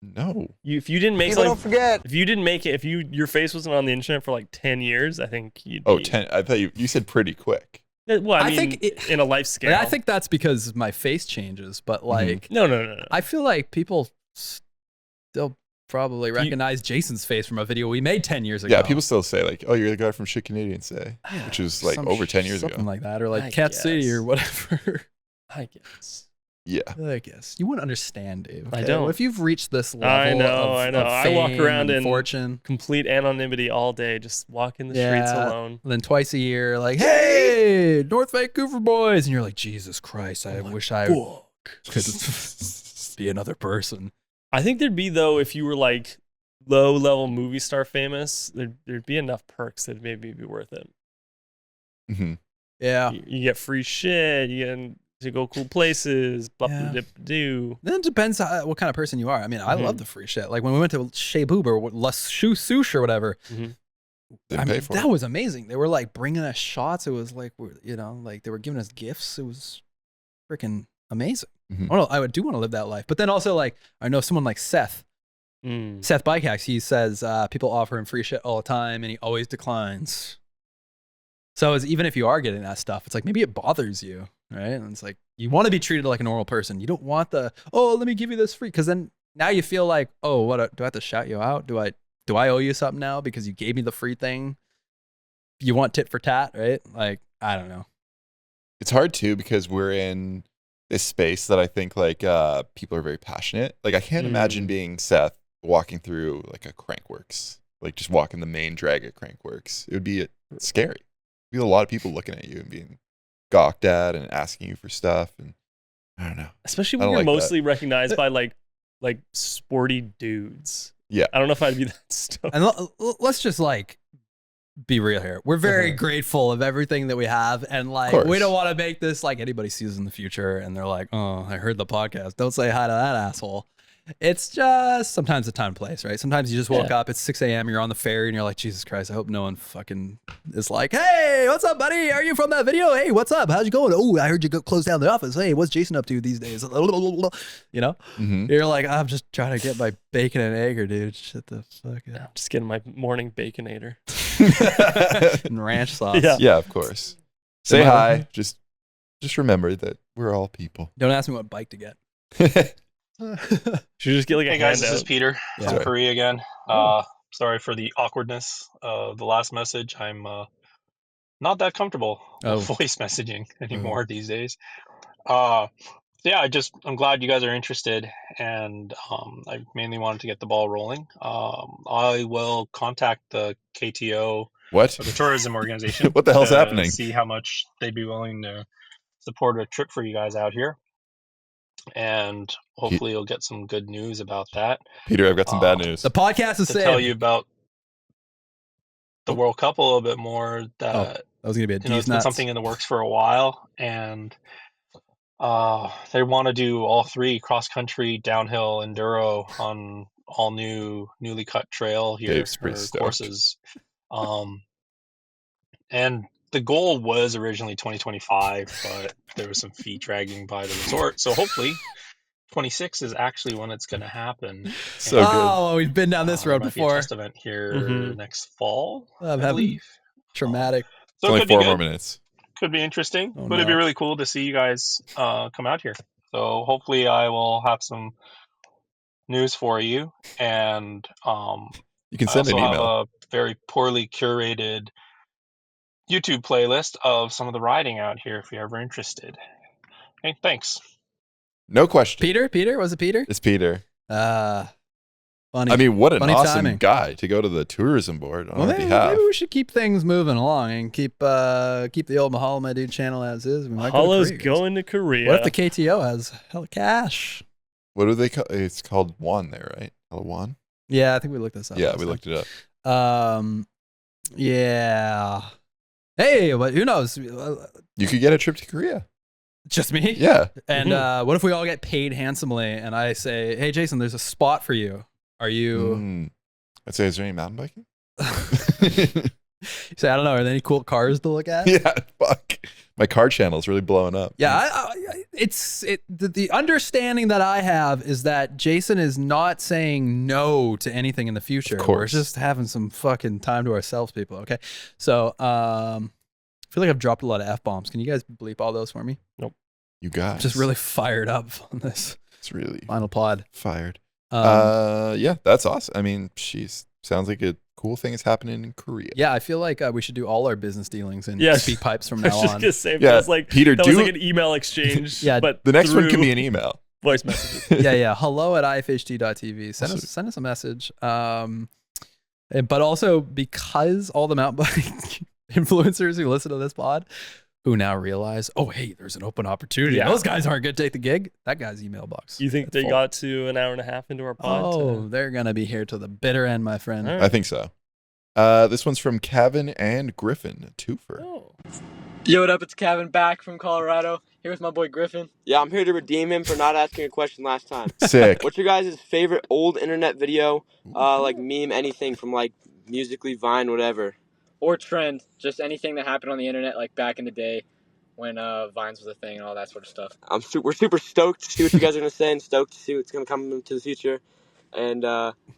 Speaker 3: No.
Speaker 4: If you didn't make
Speaker 8: People
Speaker 4: something,
Speaker 8: don't forget.
Speaker 4: if you didn't make it, if your face wasn't on the internet for like 10 years, I think you'd
Speaker 3: Oh,
Speaker 4: be,
Speaker 3: 10. I thought you said pretty quick.
Speaker 4: Well, I mean,
Speaker 6: think
Speaker 4: in a life scale.
Speaker 6: I think that's because my face changes, but like,
Speaker 4: No.
Speaker 6: I feel like people still probably recognize Jason's face from a video we made 10 years ago.
Speaker 3: Yeah, people still say like, "Oh, you're the guy from Shit Canadian Say," which was like
Speaker 6: Some
Speaker 3: over 10 years ago.
Speaker 6: something like that, or like
Speaker 4: I
Speaker 6: Cat City or
Speaker 4: guess.
Speaker 6: whatever.
Speaker 4: I guess.
Speaker 3: Yeah.
Speaker 6: I guess you wouldn't understand, Dave.
Speaker 4: I
Speaker 6: okay?
Speaker 4: don't.
Speaker 6: If you've reached this level,
Speaker 4: I know.
Speaker 6: of
Speaker 4: I walk
Speaker 6: fame
Speaker 4: around
Speaker 6: and
Speaker 4: in
Speaker 6: fortune.
Speaker 4: complete anonymity all day, just walking the streets alone.
Speaker 6: And then twice a year, like, hey, North Vancouver boys. And you're like, Jesus Christ, I wish I could be another person.
Speaker 4: I think there'd be, though, if you were like low level movie star famous, there'd be enough perks that maybe it'd be worth it.
Speaker 3: Mm-hmm.
Speaker 6: Yeah.
Speaker 4: You get free shit, you get to go cool places, blah, blah, blah, do.
Speaker 6: Then it depends what kind of person you are. I mean, I love the free shit. Like when we went to Chez Boob or La Souche or whatever,
Speaker 3: Didn't pay for
Speaker 6: that
Speaker 3: it.
Speaker 6: was amazing. They were like bringing us shots. It was like, like they were giving us gifts. It was freaking amazing.
Speaker 3: Mhm.
Speaker 6: I do want to live that life. But then also, like, I know someone like Seth Bike Hacks. He says people offer him free shit all the time, and he always declines. So even if you are getting that stuff, it's like maybe it bothers you, right? And it's like you want to be treated like a normal person. You don't want let me give you this free, because then now you feel like, do I have to shout you out? Do I owe you something now because you gave me the free thing? You want tit for tat, right? Like, I don't know.
Speaker 3: It's hard too because we're in this space that I think like people are very passionate. Like I can't imagine being Seth walking through like a Crankworks, like just walking the main drag at Crankworks. It would be scary. There'd be a lot of people looking at you and being gawked at and asking you for stuff, and I don't know.
Speaker 4: Especially when you're mostly recognized by like sporty dudes.
Speaker 3: Yeah,
Speaker 4: I don't know if I'd be that stoked.
Speaker 6: And let's just like be real here. We're very grateful of everything that we have, and like we don't want to make this like anybody sees in the future and they're like, oh, I heard the podcast, don't say hi to that asshole. It's just sometimes the time and place, right? Sometimes you just woke up, it's 6 a.m, you're on the ferry and you're like, Jesus Christ, I hope no one fucking is like, hey, what's up, buddy? Are you from that video? Hey, what's up? How's it going? Oh, I heard you close down the office. Hey, what's Jason up to these days? You know? You're like, I'm just trying to get my bacon and egg, dude. Shut the fuck up.
Speaker 4: I'm just getting my morning baconator.
Speaker 6: And ranch sauce.
Speaker 3: Yeah, of course. Say hi. Just remember that we're all people.
Speaker 6: Don't ask me what bike to get.
Speaker 4: Should just get like
Speaker 12: hey guys, this is Peter from Korea again. Sorry for the awkwardness of the last message. I'm not that comfortable with voice messaging anymore these days. I'm glad you guys are interested, and I mainly wanted to get the ball rolling. I will contact the KTO, or the tourism organization.
Speaker 3: What the hell's happening?
Speaker 12: See how much they'd be willing to support a trip for you guys out here. And hopefully you'll get some good news about that.
Speaker 3: Peter, I've got some bad news.
Speaker 6: The podcast is
Speaker 12: to tell you about the World Cup a little bit more. That
Speaker 6: was going to be
Speaker 12: it's been something in the works for a while, and they want to do all three: cross country, downhill, enduro on all newly cut trail here, courses. And the goal was originally 2025, but there was some feet dragging by the resort. So hopefully 26 is actually when it's going to happen.
Speaker 3: So good.
Speaker 6: Oh, we've been down this road before.
Speaker 12: Be a test event here next fall,
Speaker 6: I
Speaker 12: believe.
Speaker 6: Traumatic.
Speaker 3: So only 4 more minutes.
Speaker 12: Could be interesting, but it'd be really cool to see you guys come out here. So hopefully I will have some news for you. And
Speaker 3: you can send an email.
Speaker 12: I also have a very poorly curated YouTube playlist of some of the riding out here if you're ever interested. Okay, thanks.
Speaker 3: No question.
Speaker 6: Peter? Was it Peter?
Speaker 3: It's Peter.
Speaker 6: Funny.
Speaker 3: I mean, what an awesome
Speaker 6: timing.
Speaker 3: guy to go to the tourism board on our behalf.
Speaker 6: Maybe we should keep things moving along and keep the old Mahalo My Dude channel as is. We might
Speaker 4: Mahalo's going to Korea.
Speaker 6: What if the KTO has hella cash?
Speaker 3: What do they call it? It's called Juan there, right? Juan?
Speaker 6: Yeah, I think we looked this up.
Speaker 3: Yeah, we looked it up.
Speaker 6: Yeah. Hey, but who knows?
Speaker 3: You could get a trip to Korea.
Speaker 6: Just me?
Speaker 3: Yeah.
Speaker 6: And what if we all get paid handsomely and I say, hey, Jason, there's a spot for you. Are you...
Speaker 3: I'd say, is there any mountain biking?
Speaker 6: You say, I don't know. Are there any cool cars to look at?
Speaker 3: Yeah, fuck. My car channel is really blowing up.
Speaker 6: Yeah, the understanding that I have is that Jason is not saying no to anything in the future.
Speaker 3: Of course.
Speaker 6: We're just having some fucking time to ourselves, people. Okay. So, I feel like I've dropped a lot of F-bombs. Can you guys bleep all those for me?
Speaker 4: Nope.
Speaker 3: You guys.
Speaker 6: Just really fired up on this.
Speaker 3: It's really
Speaker 6: final pod.
Speaker 3: Fired. Yeah, that's awesome. I mean, sounds like a cool thing is happening in Korea.
Speaker 6: Yeah, I feel like we should do all our business dealings in speak pipes from now on.
Speaker 4: I was just gonna say, that was
Speaker 3: Peter,
Speaker 4: was like an email exchange.
Speaker 6: Yeah,
Speaker 4: but
Speaker 3: the next one can be an email.
Speaker 4: Voice messages.
Speaker 6: yeah. Hello at ifht.tv. Send us a message. But also because all the mountain bike influencers who listen to this pod, who now realize, oh, hey, there's an open opportunity.
Speaker 4: Yeah.
Speaker 6: Those guys aren't going to take the gig. That guy's email box.
Speaker 4: You think they got to an hour and a half into our pod?
Speaker 6: Oh, they're going to be here till the bitter end, my friend.
Speaker 3: I think so. This one's from Kevin and Griffin, a twofer.
Speaker 8: Oh. Yo, what up? It's Kevin back from Colorado. Here with my boy Griffin.
Speaker 13: Yeah, I'm here to redeem him for not asking a question last time.
Speaker 3: Sick.
Speaker 13: What's your guys' favorite old internet video, like meme, anything from like Musical.ly, Vine, whatever?
Speaker 8: or trend, just anything that happened on the internet like back in the day when Vines was a thing and all that sort of stuff.
Speaker 13: We're super stoked to see what you guys are gonna say, and stoked to see what's gonna come into the future, and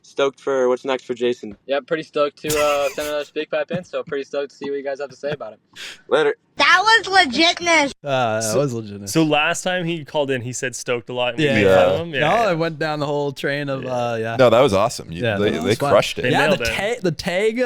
Speaker 13: stoked for what's next for Jason.
Speaker 8: Yeah, pretty stoked to send another speak pipe in. So pretty stoked to see what you guys have to say about it.
Speaker 13: Later.
Speaker 14: That was legitness.
Speaker 6: That was legit.
Speaker 4: So last time he called in, he said stoked a lot. And we
Speaker 6: Yeah.
Speaker 4: made fun of him.
Speaker 6: No, I went down the whole train of yeah.
Speaker 3: No, that was awesome.
Speaker 6: Yeah,
Speaker 3: They
Speaker 6: that was fun.
Speaker 3: crushed it.
Speaker 6: Yeah,
Speaker 4: nailed
Speaker 6: the tag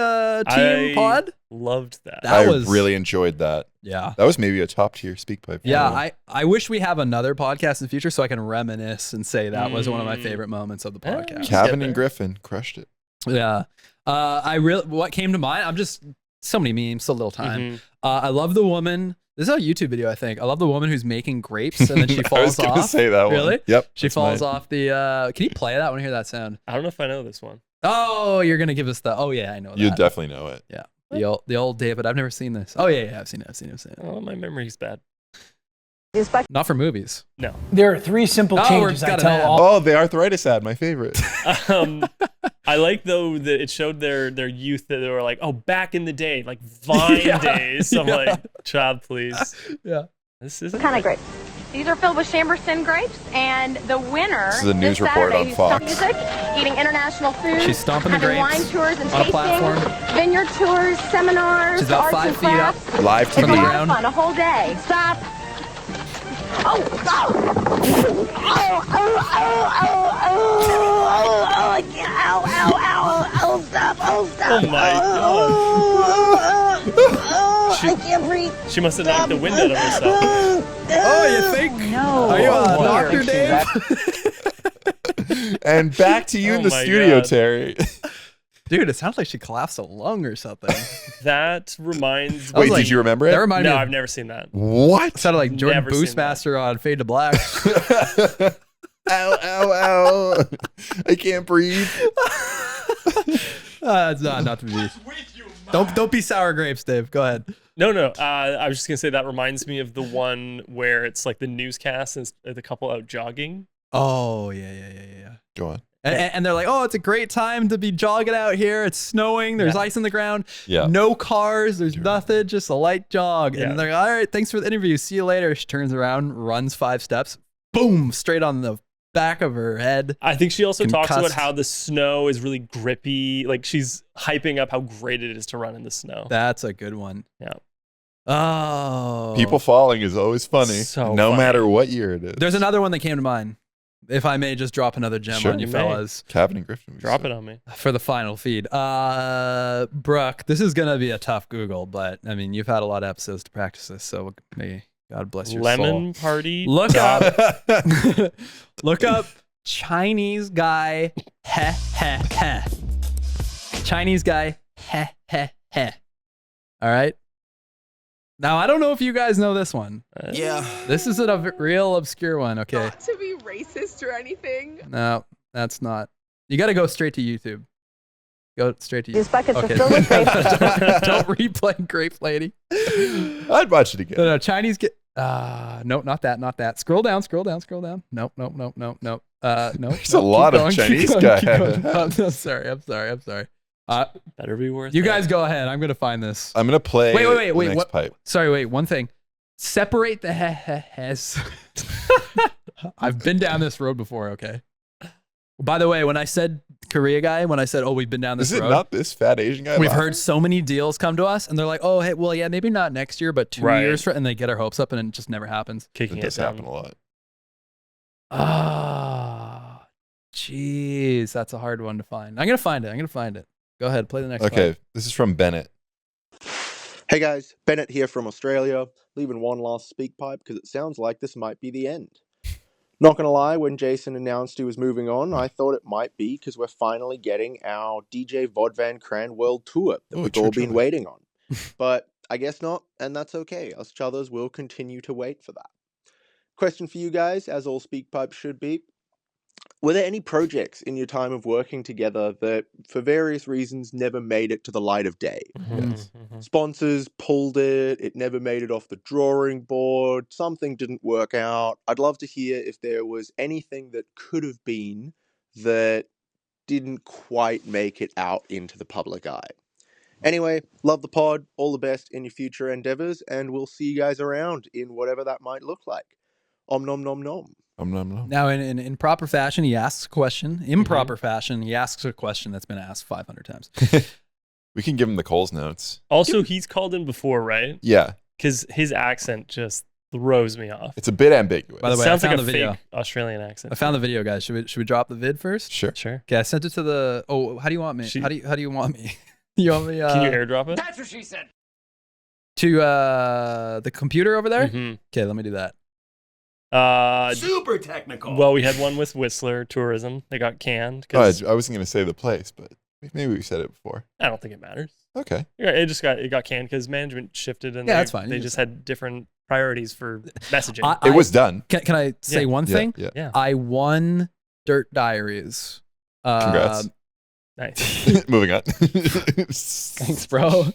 Speaker 6: team pod.
Speaker 4: Loved that.
Speaker 3: I really enjoyed that.
Speaker 6: Yeah.
Speaker 3: That was maybe a top tier speak pipe.
Speaker 6: Yeah, I wish we have another podcast in the future so I can reminisce and say that was one of my favorite moments of the podcast.
Speaker 3: Kevin and Griffin crushed it.
Speaker 6: Yeah. What came to mind, I'm just so many memes, so little time. I love the woman. This is a YouTube video, I think. I love the woman who's making grapes and then she falls off.
Speaker 3: I was going to say that one.
Speaker 6: Really?
Speaker 3: Yep.
Speaker 6: She falls off the can you play that? I want to hear that sound.
Speaker 4: I don't know if I know this one.
Speaker 6: Oh, you're gonna give us the oh yeah, I know that.
Speaker 3: You definitely know it.
Speaker 6: Yeah. The old David. I've never seen this. Oh yeah, I've seen it.
Speaker 4: Oh, my memory's bad.
Speaker 6: Not for movies.
Speaker 4: No.
Speaker 9: There are 3 simple changes I tell all.
Speaker 3: Oh, the arthritis ad, my favorite.
Speaker 4: I like though that it showed their youth, that they were like, oh, back in the day, like Vine days. I'm like, child, please.
Speaker 6: Yeah.
Speaker 4: This is
Speaker 14: Kind of grapes. These are filled with Chamberson grapes, and the winner
Speaker 3: This is a news report
Speaker 14: Saturday,
Speaker 3: on
Speaker 14: who's
Speaker 3: Fox.
Speaker 14: music, eating international food,
Speaker 6: She's stomping the
Speaker 14: having
Speaker 6: grapes
Speaker 14: wine tours and
Speaker 6: on a platform.
Speaker 14: tastings, vineyard tours, seminars,
Speaker 6: She's about
Speaker 14: arts
Speaker 6: 5
Speaker 14: and
Speaker 6: feet up.
Speaker 14: crafts.
Speaker 3: Live
Speaker 14: It's a
Speaker 3: TV.
Speaker 14: lot of fun, a whole day. Stop. Stop.
Speaker 4: Oh my gosh.
Speaker 14: I can't breathe.
Speaker 4: She must have knocked the wind out of herself.
Speaker 6: Oh, you think?
Speaker 14: No.
Speaker 6: Are you a
Speaker 4: Oh,
Speaker 6: doctor, Dave?
Speaker 3: And back to you in
Speaker 4: Oh
Speaker 3: the
Speaker 4: my
Speaker 3: studio,
Speaker 4: God.
Speaker 3: Terry.
Speaker 6: Dude, it sounds like she collapsed a lung or something.
Speaker 4: That reminds
Speaker 3: Wait,
Speaker 6: like-
Speaker 3: did you remember it?
Speaker 6: That reminded
Speaker 4: No,
Speaker 6: me.
Speaker 4: I've never seen that.
Speaker 3: What?
Speaker 6: It sounded like Jordan
Speaker 4: Never seen that.
Speaker 6: Boostmaster on Fade to Black.
Speaker 3: Ow, ow, ow. I can't breathe.
Speaker 6: It's not to be. Don't be sour grapes, Dave. Go ahead.
Speaker 4: No. I was just gonna say that reminds me of the one where it's like the newscast and the couple out jogging.
Speaker 6: Oh yeah.
Speaker 3: Go on.
Speaker 6: And they're like, oh, it's a great time to be jogging out here. It's snowing. There's ice on the ground.
Speaker 3: Yeah.
Speaker 6: No cars. There's nothing. Just a light jog.
Speaker 4: Yeah.
Speaker 6: And they're like, all right, thanks for the interview. See you later. She turns around, runs 5 steps. Boom, straight on the back of her head.
Speaker 4: I think she also talks about
Speaker 6: Concussed.
Speaker 4: how the snow is really grippy. Like she's hyping up how great it is to run in the snow.
Speaker 6: That's a good one.
Speaker 4: Yeah.
Speaker 6: Oh.
Speaker 3: People falling is always funny,
Speaker 4: So
Speaker 3: no
Speaker 4: funny.
Speaker 3: matter what year it is.
Speaker 6: There's another one that came to mind. If I may just drop another gem
Speaker 3: Sure.
Speaker 6: on you
Speaker 4: You may.
Speaker 6: fellas
Speaker 3: Kevin and Griffin.
Speaker 4: Drop it on me.
Speaker 6: for the final feed. Brooke, this is going to be a tough Google, but I mean, you've had a lot of episodes to practice this, so may God bless your
Speaker 4: Lemon
Speaker 6: soul.
Speaker 4: party.
Speaker 6: Look
Speaker 4: dot-
Speaker 6: up. Look up Chinese guy heh heh heh. Chinese guy heh heh heh. All right. Now I don't know if you guys know this one.
Speaker 4: Yeah.
Speaker 6: This is a real obscure one. Okay.
Speaker 7: Not to be racist or anything.
Speaker 6: No, that's not. You got to go straight to YouTube. Go straight to YouTube.
Speaker 14: These buckets are
Speaker 6: Okay.
Speaker 14: filled with grapes.
Speaker 6: Don't replay Grape Lady.
Speaker 3: I'd watch it again.
Speaker 6: No, Chinese get. No, not that. Not that. Scroll down. Nope. Nope. Nope.
Speaker 3: There's a lot of Chinese guy.
Speaker 6: I'm sorry.
Speaker 4: Better be worth
Speaker 6: You
Speaker 4: it.
Speaker 6: guys go ahead. I'm gonna find this.
Speaker 3: I'm gonna play.
Speaker 6: Wait.
Speaker 3: the next
Speaker 6: What?
Speaker 3: pipe.
Speaker 6: Sorry. Wait. One thing. Separate the has. I've been down this road before. Okay. By the way, when I said Korea guy, when I said, oh, we've been down this
Speaker 3: Is it
Speaker 6: road.
Speaker 3: not this fat Asian guy?
Speaker 6: We've
Speaker 3: laughing?
Speaker 6: heard so many deals come to us, and they're like, "Oh, hey, well, yeah, maybe not next year, but 2
Speaker 4: Right.
Speaker 6: years from," and they get our hopes up, and it just never happens.
Speaker 4: Kicking
Speaker 3: It
Speaker 4: it
Speaker 3: does
Speaker 4: down.
Speaker 3: happen a lot.
Speaker 6: Ah, jeez, that's a hard one to find. I'm gonna find it. Go ahead, play the next.
Speaker 3: Okay,
Speaker 6: part.
Speaker 3: this is from Bennett.
Speaker 15: Hey guys, Bennett here from Australia, leaving one last speak pipe because it sounds like this might be the end. Not gonna lie, when Jason announced he was moving on, I thought it might be because we're finally getting our DJ Vod Van Cran World Tour that we've all been waiting on. But I guess not, and that's okay. Us Chothers will continue to wait for that. Question for you guys, as all speak pipes should be. Were there any projects in your time of working together that, for various reasons, never made it to the light of day?
Speaker 3: Yes.
Speaker 15: Sponsors pulled it never made it off the drawing board, something didn't work out. I'd love to hear if there was anything that could have been that didn't quite make it out into the public eye. Anyway, love the pod. All the best in your future endeavors, and we'll see you guys around in whatever that might look like. Om nom nom nom.
Speaker 6: Now, in proper fashion, he asks a question. Improper fashion, he asks a question that's been asked 500 times.
Speaker 3: We can give him the Coles notes.
Speaker 4: Also, he's called in before, right?
Speaker 3: Yeah.
Speaker 4: Because his accent just throws me off.
Speaker 3: It's a bit ambiguous.
Speaker 6: By the way,
Speaker 4: Sounds
Speaker 6: I
Speaker 4: like
Speaker 6: found
Speaker 4: a
Speaker 6: the video.
Speaker 4: fake Australian accent.
Speaker 6: I found the video, guys. Should we drop the vid first?
Speaker 3: Sure.
Speaker 6: Okay, I sent it to the. Oh, how do you want me? How do you want me? You want me?
Speaker 4: Can you airdrop it?
Speaker 5: That's what she said.
Speaker 6: To the computer over there?
Speaker 4: Mhm.
Speaker 6: Okay, let me do that.
Speaker 5: Super technical.
Speaker 4: Well, we had one with Whistler Tourism. They got canned.
Speaker 3: Oh,
Speaker 4: 'cause
Speaker 3: I wasn't going to say the place, but maybe we said it before.
Speaker 4: I don't think it matters.
Speaker 3: Okay.
Speaker 4: Yeah, it got canned because management shifted and
Speaker 6: Yeah, that's fine.
Speaker 4: They
Speaker 6: You
Speaker 4: just had different priorities for messaging.
Speaker 3: It was done.
Speaker 6: Can I say one thing?
Speaker 3: Yeah.
Speaker 6: I won Dirt Diaries.
Speaker 3: Congrats.
Speaker 4: Nice.
Speaker 3: Moving on.
Speaker 6: Thanks, bro.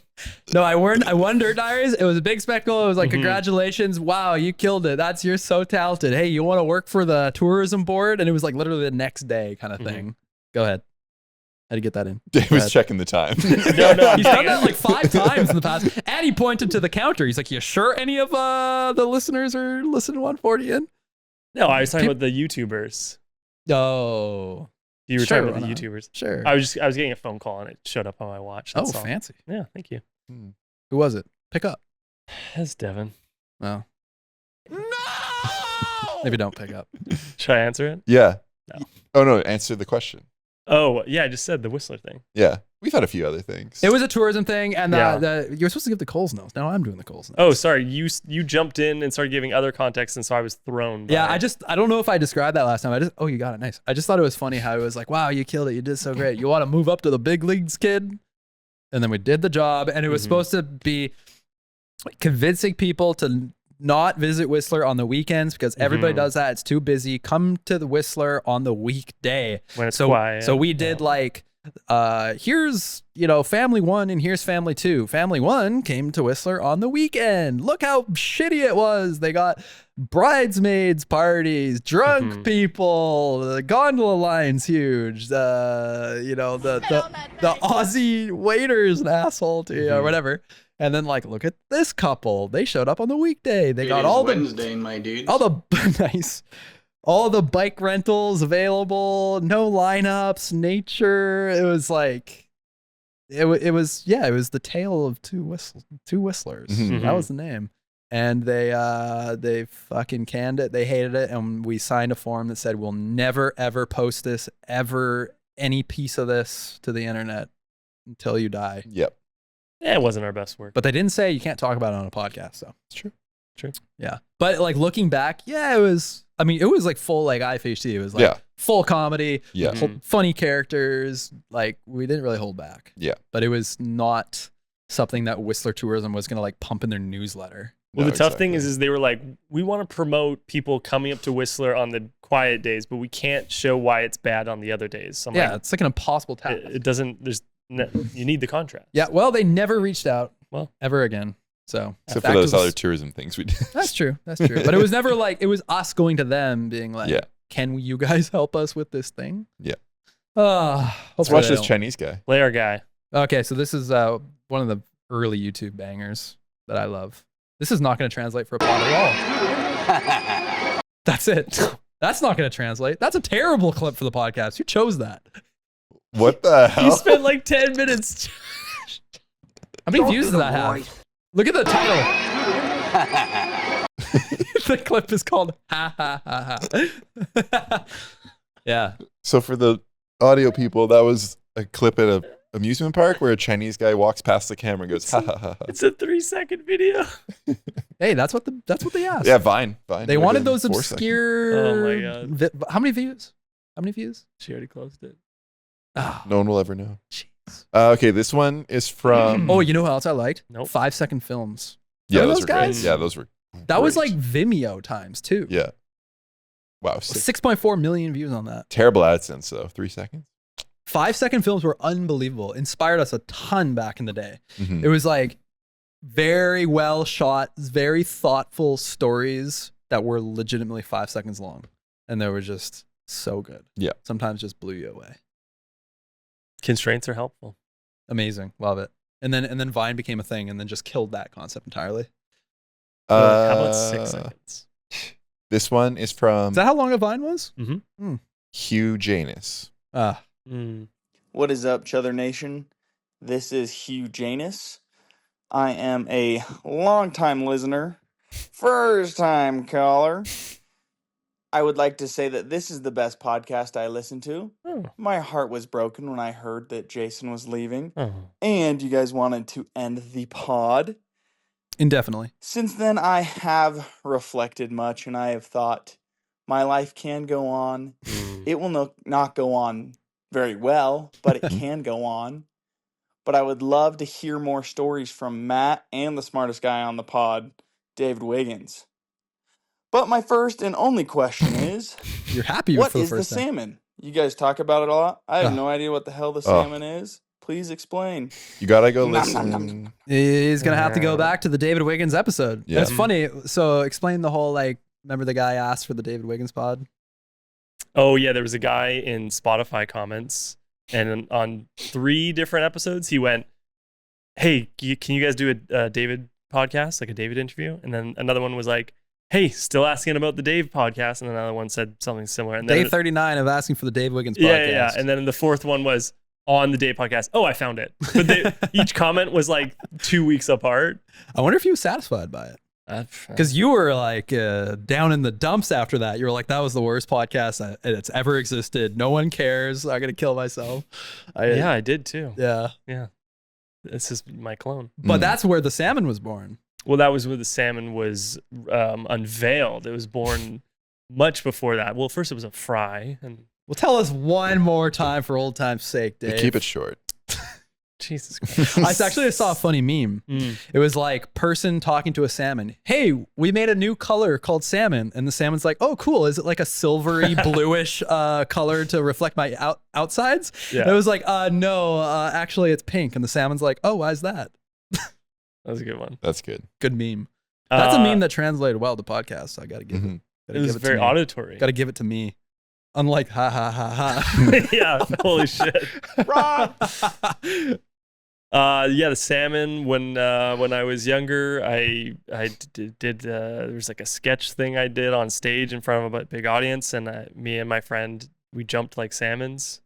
Speaker 6: No, I won Dirt Diaries. It was a big spectacle. It was like, congratulations. Wow, you killed it. You're so talented. Hey, you want to work for the tourism board? And it was like literally the next day kind of thing. Go ahead. How to get that in?
Speaker 3: Dave was checking the time.
Speaker 4: No,
Speaker 6: he's done that like 5 times in the past. And he pointed to the counter. He's like, you sure any of the listeners are listening to 140 in?
Speaker 4: No, I was talking about the YouTubers.
Speaker 6: Oh.
Speaker 4: You were
Speaker 6: Sure,
Speaker 4: talking about the
Speaker 6: why not?
Speaker 4: YouTubers.
Speaker 6: Sure.
Speaker 4: I was getting a phone call and it showed up on my watch.
Speaker 6: Oh,
Speaker 4: That's all.
Speaker 6: fancy.
Speaker 4: Yeah, thank you.
Speaker 6: Who was it? Pick up.
Speaker 4: That's Devin.
Speaker 6: Oh. Maybe don't pick up.
Speaker 4: Should I answer it?
Speaker 3: Yeah.
Speaker 4: No.
Speaker 3: Oh, no. Answer the question.
Speaker 4: Oh, yeah, I just said the Whistler thing.
Speaker 3: Yeah. We've had a few other things.
Speaker 6: It was a tourism thing, and
Speaker 4: Yeah.
Speaker 6: you were supposed to give the Coles notes. Now I'm doing the Coles notes.
Speaker 4: Oh, sorry. You jumped in and started giving other context, and so I was thrown.
Speaker 6: Yeah,
Speaker 4: by it.
Speaker 6: I don't know if I described that last time. Oh, you got it. Nice. I just thought it was funny how it was like, wow, you killed it. You did so great. You want to move up to the big leagues, kid? And then we did the job, and it was supposed to be convincing people to not visit Whistler on the weekends because everybody does that. It's too busy. Come to the Whistler on the weekday.
Speaker 4: When it's
Speaker 6: so,
Speaker 4: quiet.
Speaker 6: So we did like, here's, family 1 and here's family 2. Family 1 came to Whistler on the weekend. Look how shitty it was. They got bridesmaids parties, drunk people, the gondola line's huge. The Aussie waiter's an asshole to you or whatever. And then look at this couple. They showed up on the weekday. They got all
Speaker 16: Wednesday, my dude.
Speaker 6: all the nice. All the bike rentals available, no lineups, nature. It was like, it was the tale of two whistlers. That was the name. And they fucking canned it. They hated it. And we signed a form that said, we'll never, ever post this, any piece of this to the internet until you die.
Speaker 3: Yep.
Speaker 4: It wasn't our best work.
Speaker 6: But they didn't say you can't talk about it on a podcast. So
Speaker 3: it's true.
Speaker 4: True.
Speaker 6: Yeah. But looking back, it was like full IFHT. It was full comedy, funny characters. We didn't really hold back.
Speaker 3: Yeah.
Speaker 6: But it was not something that Whistler Tourism was going to pump in their newsletter.
Speaker 4: Well, the tough thing is they were like, we want to promote people coming up to Whistler on the quiet days, but we can't show why it's bad on the other days. So
Speaker 6: it's like an impossible task.
Speaker 4: It doesn't, you need the contrast.
Speaker 6: Yeah. Well, they never reached out
Speaker 4: well
Speaker 6: ever again. So
Speaker 3: except for those other tourism things we did.
Speaker 6: That's true. But it was never it was us going to them being like, can you guys help us with this thing?
Speaker 3: Yeah.
Speaker 6: Let's
Speaker 3: watch this Chinese guy.
Speaker 4: Play our guy.
Speaker 6: Okay, so this is one of the early YouTube bangers that I love. This is not going to translate for a pod at all. That's it. That's not going to translate. That's a terrible clip for the podcast. Who chose that?
Speaker 3: What the hell?
Speaker 4: You spent 10 minutes.
Speaker 6: How many views does that have? Look at the title. The clip is called Ha Ha Ha Ha. Yeah.
Speaker 3: So for the audio people, that was a clip at an amusement park where a Chinese guy walks past the camera and goes, ha ha ha.
Speaker 4: It's a 3-second video.
Speaker 6: Hey, that's what they asked.
Speaker 3: Yeah, Vine.
Speaker 6: They wanted those obscure.
Speaker 4: Oh my god.
Speaker 6: How many views?
Speaker 4: She already closed it.
Speaker 6: Oh.
Speaker 3: No one will ever know. Okay, this one is from.
Speaker 6: Oh, you know who else I liked?
Speaker 4: Nope.
Speaker 6: 5-second films.
Speaker 3: Yeah,
Speaker 6: Remember
Speaker 3: those were
Speaker 6: guys?
Speaker 3: great. Yeah, those were.
Speaker 6: That was
Speaker 3: great.
Speaker 6: like Vimeo times too.
Speaker 3: Yeah. Wow.
Speaker 6: 6.4 million views on that.
Speaker 3: Terrible AdSense though. 3 seconds.
Speaker 6: 5-second films were unbelievable. Inspired us a ton back in the day.
Speaker 3: Mhm.
Speaker 6: It was very well shot, very thoughtful stories that were legitimately 5 seconds long, and they were just so good.
Speaker 3: Yeah.
Speaker 6: Sometimes just blew you away.
Speaker 4: Constraints are helpful.
Speaker 6: Amazing. Love it. And then Vine became a thing and then just killed that concept entirely.
Speaker 4: How about 6 seconds?
Speaker 3: This one is from
Speaker 6: Is that how long a Vine was?
Speaker 4: Mm-hmm.
Speaker 3: Hugh Janus.
Speaker 16: What is up, Chother Nation? This is Hugh Janus. I am a long-time listener, first-time caller. I would like to say that this is the best podcast I listen to. My heart was broken when I heard that Jason was leaving, and you guys wanted to end the pod.
Speaker 6: Indefinitely.
Speaker 16: Since then, I have reflected much, and I have thought my life can go on. It will not go on very well, but it can go on. But I would love to hear more stories from Matt and the smartest guy on the pod, David Wiggins. But my first and only question is,
Speaker 6: You're happy
Speaker 16: what
Speaker 6: for the
Speaker 16: is the
Speaker 6: first time.
Speaker 16: salmon? You guys talk about it a lot. I have no idea what the hell the salmon is. Please explain.
Speaker 3: You gotta go
Speaker 16: Nom,
Speaker 3: listen.
Speaker 16: nom, nom.
Speaker 6: He's gonna have to go back to the David Wiggins episode.
Speaker 3: Yeah.
Speaker 6: It's funny. So explain the whole remember the guy asked for the David Wiggins pod?
Speaker 4: Oh yeah, there was a guy in Spotify comments, and on 3 different episodes, he went, "Hey, can you guys do a David podcast, like a David interview?" And then another one was like, "Hey, still asking about the Dave podcast," and then another one said something similar. And then
Speaker 6: Day 39 of asking for the David Wiggins podcast.
Speaker 4: Yeah. And then the fourth one was on the Dave podcast. Oh, I found it. But each comment was like 2 weeks apart.
Speaker 6: I wonder if he was satisfied by it. Because you were down in the dumps after that. You were like, that was the worst podcast that's ever existed. No one cares. I'm going to kill myself.
Speaker 4: I did too.
Speaker 6: Yeah.
Speaker 4: Yeah. This is my clone.
Speaker 6: But that's where the salmon was born.
Speaker 4: Well, that was where the salmon was unveiled. It was born much before that. Well, first it was a fry.
Speaker 6: Well, tell us one more time for old time's sake, Dave.
Speaker 3: Keep it short.
Speaker 4: Jesus Christ.
Speaker 6: I saw a funny meme. It was like person talking to a salmon. Hey, we made a new color called salmon. And the salmon's like, oh, cool. Is it like a silvery bluish color to reflect my outsides?
Speaker 4: Yeah.
Speaker 6: And it was like, no, actually it's pink. And the salmon's like, oh, why is that?
Speaker 4: That was a good one.
Speaker 3: That's good.
Speaker 6: Good meme. That's a meme that translated well to podcast. So I got to give it.
Speaker 4: It was very auditory.
Speaker 6: Got to give it to me. Unlike ha ha ha ha.
Speaker 4: Yeah, holy shit.
Speaker 16: Wrong.
Speaker 4: The salmon. When I was younger, I did there was like a sketch thing I did on stage in front of a big audience, and me and my friend, we jumped like salmons.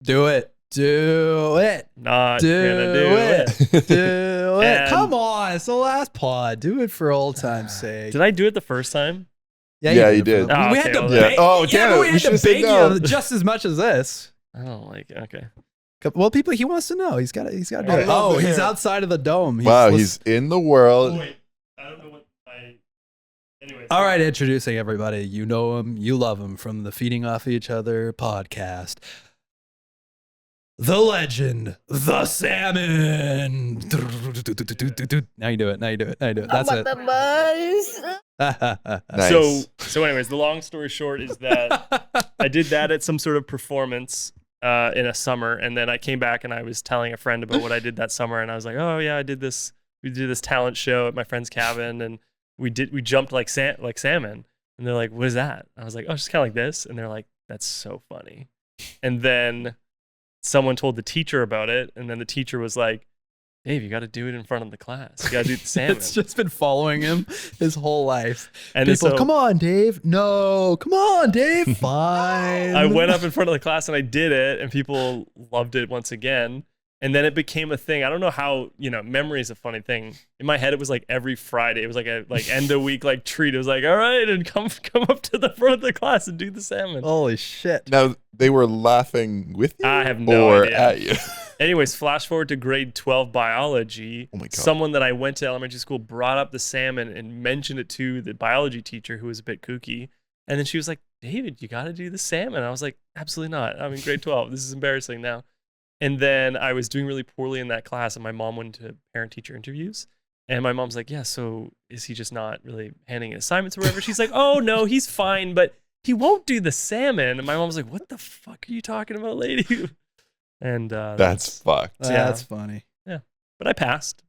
Speaker 6: Do it. Do it.
Speaker 4: Not gonna do it.
Speaker 6: Do it. Come on, it's the last pod. Do it for old time's sake.
Speaker 4: Did I do it the first time?
Speaker 3: Yeah, you did.
Speaker 6: We had to
Speaker 3: yeah.
Speaker 6: beg.
Speaker 3: Oh,
Speaker 6: Yeah,
Speaker 3: damn
Speaker 6: but
Speaker 3: it.
Speaker 6: we had to
Speaker 3: should've said
Speaker 6: beg
Speaker 3: no.
Speaker 6: you just as much as this.
Speaker 4: I don't like it. Okay.
Speaker 6: Well, people, he wants to know. He's got to do it.
Speaker 16: love
Speaker 6: Oh,
Speaker 16: the
Speaker 6: he's
Speaker 16: hair.
Speaker 6: outside of the dome.
Speaker 3: Wow, he's in the world.
Speaker 4: Wait, I don't know what I. Anyways.
Speaker 6: All right, introducing everybody. You know him, you love him from the Feeding Off Each Other podcast. The legend, the salmon. Now you do it. That's it.
Speaker 3: Nice.
Speaker 4: So anyways, the long story short is that I did that at some sort of performance in a summer, and then I came back and I was telling a friend about what I did that summer, and I was like, oh yeah, I did this. We did this talent show at my friend's cabin, and we jumped like salmon, and they're like, what is that? I was like, oh, it's just kind of like this, and they're like, that's so funny. And then someone told the teacher about it, and then the teacher was like, Dave, you got to do it in front of the class. You got to do the salmon.
Speaker 6: It's just been following him his whole life.
Speaker 4: And
Speaker 6: people,
Speaker 4: so,
Speaker 6: come on, Dave. No, come on, Dave. Fine.
Speaker 4: I went up in front of the class and I did it, and people loved it once again. And then it became a thing. I don't know how, memory is a funny thing. In my head, it was like every Friday. It was like a end of week treat. It was like, all right, and come up to the front of the class and do the salmon.
Speaker 6: Holy shit.
Speaker 3: Now, they were laughing with you?
Speaker 4: I have no
Speaker 3: or
Speaker 4: idea.
Speaker 3: at you?
Speaker 4: Anyways, flash forward to grade 12 biology.
Speaker 3: Oh my God.
Speaker 4: Someone that I went to elementary school brought up the salmon and mentioned it to the biology teacher, who was a bit kooky. And then she was like, David, you got to do the salmon. I was like, absolutely not. I'm in grade 12. This is embarrassing now. And then I was doing really poorly in that class, and my mom went to parent-teacher interviews. And my mom's like, yeah, so is he just not really handing in assignments or whatever? She's like, oh, no, he's fine, but he won't do the salmon. And my mom's like, what the fuck are you talking about, lady? And
Speaker 3: that's fucked.
Speaker 4: Yeah.
Speaker 6: That's funny.
Speaker 4: Yeah. But I passed.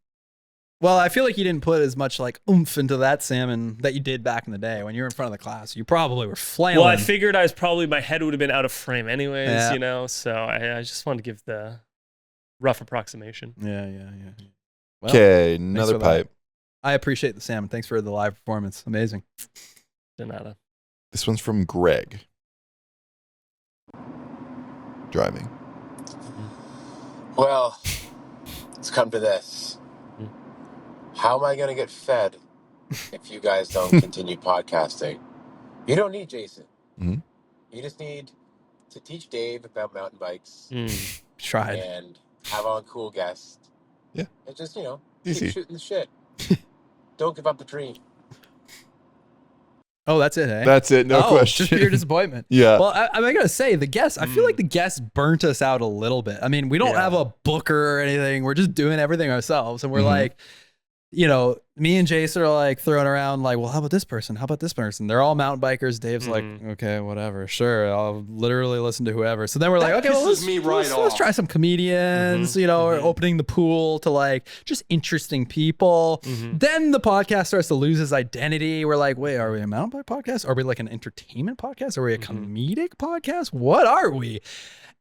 Speaker 6: Well, I feel like you didn't put as much oomph into that salmon that you did back in the day when you were in front of the class. You probably were flailing.
Speaker 4: Well, I figured my head would have been out of frame anyways,
Speaker 6: Yeah.
Speaker 4: So I just wanted to give the rough approximation.
Speaker 6: Yeah. Well,
Speaker 3: Okay,
Speaker 6: thanks
Speaker 3: another
Speaker 6: for that.
Speaker 3: pipe.
Speaker 6: I appreciate the salmon. Thanks for the live performance. Amazing.
Speaker 4: De nada.
Speaker 3: This one's from Greg. Driving.
Speaker 17: Well, it's come to this. How am I going to get fed if you guys don't continue podcasting? You don't need Jason.
Speaker 3: Mhm.
Speaker 17: You just need to teach Dave about mountain bikes.
Speaker 6: Tried.
Speaker 17: And have on cool guests.
Speaker 3: Yeah.
Speaker 17: And just, keep
Speaker 3: Easy.
Speaker 17: shooting the shit. Don't give up the dream.
Speaker 6: Oh, that's it, eh?
Speaker 3: That's it, no question.
Speaker 6: Just pure disappointment.
Speaker 3: Yeah.
Speaker 6: Well, I gotta say, the guests, I feel like the guests burnt us out a little bit. I mean, we don't have a booker or anything. We're just doing everything ourselves. And we're like, me and Jason are like throwing around like, well, how about this person? How about this person? They're all mountain bikers. Dave's like, okay, whatever. Sure. I'll literally listen to whoever. So then we're like, okay, well, let's try some comedians, or opening the pool to like just interesting people. Then the podcast starts to lose its identity. We're like, wait, are we a mountain bike podcast? Are we like an entertainment podcast? Are we a comedic podcast? What are we?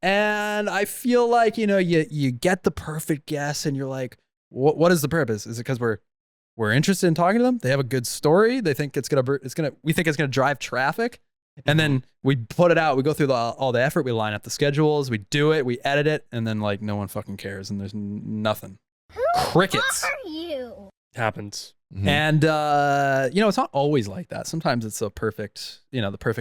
Speaker 6: And I feel like, you get the perfect guest and you're like, what is the purpose? Is it because we're interested in talking to them? They have a good story. They think we think it's gonna drive traffic, and then we put it out. We go through all the effort. We line up the schedules. We do it. We edit it, and then like no one fucking cares, and there's nothing. Crickets.
Speaker 14: Are you?
Speaker 4: Happens.
Speaker 6: And it's not always like that. Sometimes it's the perfect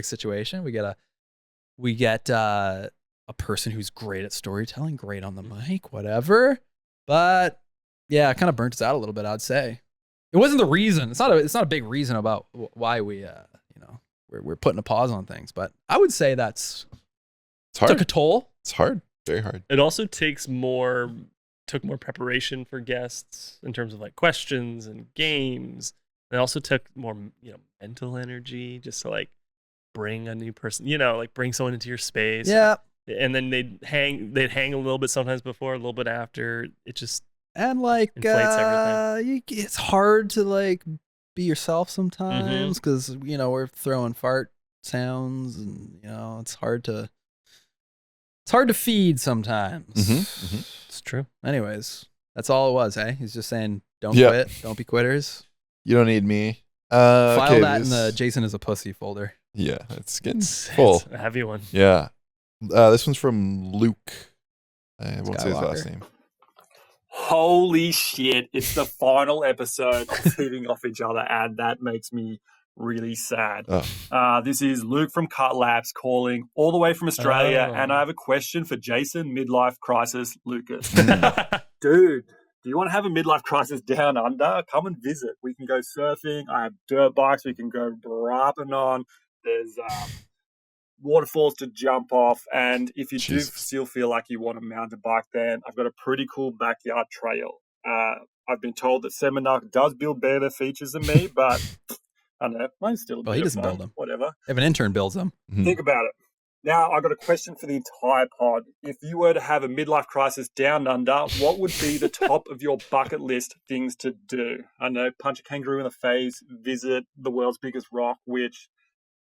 Speaker 6: situation. We get a person who's great at storytelling, great on the mic, whatever. But yeah, it kind of burnt us out a little bit, I'd say. It wasn't the reason. It's not a big reason about why we we're putting a pause on things, but I would say it's
Speaker 3: hard.
Speaker 6: Took a toll.
Speaker 3: It's hard. Very hard.
Speaker 4: It also took more preparation for guests in terms of like questions and games. It also took more, mental energy just to like bring a new person, like bring someone into your space.
Speaker 6: Yeah.
Speaker 4: And then they'd hang a little bit sometimes before, a little bit after. It just
Speaker 6: inflates everything. It's hard to like be yourself sometimes because we're throwing fart sounds and it's hard to feed sometimes.
Speaker 4: It's true.
Speaker 6: Anyways, that's all it was. He's just saying don't quit, don't be quitters.
Speaker 3: You don't need me.
Speaker 6: File that in the Jason is a pussy folder.
Speaker 3: Yeah, it's getting full.
Speaker 4: It's a heavy one.
Speaker 3: Yeah. This one's from Luke. I won't say his last name.
Speaker 18: Holy shit, it's the final episode of Feeding Off Each Other, and that makes me really sad. This is Luke from Cut Labs calling all the way from Australia, and I have a question for Jason, midlife crisis Lucas. Dude, do you want to have a midlife crisis down under? Come and visit. We can go surfing. I have dirt bikes we can go rapping on. There's waterfalls to jump off, and if you do still feel like you want a mountain bike, then I've got a pretty cool backyard trail. I've been told that Seminark does build better features than me, but I don't know, mine's still a bit
Speaker 6: he
Speaker 18: of
Speaker 6: doesn't
Speaker 18: fun.
Speaker 6: build them.
Speaker 18: Whatever.
Speaker 6: If an intern builds them.
Speaker 18: Think about it. Now, I've got a question for the entire pod. If you were to have a midlife crisis down under, what would be the top of your bucket list things to do? I know, punch a kangaroo in the face, visit the world's biggest rock, which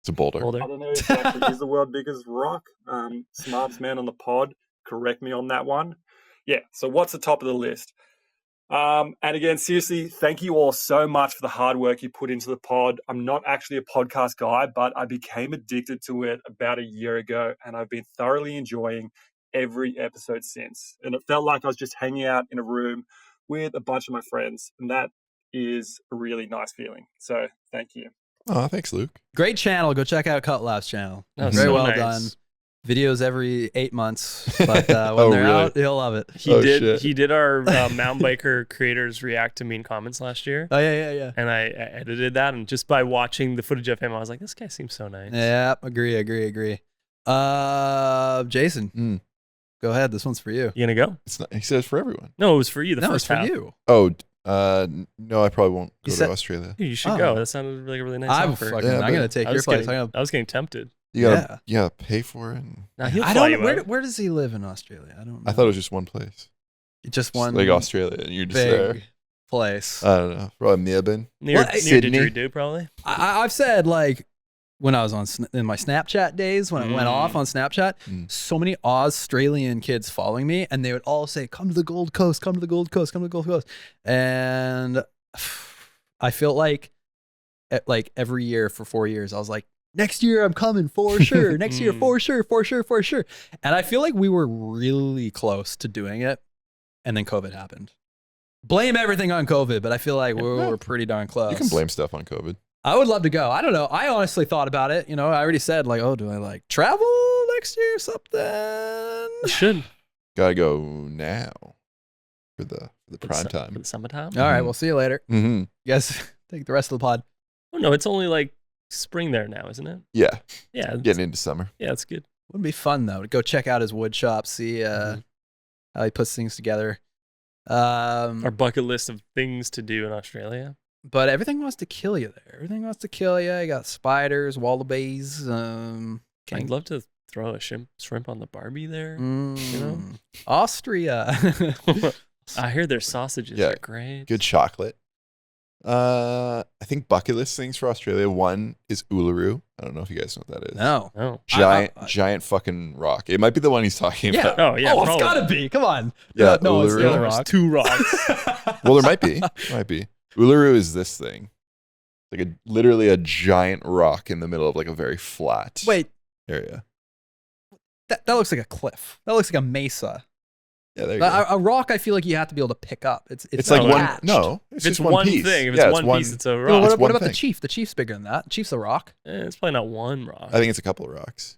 Speaker 3: it's a boulder.
Speaker 18: I don't know if it actually is the world's biggest rock. Smartest man on the pod, correct me on that one. Yeah, so what's the top of the list? And again, seriously, thank you all so much for the hard work you put into the pod. I'm not actually a podcast guy, but I became addicted to it about a year ago, and I've been thoroughly enjoying every episode since. And it felt like I was just hanging out in a room with a bunch of my friends, and that is a really nice feeling. So thank you.
Speaker 3: Oh, thanks, Luke.
Speaker 6: Great channel. Go check out Cut Lab's channel.
Speaker 4: That was
Speaker 6: Very
Speaker 4: so
Speaker 6: well
Speaker 4: nice.
Speaker 6: done. Videos every 8 months, but when they're out, he'll love it.
Speaker 4: He did our mountain biker creators react to mean comments last year.
Speaker 6: Oh yeah.
Speaker 4: And I edited that, and just by watching the footage of him, I was like, this guy seems so nice.
Speaker 6: Yeah, agree. Jason, go ahead. This one's for you.
Speaker 4: You gonna go?
Speaker 3: It's not, he says for everyone.
Speaker 4: No, it was for you. The
Speaker 6: No,
Speaker 4: first
Speaker 6: it's for
Speaker 4: half.
Speaker 6: you.
Speaker 3: Oh, no, I probably won't go to Australia.
Speaker 4: You should go. That sounded like a really nice offer.
Speaker 6: I'm gonna take your place.
Speaker 4: I was getting tempted.
Speaker 3: You gotta pay for it. And
Speaker 4: Now he'll
Speaker 6: I
Speaker 4: fly
Speaker 6: don't.
Speaker 4: you out.
Speaker 6: Where does he live in Australia? I don't know.
Speaker 3: I thought it was just one place.
Speaker 6: Just one,
Speaker 3: like Australia, and you're just
Speaker 6: big
Speaker 3: there.
Speaker 6: Place.
Speaker 3: I don't know. Probably Melbourne.
Speaker 4: Near
Speaker 3: Sydney.
Speaker 4: Didgeridoo, probably.
Speaker 6: I've said like when I was in my Snapchat days, when it went off on Snapchat, so many Australian kids following me, and they would all say, "Come to the Gold Coast, come to the Gold Coast, come to the Gold Coast." And I feel like every year for 4 years, I was like, next year I'm coming for sure. Next year for sure, for sure, for sure. And I feel like we were really close to doing it, and then COVID happened. Blame everything on COVID, but I feel like we're pretty darn close.
Speaker 3: You can blame stuff on COVID.
Speaker 6: I would love to go. I don't know. I honestly thought about it. You know, I already said like, oh, do I like travel next year or something?
Speaker 4: You should.
Speaker 3: Gotta go now for the prime time.
Speaker 4: For the summertime.
Speaker 6: All right, we'll see you later.
Speaker 3: Mm-hmm.
Speaker 6: You guys take the rest of the pod.
Speaker 4: Oh no, it's only like spring there now, isn't it?
Speaker 3: Yeah.
Speaker 4: Yeah.
Speaker 3: Getting into summer.
Speaker 4: Yeah, it's good.
Speaker 6: Wouldn't be fun though to go check out his wood shop, see how he puts things together.
Speaker 4: Our bucket list of things to do in Australia.
Speaker 6: But everything wants to kill you there. Everything wants to kill you. You got spiders, wallabies.
Speaker 4: I'd love to throw a shrimp on the Barbie there. You know,
Speaker 6: Austria.
Speaker 4: I hear their sausages are great.
Speaker 3: Good chocolate. I think bucket list things for Australia. One is Uluru. I don't know if you guys know what that is.
Speaker 6: No.
Speaker 3: Giant fucking rock. It might be the one he's talking about.
Speaker 4: Oh yeah.
Speaker 6: Oh, it's gotta be. Come on.
Speaker 3: Yeah,
Speaker 6: no, it's
Speaker 3: Uluru.
Speaker 6: the other rock.
Speaker 4: 2 rocks.
Speaker 3: Well, there might be. Uluru is this thing. Like literally a giant rock in the middle of like a very flat area.
Speaker 6: That looks like a cliff. That looks like a mesa.
Speaker 3: Yeah, there you go.
Speaker 6: A rock, I feel like you have to be able to pick up. It's
Speaker 3: like
Speaker 6: not
Speaker 3: one.
Speaker 6: attached.
Speaker 3: No,
Speaker 4: If
Speaker 3: it's
Speaker 4: it's
Speaker 3: just one piece.
Speaker 4: thing, if
Speaker 3: Yeah,
Speaker 4: it's one piece, it's a rock.
Speaker 6: Well, what
Speaker 3: one
Speaker 6: about the
Speaker 3: thing.
Speaker 6: chief? The chief's bigger than that. Chief's a rock.
Speaker 4: It's probably not one rock.
Speaker 3: I think it's a couple of rocks.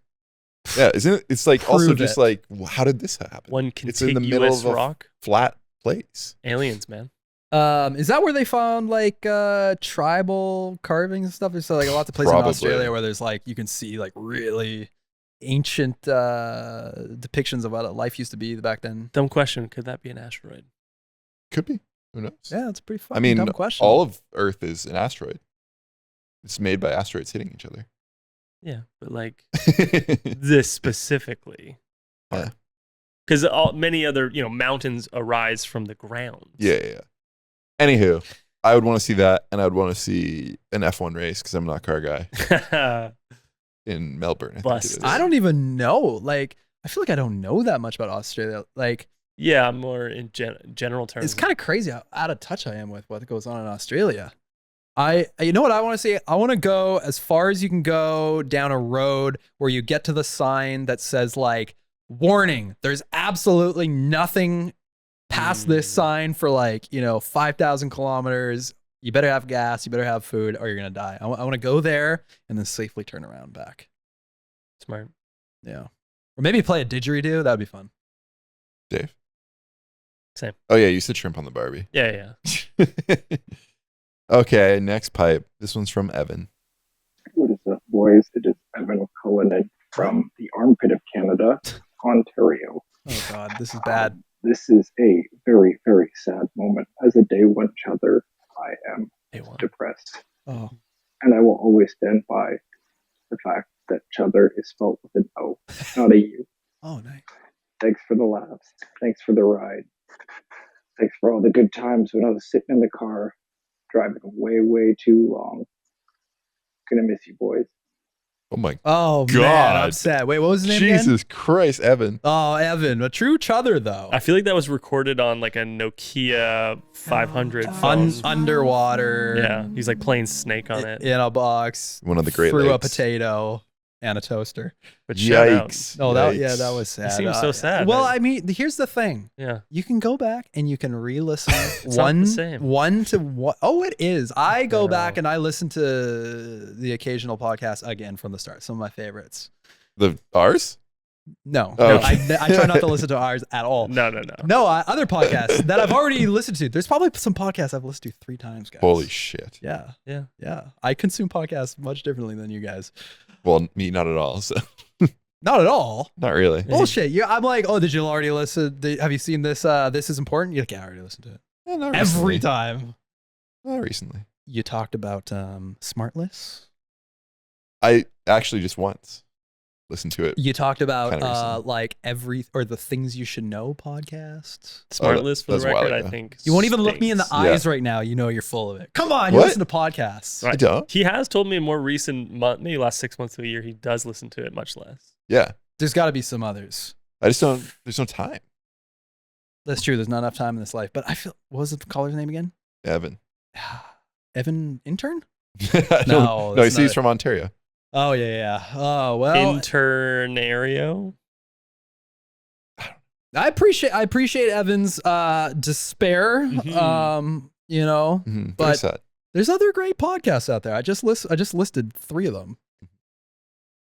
Speaker 3: Yeah, isn't it? It's like also
Speaker 6: Prove
Speaker 3: just
Speaker 6: it.
Speaker 3: like, how did this happen?
Speaker 4: One
Speaker 3: It's in the middle of a
Speaker 4: rock.
Speaker 3: flat place.
Speaker 4: Aliens, man.
Speaker 6: Is that where they found like tribal carvings and stuff? There's like lots of places
Speaker 3: Probably.
Speaker 6: in Australia where there's like you can see like really ancient depictions of what life used to be back then.
Speaker 4: Dumb question. Could that be an asteroid?
Speaker 3: Could be. Who knows?
Speaker 6: Yeah, it's a pretty fucking
Speaker 3: I mean,
Speaker 6: dumb question.
Speaker 3: all of Earth is an asteroid. It's made by asteroids hitting each other.
Speaker 4: Yeah, but like this specifically.
Speaker 3: Yeah.
Speaker 4: Because many other mountains arise from the ground.
Speaker 3: Yeah. Anywho, I would want to see that, and I would want to see an F1 race because I'm not a car guy. In Melbourne, I think it is.
Speaker 6: I don't even know. Like, I feel like I don't know that much about Australia. Like,
Speaker 4: yeah, more in general terms.
Speaker 6: It's kind of crazy how out of touch I am with what goes on in Australia. You know what I want to see? I want to go as far as you can go down a road where you get to the sign that says like, warning, there's absolutely nothing past this sign for like, 5,000 kilometers. You better have gas, you better have food, or you're going to die. I want to go there and then safely turn around back.
Speaker 4: Smart.
Speaker 6: Yeah. Or maybe play a didgeridoo. That'd be fun.
Speaker 3: Dave?
Speaker 4: Same.
Speaker 3: Oh, yeah, you said shrimp on the Barbie.
Speaker 4: Yeah.
Speaker 3: Okay, next pipe. This one's from Evan.
Speaker 19: What is up, boys? It is Evan Cullinan from the armpit of Canada, Ontario.
Speaker 6: Oh, God, this is bad.
Speaker 19: This is a very, very sad moment. As a day one Chother, I am depressed.
Speaker 6: Oh.
Speaker 19: And I will always stand by the fact that Chother is spelled with an O, not a U.
Speaker 6: Oh, nice.
Speaker 19: Thanks for the laughs. Thanks for the ride. Thanks for all the good times when I was sitting in the car, driving way, way too long. Gonna miss you, boys.
Speaker 3: Oh my
Speaker 6: God. Man, I'm sad. Wait, what was his name again?
Speaker 3: Jesus Christ, Evan.
Speaker 6: Oh, Evan. A true Chother, though.
Speaker 4: I feel like that was recorded on like a Nokia 500 phone.
Speaker 6: Underwater.
Speaker 4: Yeah, he's like playing Snake on it.
Speaker 6: In a box.
Speaker 3: One of the Great
Speaker 6: Threw a
Speaker 3: Lakes.
Speaker 6: potato and a toaster.
Speaker 4: But shout out.
Speaker 3: Yikes.
Speaker 6: Oh, that was sad.
Speaker 4: He seems so sad.
Speaker 6: Well, I mean, here's the thing.
Speaker 4: Yeah.
Speaker 6: You can go back and you can re-listen
Speaker 4: It's not the same.
Speaker 6: one to one. Oh, it is. I go back and I listen to the occasional podcast again from the start. Some of my favorites.
Speaker 3: Ours?
Speaker 6: No,
Speaker 3: Oh,
Speaker 6: no,
Speaker 3: okay.
Speaker 6: I try not to listen to ours at all.
Speaker 4: No.
Speaker 6: No, other podcasts that I've already listened to. There's probably some podcasts I've listened to 3 times, guys.
Speaker 3: Holy shit.
Speaker 6: Yeah.
Speaker 4: Yeah.
Speaker 6: I consume podcasts much differently than you guys.
Speaker 3: Well, me, not at all. So
Speaker 6: Not at all.
Speaker 3: not really.
Speaker 6: Bullshit. I'm like, oh, did you already listen? Have you seen this? This is important. You're like, yeah, I already listened to it.
Speaker 3: Yeah, not
Speaker 6: Every
Speaker 3: recently.
Speaker 6: time.
Speaker 3: Not recently.
Speaker 6: You talked about Smartless.
Speaker 3: I actually just once. listened to it.
Speaker 6: You talked about
Speaker 3: Kinda recently.
Speaker 6: like the things you should know podcast.
Speaker 4: Smart list for the
Speaker 3: that's a while
Speaker 4: record, I
Speaker 3: ago.
Speaker 4: think.
Speaker 6: You won't even look me in the eyes
Speaker 3: Yeah.
Speaker 6: right now. You know you're full of it. Come on, you
Speaker 3: What?
Speaker 6: listen to podcasts.
Speaker 4: Right.
Speaker 3: I don't.
Speaker 4: He has told me in more recent month, maybe last 6 months to a year, he does listen to it much less.
Speaker 3: Yeah.
Speaker 6: There's got to be some others.
Speaker 3: I just don't. There's no time.
Speaker 6: That's true. There's not enough time in this life. But I feel. What was the caller's name again?
Speaker 3: Evan.
Speaker 6: Evan Intern?
Speaker 3: No,
Speaker 6: that's
Speaker 3: he's
Speaker 6: not it.
Speaker 3: from Ontario.
Speaker 6: Oh yeah. Oh well.
Speaker 4: Internario.
Speaker 6: I appreciate Evan's despair. You know,
Speaker 3: Very
Speaker 6: but
Speaker 3: sad.
Speaker 6: there's other great podcasts out there. I just listed 3 of them.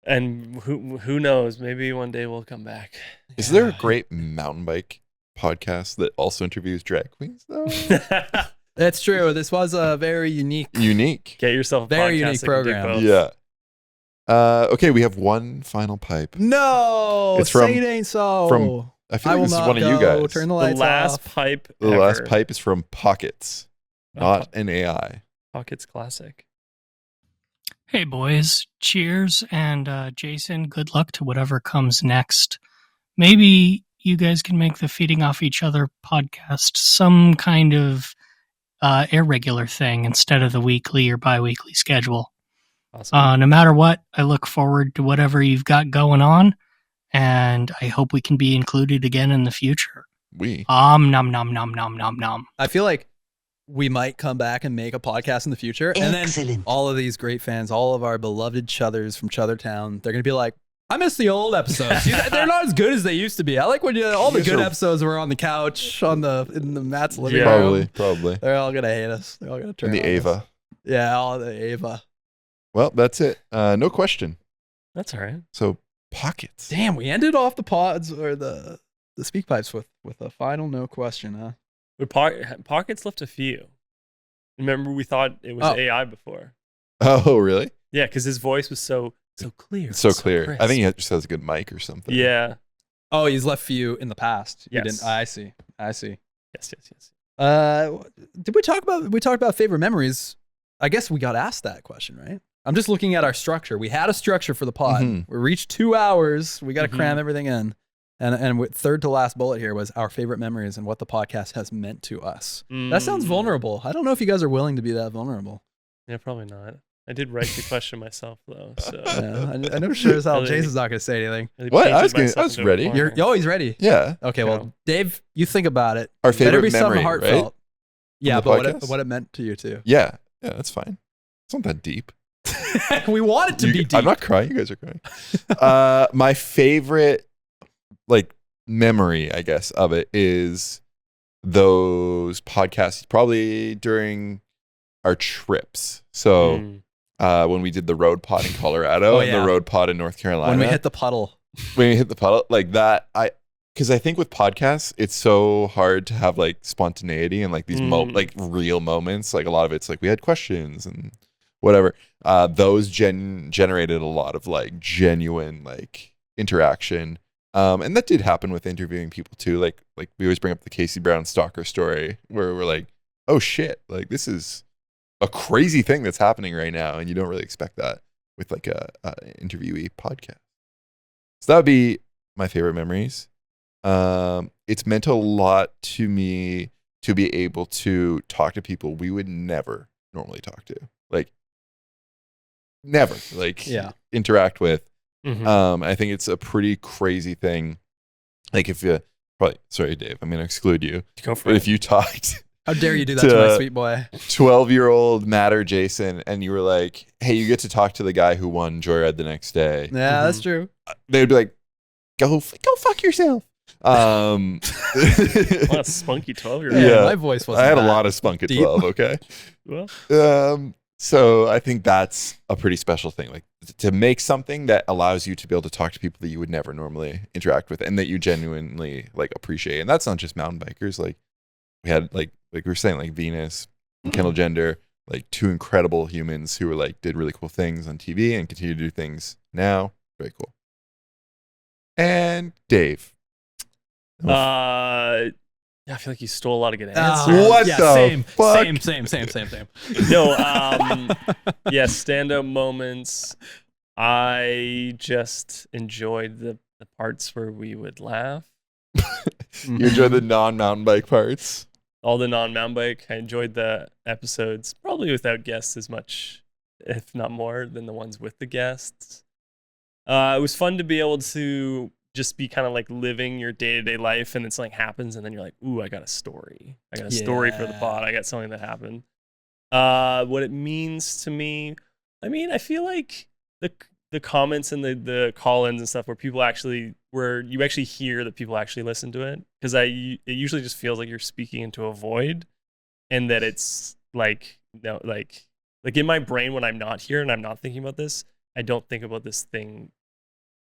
Speaker 4: And who knows? Maybe one day we'll come back.
Speaker 3: Is there a great mountain bike podcast that also interviews drag queens though?
Speaker 6: That's true. This was a very unique.
Speaker 4: Get yourself a
Speaker 6: very
Speaker 4: podcast
Speaker 6: unique
Speaker 4: that can do
Speaker 6: program.
Speaker 4: both.
Speaker 3: Yeah. Okay, we have one final pipe.
Speaker 6: No,
Speaker 3: It's from-
Speaker 6: say it ain't so.
Speaker 3: from- I feel like
Speaker 6: will
Speaker 3: this is
Speaker 6: not
Speaker 3: one of you
Speaker 6: go.
Speaker 3: guys.
Speaker 6: Turn the
Speaker 4: The
Speaker 6: lights
Speaker 4: last
Speaker 6: off.
Speaker 4: pipe.
Speaker 3: The
Speaker 4: ever.
Speaker 3: last pipe is from Pockets, not
Speaker 4: Oh,
Speaker 3: an AI.
Speaker 4: Pockets Classic.
Speaker 20: Hey, boys. Cheers. And Jason, good luck to whatever comes next. Maybe you guys can make the Feeding Off Each Other podcast some kind of irregular thing instead of the weekly or bi-weekly schedule.
Speaker 4: Awesome.
Speaker 20: No matter what, I look forward to whatever you've got going on, and I hope we can be included again in the future. Nom nom nom nom nom nom.
Speaker 6: I feel like we might come back and make a podcast in the future. And then all of these great fans, all of our beloved Chothers from Chothertown, they're going to be like, I miss the old episodes. They're not as good as they used to be. I like when all the good episodes were on the couch, in the Matt's living room.
Speaker 3: Probably.
Speaker 6: They're all going to hate us. They're all going to turn
Speaker 3: And the
Speaker 6: on us.
Speaker 3: Ava.
Speaker 6: Yeah, all the Ava.
Speaker 3: Well, that's it. No question.
Speaker 4: That's all right.
Speaker 3: So Pockets.
Speaker 6: Damn, we ended off the pods or the speak pipes with a final no question, huh?
Speaker 4: But Pockets left a few. Remember, we thought it was AI before.
Speaker 3: Oh, really?
Speaker 4: Yeah, because his voice was so clear.
Speaker 3: So clear.
Speaker 4: crisp.
Speaker 3: I think he just has a good mic or something.
Speaker 4: Yeah.
Speaker 6: Oh, he's left few in the past. You
Speaker 4: Yes.
Speaker 6: didn't. I see.
Speaker 4: Yes.
Speaker 6: Did we talk about favorite memories? I guess we got asked that question, right? I'm just looking at our structure. We had a structure for the pod.
Speaker 3: Mhm.
Speaker 6: We reached 2 hours. We got to
Speaker 4: Mhm.
Speaker 6: cram everything in. And with third to last bullet here was our favorite memories and what the podcast has meant to us. That sounds vulnerable. I don't know if you guys are willing to be that vulnerable.
Speaker 4: Yeah, probably not. I did write the question myself though. So
Speaker 6: Yeah, I know sure as hell
Speaker 4: Really-
Speaker 6: Jason's not going to say anything.
Speaker 4: really
Speaker 3: What? I
Speaker 4: painted
Speaker 3: was
Speaker 4: myself into a
Speaker 3: ready.
Speaker 4: corner.
Speaker 6: He's ready.
Speaker 3: Yeah.
Speaker 6: Okay, well, Dave, you think about it.
Speaker 3: Our
Speaker 6: Better
Speaker 3: favorite
Speaker 6: be something
Speaker 3: memory,
Speaker 6: heartfelt.
Speaker 3: right?
Speaker 6: Yeah,
Speaker 3: From the
Speaker 6: but
Speaker 3: podcast?
Speaker 6: what it meant to you too.
Speaker 3: Yeah. Yeah, that's fine. It's not that deep.
Speaker 6: We want it to be deep.
Speaker 3: I'm not crying. You guys are crying. My favorite, memory, I guess, of it is those podcasts probably during our trips. So when we did the road pod in Colorado and the road pod in North Carolina.
Speaker 6: When we hit the puddle.
Speaker 3: Like that, because I think with podcasts, it's so hard to have spontaneity and these real moments. Like a lot of it's we had questions and whatever. Those generated a lot of genuine interaction. And that did happen with interviewing people too. Like we always bring up the Casey Brown stalker story where we're like, oh shit, this is a crazy thing that's happening right now. And you don't really expect that with a interviewee podcast. So that would be my favorite memories. It's meant a lot to me to be able to talk to people we would never normally talk to. Never interact with. I think it's a pretty crazy thing. If you sorry, Dave, I'm going to exclude you.
Speaker 4: Go for
Speaker 3: but
Speaker 4: it.
Speaker 3: if you talked,
Speaker 6: how dare you do that to my sweet boy,
Speaker 3: 12-year-old Matt or Jason, and you were like, "Hey, you get to talk to the guy who won Joyride the next day."
Speaker 6: Yeah, that's true.
Speaker 3: They would be like, "Go fuck yourself."
Speaker 4: What a spunky 12-year-old.
Speaker 3: Yeah,
Speaker 6: my voice wasn't
Speaker 3: I had a
Speaker 6: that
Speaker 3: lot of spunk at
Speaker 6: deep.
Speaker 3: 12. Okay.
Speaker 4: Well.
Speaker 3: So I think that's a pretty special thing, to make something that allows you to be able to talk to people that you would never normally interact with and that you genuinely appreciate. And that's not just mountain bikers. We had we were saying Venus and Kendall Gender, two incredible humans who were did really cool things on TV and continue to do things now. Very cool. And Dave.
Speaker 4: I feel like you stole a lot of good answers.
Speaker 3: What the fuck?
Speaker 6: Same.
Speaker 4: No, yeah, stand-up moments. I just enjoyed the parts where we would laugh.
Speaker 3: You enjoy the non-mountain bike parts?
Speaker 4: All the non-mountain bike. I enjoyed the episodes, probably without guests as much, if not more, than the ones with the guests. It was fun to be able to just be kind of like living your day-to-day life, and it's like happens, and then you're like, ooh, I got a story. I got a story for the pod. I got something that happened. What it means to me, I mean, I feel like the comments and the call-ins and stuff where you actually hear that people actually listen to it, because it usually just feels like you're speaking into a void, and that it's like in my brain when I'm not here and I'm not thinking about this, I don't think about this thing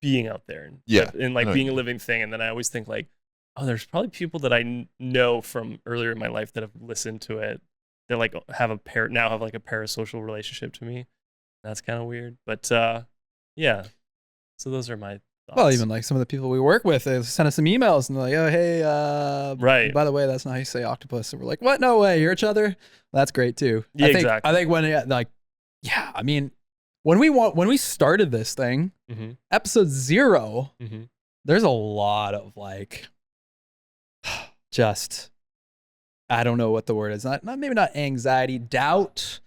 Speaker 4: being out there and like being a living thing. And then I always think like, oh, there's probably people that I know from earlier in my life that have listened to it that like have like a parasocial relationship to me. That's kind of weird, but yeah. So those are my thoughts.
Speaker 6: Well, even like some of the people we work with, they send us some emails and they're like, oh, hey,
Speaker 4: right.
Speaker 6: by the way, that's not how you say octopus. And we're like, what? No way. You're each other. That's great too.
Speaker 4: Yeah, exactly.
Speaker 6: I think I mean, when we started this thing, episode 0, there's a lot of like, just, I don't know what the word is. Maybe not anxiety, doubt.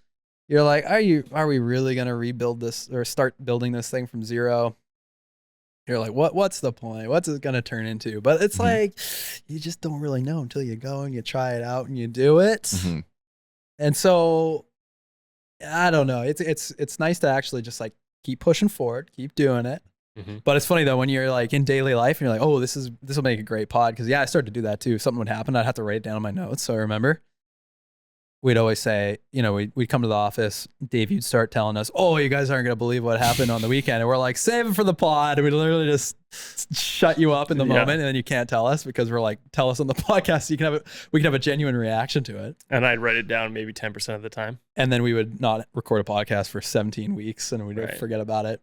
Speaker 6: You're like, are we really going to rebuild this or start building this thing from 0? You're like, what's the point? What's it going to turn into? But it's like, you just don't really know until you go and you try it out and you do it. And so I don't know. It's nice to actually just like keep pushing forward, keep doing it. But it's funny though, when you're like in daily life and you're like, oh, this will make a great pod. Cause I started to do that too. If something would happen, I'd have to write it down in my notes. So I remember we'd always say, we'd come to the office, Dave, you'd start telling us, oh, you guys aren't going to believe what happened on the weekend. And we're like, save it for the pod. And we'd literally just shut you up in the moment. And then you can't tell us because we're like, tell us on the podcast. So we can have a genuine reaction to it.
Speaker 4: And I'd write it down maybe 10% of the time.
Speaker 6: And then we would not record a podcast for 17 weeks and we'd forget about it.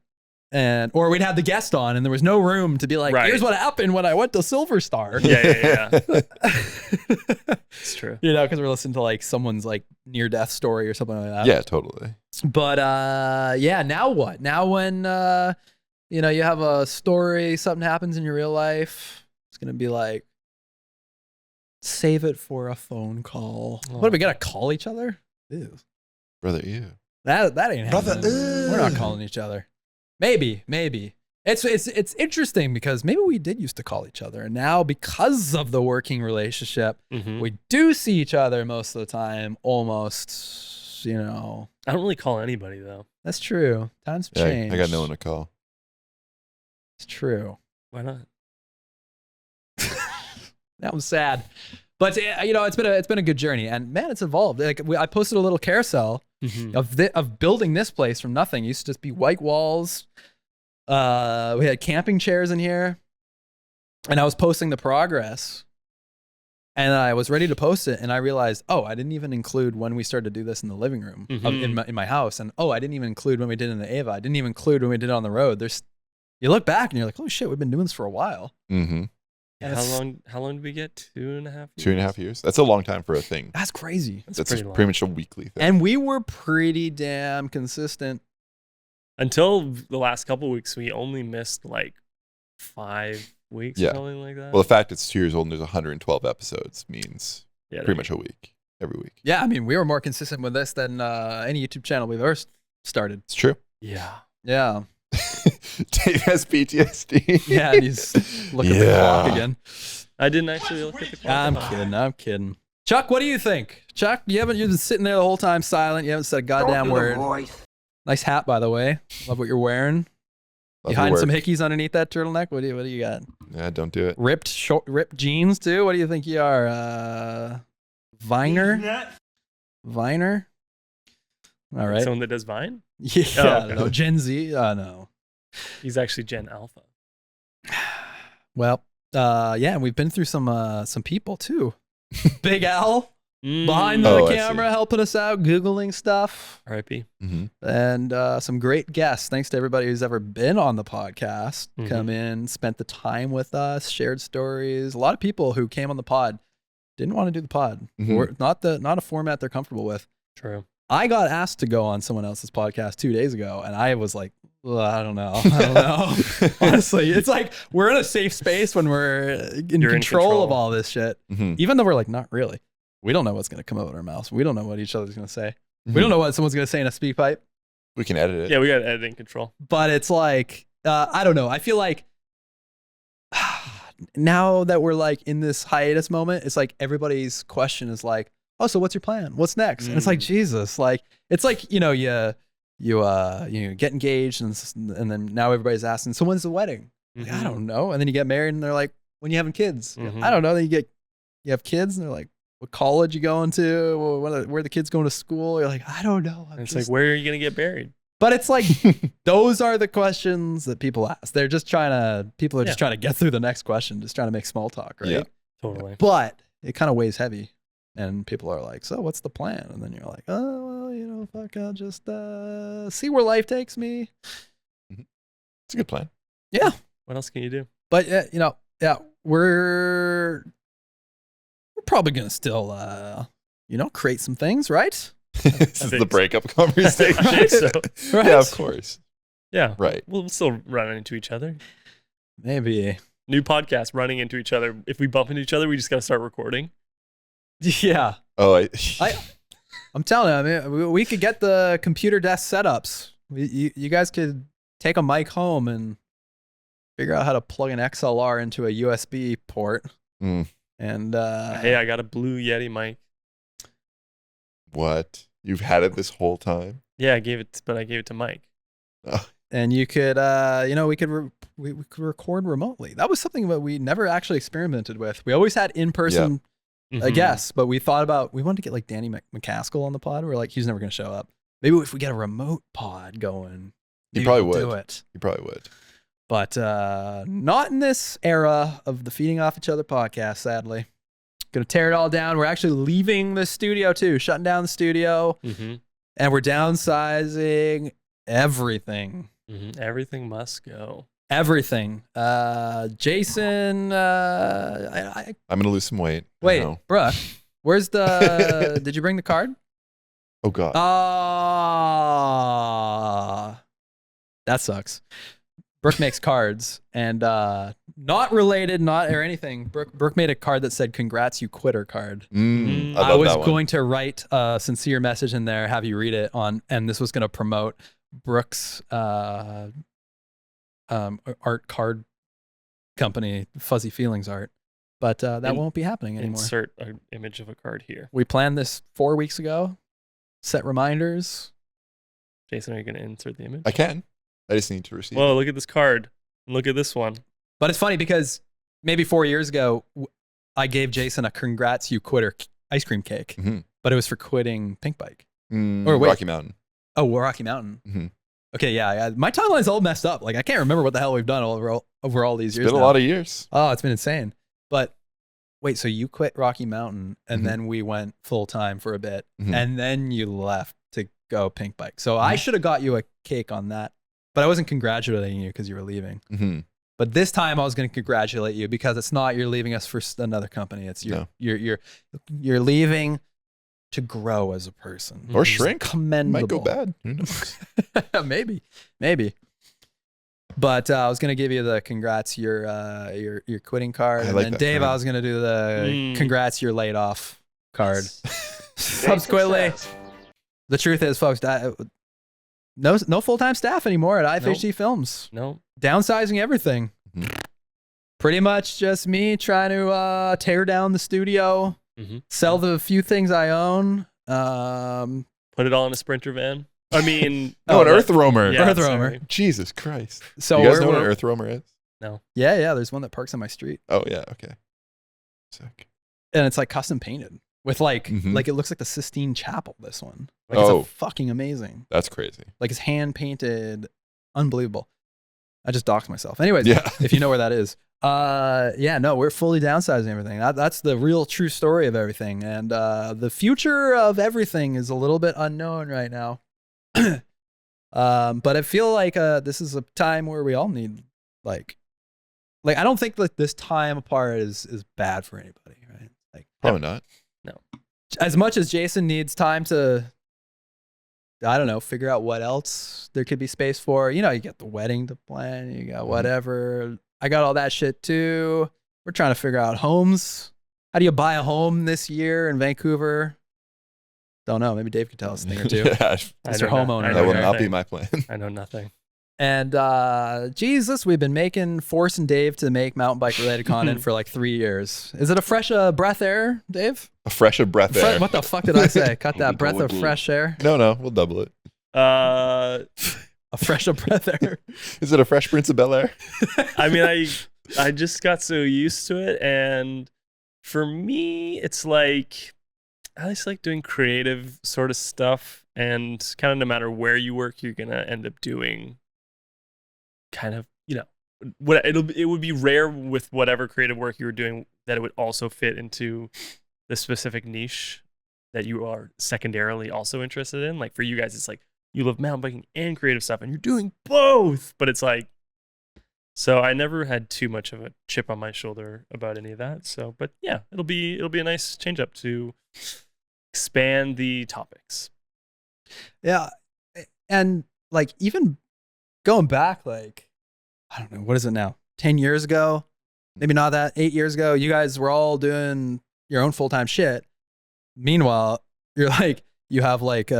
Speaker 6: Or we'd have the guest on and there was no room to be like, here's what happened when I went to Silver Star.
Speaker 4: Yeah. It's true.
Speaker 6: Because we're listening to like someone's like near-death story or something like that.
Speaker 3: Yeah, totally.
Speaker 6: But now what? Now when you have a story, something happens in your real life, it's gonna be like, save it for a phone call. What are we gonna call each other? Ew.
Speaker 3: Brother, ew.
Speaker 6: That ain't happening. We're not calling each other. Maybe. It's interesting because maybe we did used to call each other, and now because of the working relationship, we do see each other most of the time. Almost, I don't
Speaker 4: really call anybody though.
Speaker 6: That's true. Times have changed.
Speaker 3: I got no one to call.
Speaker 6: It's true.
Speaker 4: Why not?
Speaker 6: That was sad, but it's been a good journey, and man, it's evolved. Like I posted a little carousel of building this place from nothing. It used to just be white walls. We had camping chairs in here, and I was posting the progress, and I was ready to post it, and I realized, I didn't even include when we started to do this in the living room in my house, and I didn't even include when we did it in the Ava. I didn't even include when we did it on the road. You look back and you're like, oh shit, we've been doing this for a while.
Speaker 4: And how long did we get? 2.5 years?
Speaker 3: 2.5 years. That's a long time for a thing.
Speaker 6: That's crazy.
Speaker 3: That's pretty much a weekly thing.
Speaker 6: And we were pretty damn consistent.
Speaker 4: Until the last couple of weeks, we only missed like 5 weeks or something like that.
Speaker 3: Well, the fact it's 2 years old and there's 112 episodes means pretty much a week, every week.
Speaker 6: Yeah, I mean, we were more consistent with this than any YouTube channel we've ever started.
Speaker 3: It's true.
Speaker 4: Yeah.
Speaker 3: Dave has PTSD.
Speaker 6: Yeah, and he's looking at the clock again.
Speaker 4: I didn't actually look at the clock.
Speaker 6: I'm kidding. Chuck, what do you think? Chuck, you've been sitting there the whole time silent. You haven't said a goddamn word. Nice hat, by the way. Love what you're wearing. You hiding some hickeys underneath that turtleneck? What do you got?
Speaker 3: Yeah, don't do it.
Speaker 6: Ripped jeans too? What do you think you are? Viner? Viner? All right.
Speaker 4: Someone that does Vine?
Speaker 6: Yeah, no. Gen Z? No.
Speaker 4: He's actually Gen Alpha.
Speaker 6: Well, we've been through some people too. Big Al behind the camera helping us out, Googling stuff.
Speaker 4: R.I.P.
Speaker 6: And some great guests. Thanks to everybody who's ever been on the podcast. Come in, spent the time with us, shared stories. A lot of people who came on the pod didn't want to do the pod. Not a format they're comfortable with.
Speaker 4: True.
Speaker 6: I got asked to go on someone else's podcast 2 days ago, and I was like, Well, I don't know. Honestly, it's like we're in a safe space when we're in control of all this shit.
Speaker 3: Mm-hmm.
Speaker 6: Even though we're like, not really. We don't know what's going to come out of our mouths. We don't know what each other's going to say.
Speaker 3: Mm-hmm.
Speaker 6: We don't know what someone's going to say in a speak pipe.
Speaker 3: We can edit it.
Speaker 4: Yeah, we got editing control.
Speaker 6: But it's like, I don't know. I feel like now that we're like in this hiatus moment, it's like everybody's question is like, oh, so what's your plan? What's next? And it's like, Jesus, like, it's like, you know, you get engaged and then now everybody's asking, so when's the wedding? Like, I don't know. And then you get married and they're like, when you having kids? I don't know. Then you have kids and they're like, what college you going to? Where the kids going to school? You're like, I don't know.
Speaker 4: It's like, where are you going to get buried?
Speaker 6: But it's like, those are the questions that people ask. They're just people are just trying to get through the next question, just trying to make small talk, right?
Speaker 4: Yeah, totally.
Speaker 6: But it kind of weighs heavy. And people are like, so what's the plan? And then you're like, oh, well, you know, fuck, I'll just see where life takes me.
Speaker 3: It's a good plan.
Speaker 6: Yeah.
Speaker 4: What else can you do?
Speaker 6: But, you know, we're probably going to still, you know, create some things, right?
Speaker 3: This is the breakup conversation.
Speaker 4: I think so.
Speaker 6: Right?
Speaker 3: Yeah, of course.
Speaker 4: Yeah.
Speaker 3: Right.
Speaker 4: We'll still run into each other.
Speaker 6: Maybe.
Speaker 4: New podcast, running into each other. If we bump into each other, we just got to start recording.
Speaker 6: Yeah.
Speaker 3: Oh,
Speaker 6: I'm telling you, I mean, we could get the computer desk setups. You guys could take a mic home and figure out how to plug an XLR into a USB port. And
Speaker 4: hey, I got a Blue Yeti mic.
Speaker 3: What? You've had it this whole time?
Speaker 4: Yeah, I gave it to Mike.
Speaker 3: Oh.
Speaker 6: And you could, you know, we could record remotely. That was something that we never actually experimented with. We always had in-person guests, but we wanted to get like Danny McCaskill on the pod. We're like, he's never going to show up. Maybe if we get a remote pod going,
Speaker 3: he probably would
Speaker 6: do it.
Speaker 3: He probably would.
Speaker 6: But not in this era of the Feeding Off Each Other podcast, sadly. Gonna tear it all down. We're actually leaving the studio too, shutting down the studio, and we're downsizing everything.
Speaker 4: Everything must go.
Speaker 6: Everything. Jason,
Speaker 3: I'm gonna lose some weight.
Speaker 6: Wait, Brooke, where's the? Did you bring the card?
Speaker 3: Oh God.
Speaker 6: That sucks. Brooke makes cards, and not related, or anything. Brooke made a card that said "Congrats, you quitter" card. I was going to write a sincere message in there, have you read it and this was going to promote Brooke's art card company, Fuzzy Feelings Art, but that won't be happening anymore.
Speaker 4: Insert an image of a card here.
Speaker 6: We planned this 4 weeks ago. Set reminders.
Speaker 4: Jason, are you going to insert the image?
Speaker 3: I can. I just need to receive.
Speaker 4: Whoa, look at this card. Look at this one.
Speaker 6: But it's funny because maybe 4 years ago, I gave Jason a "Congrats, you quitter" ice cream cake, but it was for quitting Pink Bike.
Speaker 3: Or Rocky Mountain.
Speaker 6: Oh, Rocky Mountain. Okay, yeah. My timeline's all messed up. Like, I can't remember what the hell we've done over all these years.
Speaker 3: It's been a lot of years.
Speaker 6: Oh, it's been insane. But wait, so you quit Rocky Mountain, and then we went full time for a bit, and then you left to go Pink Bike. So I should have got you a cake on that. But I wasn't congratulating you because you were leaving. But this time I was going to congratulate you because it's not you're leaving us for another company. It's you're leaving to grow as a person
Speaker 3: or shrink.
Speaker 6: Commendable.
Speaker 3: Might go bad. Who knows?
Speaker 6: maybe. But I was going to give you the congrats your quitting card, and then Dave, I was going to do the congrats you're laid off card. Subsequently, the truth is, folks, no full-time staff anymore at IFHG Films.
Speaker 4: No.
Speaker 6: Downsizing everything. Pretty much just me trying to tear down the studio, sell the few things I own.
Speaker 4: Put it all in a Sprinter van. I mean...
Speaker 3: an Earth Roamer.
Speaker 6: Yeah, Earth Roamer.
Speaker 3: Sorry. Jesus Christ.
Speaker 6: So
Speaker 3: you guys know what an Earth Roamer is?
Speaker 4: No.
Speaker 6: Yeah. There's one that parks on my street.
Speaker 3: Oh, yeah. Okay. Sick.
Speaker 6: And it's like custom painted. With like it looks like the Sistine Chapel, this one. Like it's fucking amazing.
Speaker 3: That's crazy.
Speaker 6: Like it's hand painted. Unbelievable. I just doxed myself. Anyways, if you know where that is. We're fully downsizing everything. That's the real true story of everything. And the future of everything is a little bit unknown right now. But I feel like this is a time where we all need like I don't think that this time apart is bad for anybody, right? Like
Speaker 3: probably not.
Speaker 4: No.
Speaker 6: As much as Jason needs time to I don't know, figure out what else there could be space for. You know, you got the wedding to plan, you got whatever. I got all that shit too. We're trying to figure out homes. How do you buy a home this year in Vancouver? Don't know. Maybe Dave could tell us a thing or two. Mr. Homeowner.
Speaker 3: That will not be my plan.
Speaker 4: I know nothing.
Speaker 6: And Jesus, we've been forcing Dave to make mountain bike related content for like 3 years. Is it a fresh breath air, Dave?
Speaker 3: A fresh breath air.
Speaker 6: What the fuck did I say? Cut that breath of fresh air.
Speaker 3: No, we'll double it.
Speaker 6: A fresh breath air.
Speaker 3: Is it a Fresh Prince of Bel-Air?
Speaker 4: I mean, I just got so used to it, and for me, it's like I just like doing creative sort of stuff, and kind of no matter where you work, you're gonna end up doing kind of, you know, what it would be rare with whatever creative work you were doing that it would also fit into the specific niche that you are secondarily also interested in. Like for you guys, it's like you love mountain biking and creative stuff, and you're doing both. But it's like, so I never had too much of a chip on my shoulder about any of that. So, but yeah, it'll be a nice change up to expand the topics.
Speaker 6: Yeah, and like even going back, like, I don't know, what is it now? 10 years ago? Maybe not that, 8 years ago, you guys were all doing your own full-time shit. Meanwhile, you're like, you have like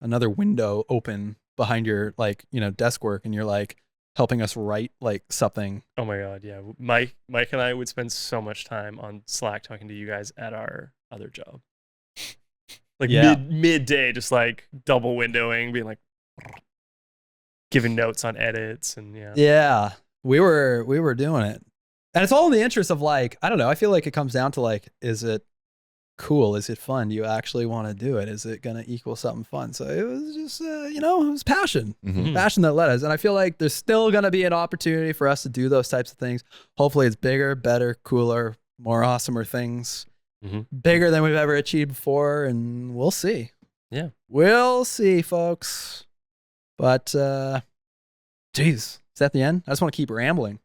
Speaker 6: another window open behind your like, you know, desk work, and you're like helping us write like something.
Speaker 4: Oh my God, yeah. Mike and I would spend so much time on Slack talking to you guys at our other job. Like midday, just like double windowing, being like, giving notes on edits, and
Speaker 6: yeah, we were doing it, and it's all in the interest of like, I don't know, I feel like it comes down to like, is it cool, is it fun, do you actually want to do it, is it gonna equal something fun? So it was just you know, it was passion that led us, and I feel like there's still gonna be an opportunity for us to do those types of things. Hopefully it's bigger, better, cooler, more awesomer things, bigger than we've ever achieved before, and we'll see. We'll see, folks. But, geez, is that the end? I just want to keep rambling.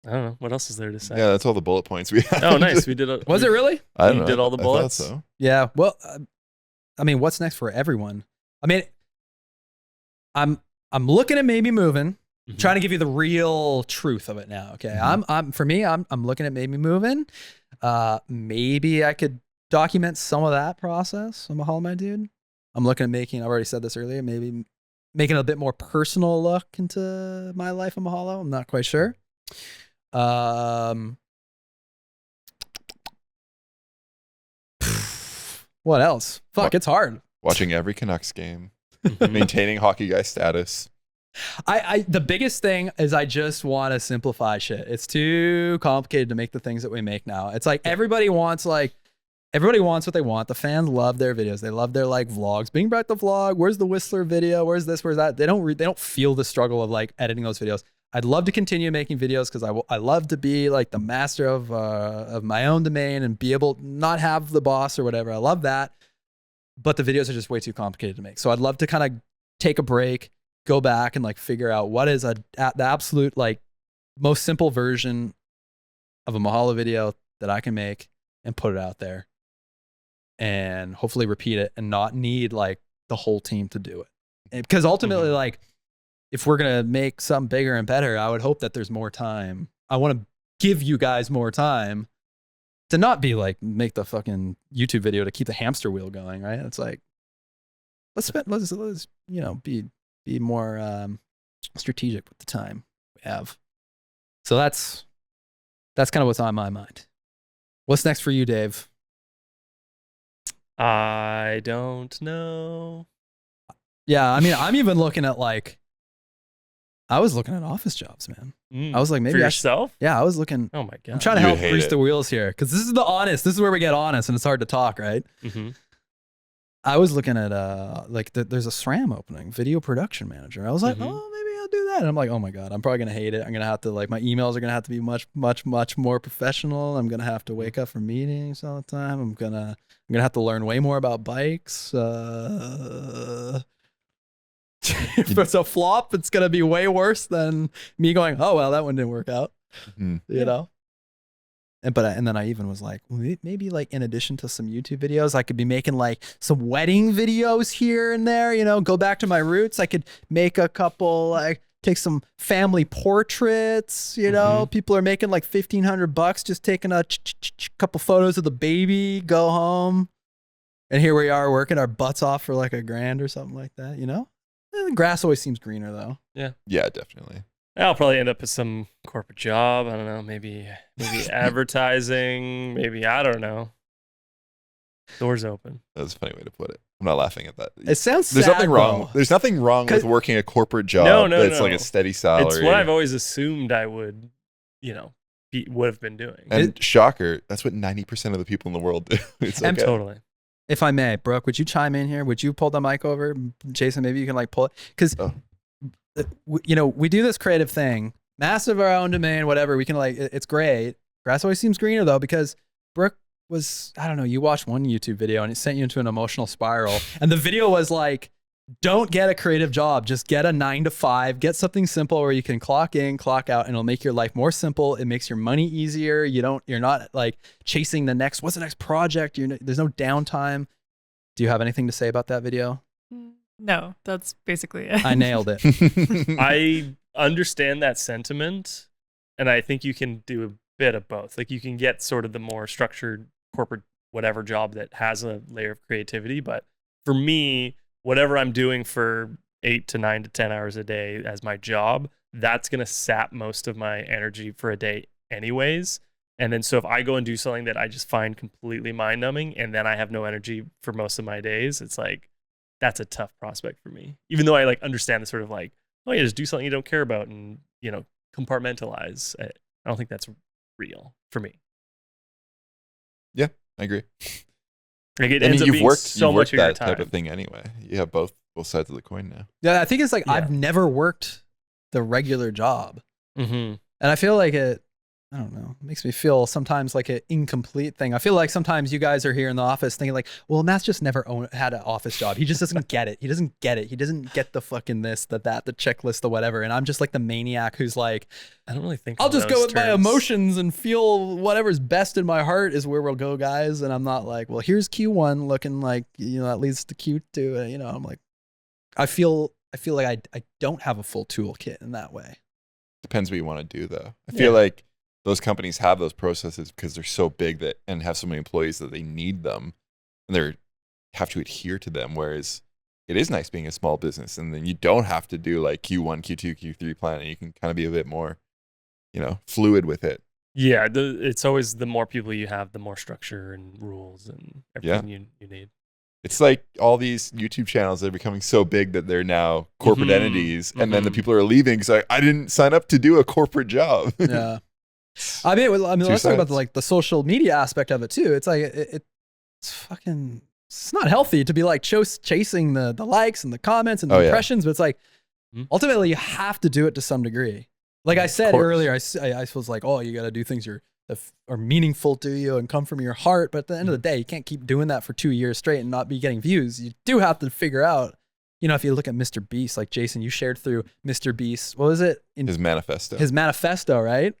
Speaker 4: I don't know. What else is there to say?
Speaker 3: Yeah, that's all the bullet points we had.
Speaker 4: Oh, nice. We did.
Speaker 6: Was it really?
Speaker 3: I don't know.
Speaker 4: Did all the bullets?
Speaker 3: I thought so.
Speaker 6: Yeah. Well, I mean, what's next for everyone? I mean, I'm looking at maybe moving. Trying to give you the real truth of it now. Okay. For me, I'm looking at maybe moving. Maybe I could document some of that process. I'm a Hollow My Dude. I'm looking at making, I've already said this earlier, maybe making a bit more personal look into my life in Mahalo. I'm not quite sure. What else? Fuck, it's hard.
Speaker 3: Watching every Canucks game, maintaining hockey guy status.
Speaker 6: The biggest thing is I just want to simplify shit. It's too complicated to make the things that we make now. It's like everybody wants what they want. The fans love their videos. They love their like vlogs. Bring back the vlog. Where's the Whistler video? Where's this? Where's that? They don't feel the struggle of like editing those videos. I'd love to continue making videos because I love to be like the master of my own domain and be able to not have the boss or whatever. I love that. But the videos are just way too complicated to make. So I'd love to kind of take a break, go back and like figure out what is the absolute like most simple version of a Mahalo video that I can make and put it out there and hopefully repeat it and not need like the whole team to do it. Because ultimately, like, if we're going to make something bigger and better, I would hope that there's more time. I want to give you guys more time to not be like, make the fucking YouTube video to keep the hamster wheel going, right? It's like, let's you know, be more strategic with the time we have. So that's kind of what's on my mind. What's next for you, Dave?
Speaker 4: I don't know.
Speaker 6: Yeah, I mean, I'm even looking at like, I was looking at office jobs, man. I was like, maybe
Speaker 4: for yourself?
Speaker 6: Yeah, I was looking.
Speaker 4: Oh my God.
Speaker 6: I'm trying to help grease the wheels here because this is where we get honest and it's hard to talk, right? I was looking at there's a SRAM opening, video production manager. I was like, oh, maybe I'll do that. And I'm like, oh my God, I'm probably gonna hate it. I'm gonna have to like, my emails are gonna have to be much more professional. I'm gonna have to wake up for meetings all the time. I'm gonna have to learn way more about bikes. If it's a flop, it's gonna be way worse than me going, oh well, that one didn't work out. You know. And then I even was like, well, maybe like in addition to some YouTube videos, I could be making like some wedding videos here and there, go back to my roots. I could make a couple, like take some family portraits, people are making like $1,500 just taking a couple photos of the baby, go home. And here we are working our butts off for like $1,000 or something like that, The grass always seems greener though.
Speaker 4: Yeah.
Speaker 3: Yeah, definitely.
Speaker 4: I'll probably end up with some corporate job. I don't know. Maybe advertising. Maybe, I don't know. Doors open.
Speaker 3: That was a funny way to put it. I'm not laughing at that.
Speaker 6: It sounds
Speaker 3: There's
Speaker 6: sad,
Speaker 3: nothing wrong.
Speaker 6: though.
Speaker 3: There's nothing wrong with working a corporate job. That's like a steady salary.
Speaker 4: It's what I've always assumed I would, would have been doing.
Speaker 3: And shocker, that's what 90% of the people in the world do. It's okay.
Speaker 4: Totally.
Speaker 6: If I may, Brooke, would you chime in here? Would you pull the mic over? Jason, maybe you can like pull it. Because, we do this creative thing, massive our own domain, whatever. We can it's great. Grass always seems greener though, because Brooke was, I don't know, you watched one YouTube video and it sent you into an emotional spiral. And the video was like, don't get a creative job. Just get a 9 to 5, get something simple where you can clock in, clock out, and it'll make your life more simple. It makes your money easier. You're not like chasing what's the next project? There's no downtime. Do you have anything to say about that video?
Speaker 21: No, that's basically it.
Speaker 6: I nailed it.
Speaker 4: I understand that sentiment, and I think you can do a bit of both. Like you can get sort of the more structured corporate whatever job that has a layer of creativity, but for me, whatever I'm doing for 8 to 9 to 10 hours a day as my job, that's going to sap most of my energy for a day anyways. And then so if I go and do something that I just find completely mind numbing and then I have no energy for most of my days, it's like, that's a tough prospect for me. Even though I like understand the sort of like, oh yeah, just do something you don't care about and, compartmentalize. I don't think that's real for me.
Speaker 3: Yeah, I agree.
Speaker 4: Like it ends up being so much of your
Speaker 3: that
Speaker 4: time.
Speaker 3: type of thing anyway. You have both sides of the coin now.
Speaker 6: Yeah, I think it's like I've never worked the regular job.
Speaker 4: Mm-hmm.
Speaker 6: And I feel like I don't know, it makes me feel sometimes like an incomplete thing. I feel like sometimes you guys are here in the office thinking like, well, Matt's just never had an office job. He just doesn't get it. He doesn't get it. He doesn't get the fucking this, the checklist, the whatever. And I'm just like the maniac who's like,
Speaker 4: I don't really think
Speaker 6: I'll just go with my emotions and feel whatever's best in my heart is where we'll go, guys. And I'm not like, well, here's Q1 looking like, that leads to Q2. I'm like, I feel like I don't have a full toolkit in that way.
Speaker 3: Depends what you want to do though. I feel like those companies have those processes because they're so big and have so many employees that they need them and they have to adhere to them. Whereas it is nice being a small business and then you don't have to do like Q1, Q2, Q3 planning. You can kind of be a bit more, fluid with it.
Speaker 4: Yeah, it's always the more people you have, the more structure and rules and everything you need.
Speaker 3: It's like all these YouTube channels that are becoming so big that they're now corporate entities, and then the people are leaving because I didn't sign up to do a corporate job.
Speaker 6: Yeah. I mean, let's talk about the social media aspect of it too. It's like it's fucking, it's not healthy to be like chasing the likes and the comments and the impressions, but it's like ultimately you have to do it to some degree. Like I said earlier, I was like, oh, you got to do things that are meaningful to you and come from your heart. But at the end of the day, you can't keep doing that for 2 years straight and not be getting views. You do have to figure out. If you look at Mr. Beast, like Jason, you shared through Mr. Beast. What was it?
Speaker 3: His manifesto.
Speaker 6: His manifesto, right?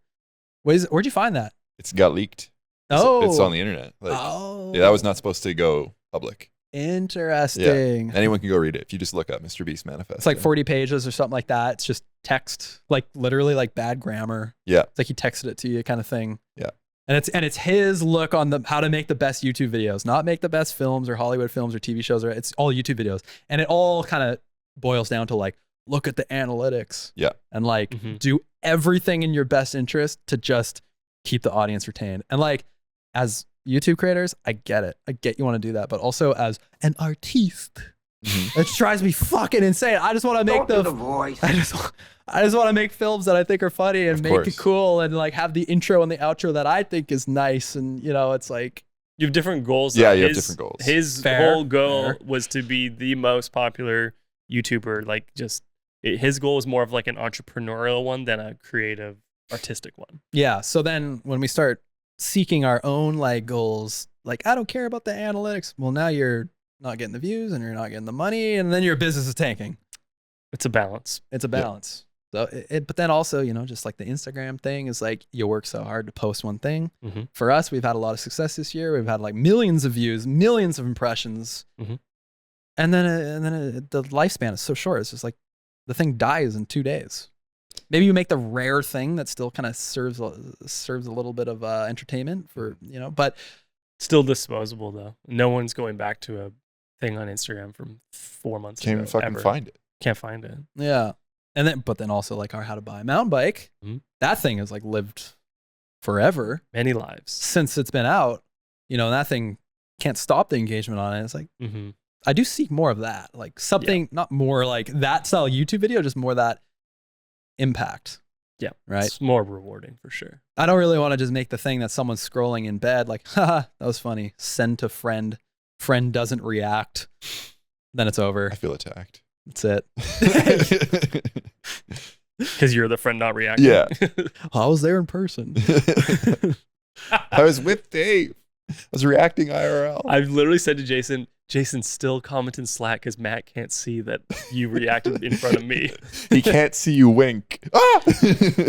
Speaker 6: Where'd you find that?
Speaker 3: It's got leaked. It's on the internet. Yeah, that was not supposed to go public.
Speaker 6: Interesting.
Speaker 3: Yeah. Anyone can go read it if you just look up Mr. Beast manifesto.
Speaker 6: It's like 40 pages or something like that. It's just text, like literally like bad grammar.
Speaker 3: Yeah.
Speaker 6: It's like he texted it to you kind of thing.
Speaker 3: Yeah.
Speaker 6: And it's his look on how to make the best YouTube videos, not make the best films or Hollywood films or TV shows. It's all YouTube videos. And it all kind of boils down to like, look at the analytics.
Speaker 3: Yeah.
Speaker 6: And like do everything in your best interest to just keep the audience retained. And like as YouTube creators, I get it. I get you want to do that. But also as an artiste, it drives me fucking insane. I just want to make the voice. I just want to make films that I think are funny and make it cool and like have the intro and the outro that I think is nice. And it's like
Speaker 4: you have different goals.
Speaker 3: Yeah, you have different goals.
Speaker 4: His whole goal was to be the most popular YouTuber. Like his goal is more of like an entrepreneurial one than a creative, artistic one.
Speaker 6: Yeah. So then when we start seeking our own like goals, like I don't care about the analytics. Well, now you're not getting the views and you're not getting the money, and then your business is tanking.
Speaker 4: It's a balance.
Speaker 6: It's a balance. So but then also, just like the Instagram thing is like you work so hard to post one thing.
Speaker 4: Mm-hmm.
Speaker 6: For us, we've had a lot of success this year. We've had like millions of views, millions of impressions.
Speaker 4: Mm-hmm.
Speaker 6: And then the lifespan is so short. It's just like the thing dies in 2 days. Maybe you make the rare thing that still kind of serves a little bit of entertainment for, but
Speaker 4: still disposable though. No one's going back to a thing on Instagram from 4 months ago.
Speaker 3: Can't even fucking
Speaker 4: ever.
Speaker 3: find it.
Speaker 4: Can't find it.
Speaker 6: Yeah. But then also like our how to buy a mountain bike, that thing has like lived forever.
Speaker 4: Many lives.
Speaker 6: Since it's been out, and that thing can't stop the engagement on it. It's like, I do seek more of that. Like something, not more like that style YouTube video, just more that impact.
Speaker 4: Yeah.
Speaker 6: Right.
Speaker 4: It's more rewarding for sure.
Speaker 6: I don't really want to just make the thing that someone's scrolling in bed, like, haha, that was funny. Send to friend. Friend doesn't react. Then it's over.
Speaker 3: I feel attacked.
Speaker 6: That's it.
Speaker 4: Because you're the friend not reacting.
Speaker 3: Yeah.
Speaker 6: I was there in person.
Speaker 3: I was with Dave. I was reacting IRL.
Speaker 4: I've literally said to Jason still comment in Slack because Matt can't see that you reacted in front of me.
Speaker 3: He can't see you wink. Ah!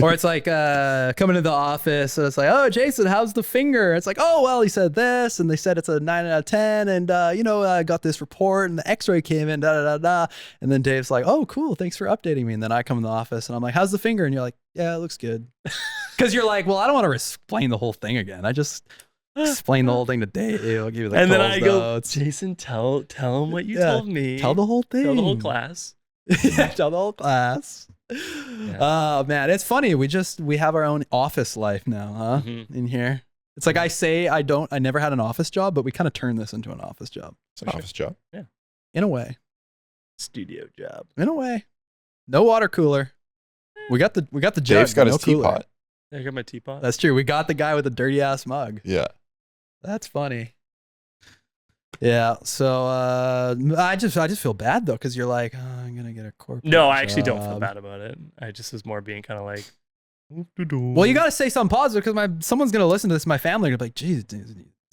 Speaker 6: Or it's like coming to the office and it's like, oh, Jason, how's the finger? It's like, oh, well, he said this and they said it's a 9 out of 10 and, I got this report and the x-ray came in, da-da-da-da. And then Dave's like, oh, cool, thanks for updating me. And then I come in the office and I'm like, how's the finger? And you're like, yeah, it looks good. Because you're like, well, I don't want to explain the whole thing again. I just explain the whole thing to Dave. I'll give you the
Speaker 4: and then I
Speaker 6: notes.
Speaker 4: go, Jason, tell him what you told me.
Speaker 6: Tell the whole thing.
Speaker 4: Tell the whole class.
Speaker 6: Yeah, tell the whole class. Yeah. Oh man, it's funny. We have our own office life now, huh? In here. It's like I never had an office job, but we kind of turned this into an office job.
Speaker 3: It's an office job.
Speaker 4: Yeah.
Speaker 6: In a way.
Speaker 4: Studio job.
Speaker 6: In a way. No water cooler. We got the jug.
Speaker 3: Dave's got
Speaker 6: no
Speaker 3: his
Speaker 6: cooler.
Speaker 3: teapot.
Speaker 4: Yeah, I got my teapot.
Speaker 6: That's true. We got the guy with the dirty ass mug.
Speaker 3: Yeah.
Speaker 6: That's funny. Yeah. So I just feel bad though, because you're like, oh, I'm gonna get a corporate.
Speaker 4: No, I actually
Speaker 6: job.
Speaker 4: don't feel bad about it. I just was more being kind of like,
Speaker 6: well, you got to say something positive because someone's gonna listen to this. My family gonna be like, geez.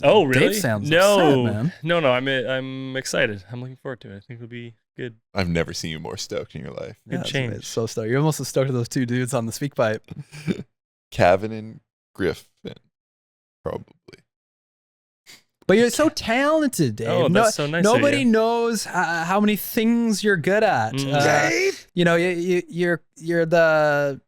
Speaker 4: Oh, really?
Speaker 6: Dave sounds upset, man.
Speaker 4: No. I'm excited. I'm looking forward to it. I think it'll be good.
Speaker 3: I've never seen you more stoked in your life.
Speaker 6: Yeah,
Speaker 4: Good change.
Speaker 6: It's so stoked. You're almost as stoked as those two dudes on the speak pipe.
Speaker 3: Kevin and Griffin, probably.
Speaker 6: But you're so talented, Dave.
Speaker 4: Oh, that's so nice of
Speaker 6: Nobody
Speaker 4: you.
Speaker 6: knows how many things you're good at.
Speaker 3: Dave?
Speaker 6: You're the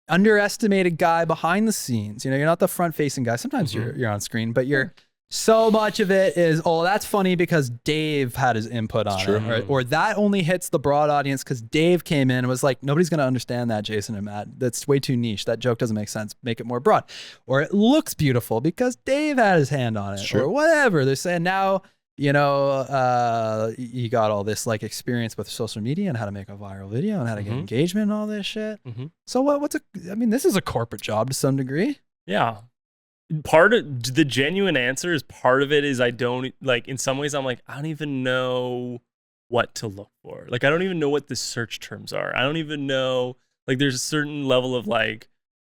Speaker 6: underestimated guy behind the scenes. You're not the front-facing guy. Sometimes you're on screen, but you're so much of it is, oh, that's funny because Dave had his input on it. Or that only hits the broad audience because Dave came in and was like, nobody's going to understand that, Jason and Matt. That's way too niche. That joke doesn't make sense. Make it more broad. Or it looks beautiful because Dave had his hand on it. Or whatever. They're saying now, you got all this like experience with social media and how to make a viral video and how to get engagement and all this shit. So this is a corporate job to some degree.
Speaker 4: Yeah. Part of the genuine answer is part of it is I don't like, in some ways I'm like, I don't even know what to look for. Like, I don't even know what the search terms are. I don't even know, like, there's a certain level of like,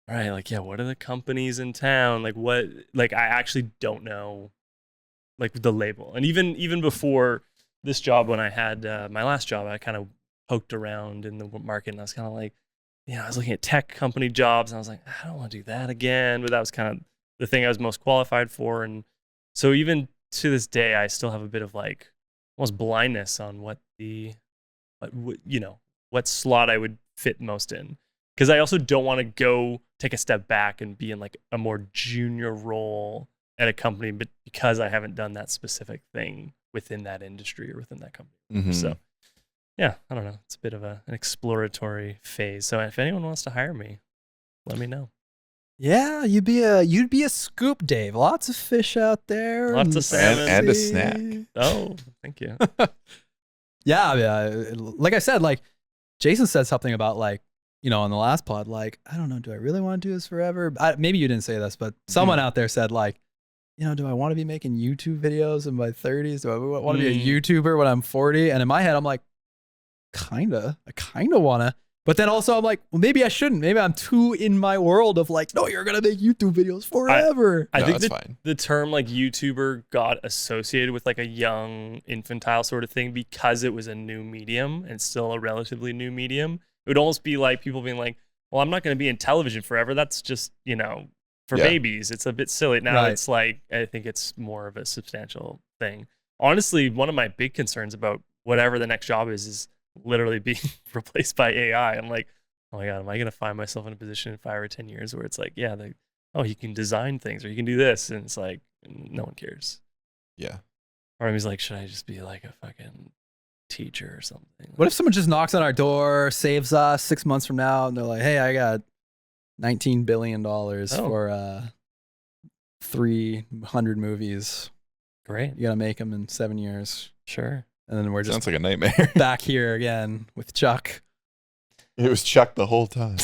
Speaker 4: all right, like, yeah, what are the companies in town? Like I actually don't know like the label. And even before this job, when I had my last job, I kind of poked around in the market and I was kind of like, I was looking at tech company jobs and I was like, I don't want to do that again. But that was kind of the thing I was most qualified for. And so even to this day, I still have a bit of like almost blindness on what slot I would fit most in. Because I also don't want to go take a step back and be in like a more junior role at a company, but because I haven't done that specific thing within that industry or within that company. So yeah, I don't know. It's a bit of an exploratory phase. So if anyone wants to hire me, let me know.
Speaker 6: Yeah, you'd be a scoop, Dave. Lots of fish out there.
Speaker 4: Lots of salmon.
Speaker 3: And a snack.
Speaker 4: Oh, thank you.
Speaker 6: Yeah. Like I said, like Jason said something about like, on the last pod, like, I don't know, do I really want to do this forever? Maybe you didn't say this, but someone out there said like, do I want to be making YouTube videos in my 30s? Do I want to be a YouTuber when I'm 40? And in my head, I'm like, I kind of want to. But then also I'm like, well, maybe I shouldn't. Maybe I'm too in my world of like, no, you're going to make YouTube videos forever.
Speaker 4: I think the term like YouTuber got associated with like a young infantile sort of thing because it was a new medium and still a relatively new medium. It would almost be like people being like, well, I'm not going to be in television forever. That's just, for babies. It's a bit silly. Now
Speaker 6: Right.
Speaker 4: it's like, I think it's more of a substantial thing. Honestly, one of my big concerns about whatever the next job is literally being replaced by AI. I'm like, oh my God, am I going to find myself in a position in 5 or 10 years where it's like, yeah, you can design things or you can do this. And it's like, no one cares.
Speaker 3: Yeah.
Speaker 4: Or I was like, should I just be like a fucking teacher or something?
Speaker 6: What if someone just knocks on our door, saves us 6 months from now, and they're like, hey, I got $19 billion for 300 movies.
Speaker 4: Great.
Speaker 6: You got to make them in 7 years.
Speaker 4: Sure.
Speaker 6: And then we're just
Speaker 3: Sounds like a nightmare.
Speaker 6: back here again with Chuck.
Speaker 3: It was Chuck the whole time.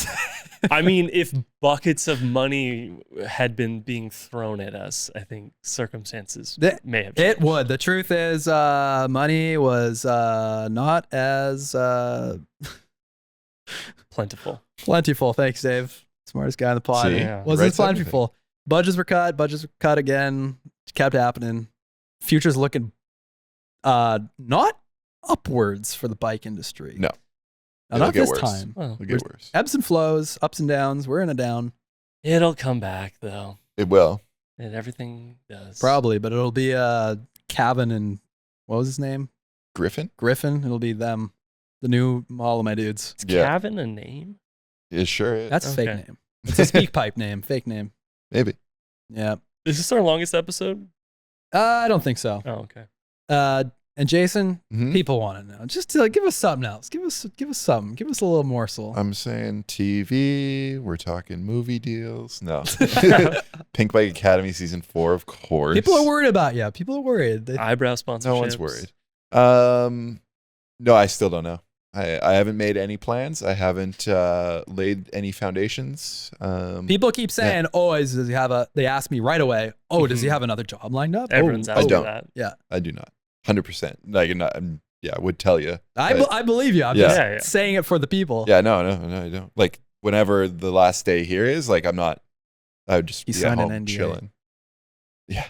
Speaker 4: I mean, if buckets of money had been being thrown at us, I think circumstances may have changed.
Speaker 6: It would. The truth is, money was not as
Speaker 4: plentiful.
Speaker 6: Plentiful. Thanks, Dave. Smartest guy in the pod.
Speaker 3: See?
Speaker 6: Wasn't
Speaker 3: Right
Speaker 6: as plentiful. Budgets were cut again. Kept happening. Future's looking not upwards for the bike industry.
Speaker 3: No.
Speaker 6: Not this
Speaker 3: worse.
Speaker 6: time.
Speaker 3: It'll get worse.
Speaker 6: Ebbs and flows, ups and downs. We're in a down.
Speaker 4: It'll come back, though.
Speaker 3: It will.
Speaker 4: And everything does.
Speaker 6: Probably, but it'll be Cavan and what was his name?
Speaker 3: Griffin?
Speaker 6: Griffin. It'll be them. The new all of my dudes.
Speaker 4: Is Cavan a name?
Speaker 3: It sure is.
Speaker 6: That's a fake name. It's a speak pipe name. Fake name.
Speaker 3: Maybe.
Speaker 6: Yeah.
Speaker 4: Is this our longest episode?
Speaker 6: I don't think so.
Speaker 4: Oh, okay.
Speaker 6: And Jason, people want to know. Just to, give us something else. Give us something. Give us a little morsel.
Speaker 3: I'm saying TV. We're talking movie deals. No. Pink Bike Academy season 4, of course.
Speaker 6: People are worried about you. People are worried.
Speaker 4: Eyebrow sponsorships.
Speaker 3: No one's worried. No, I still don't know. I haven't made any plans. I haven't laid any foundations.
Speaker 6: People keep saying, "Oh, does he have a?" They ask me right away, "Oh, does he have another job lined up?"
Speaker 4: Everyone's
Speaker 3: I don't.
Speaker 4: that.
Speaker 6: Yeah,
Speaker 3: I do not. 100%. Like, I would tell you.
Speaker 6: I believe you. I'm just saying it for the people.
Speaker 3: Yeah, no, I don't. Like, whenever the last day here is, like, I'm not. I would just be at home chilling. Yeah.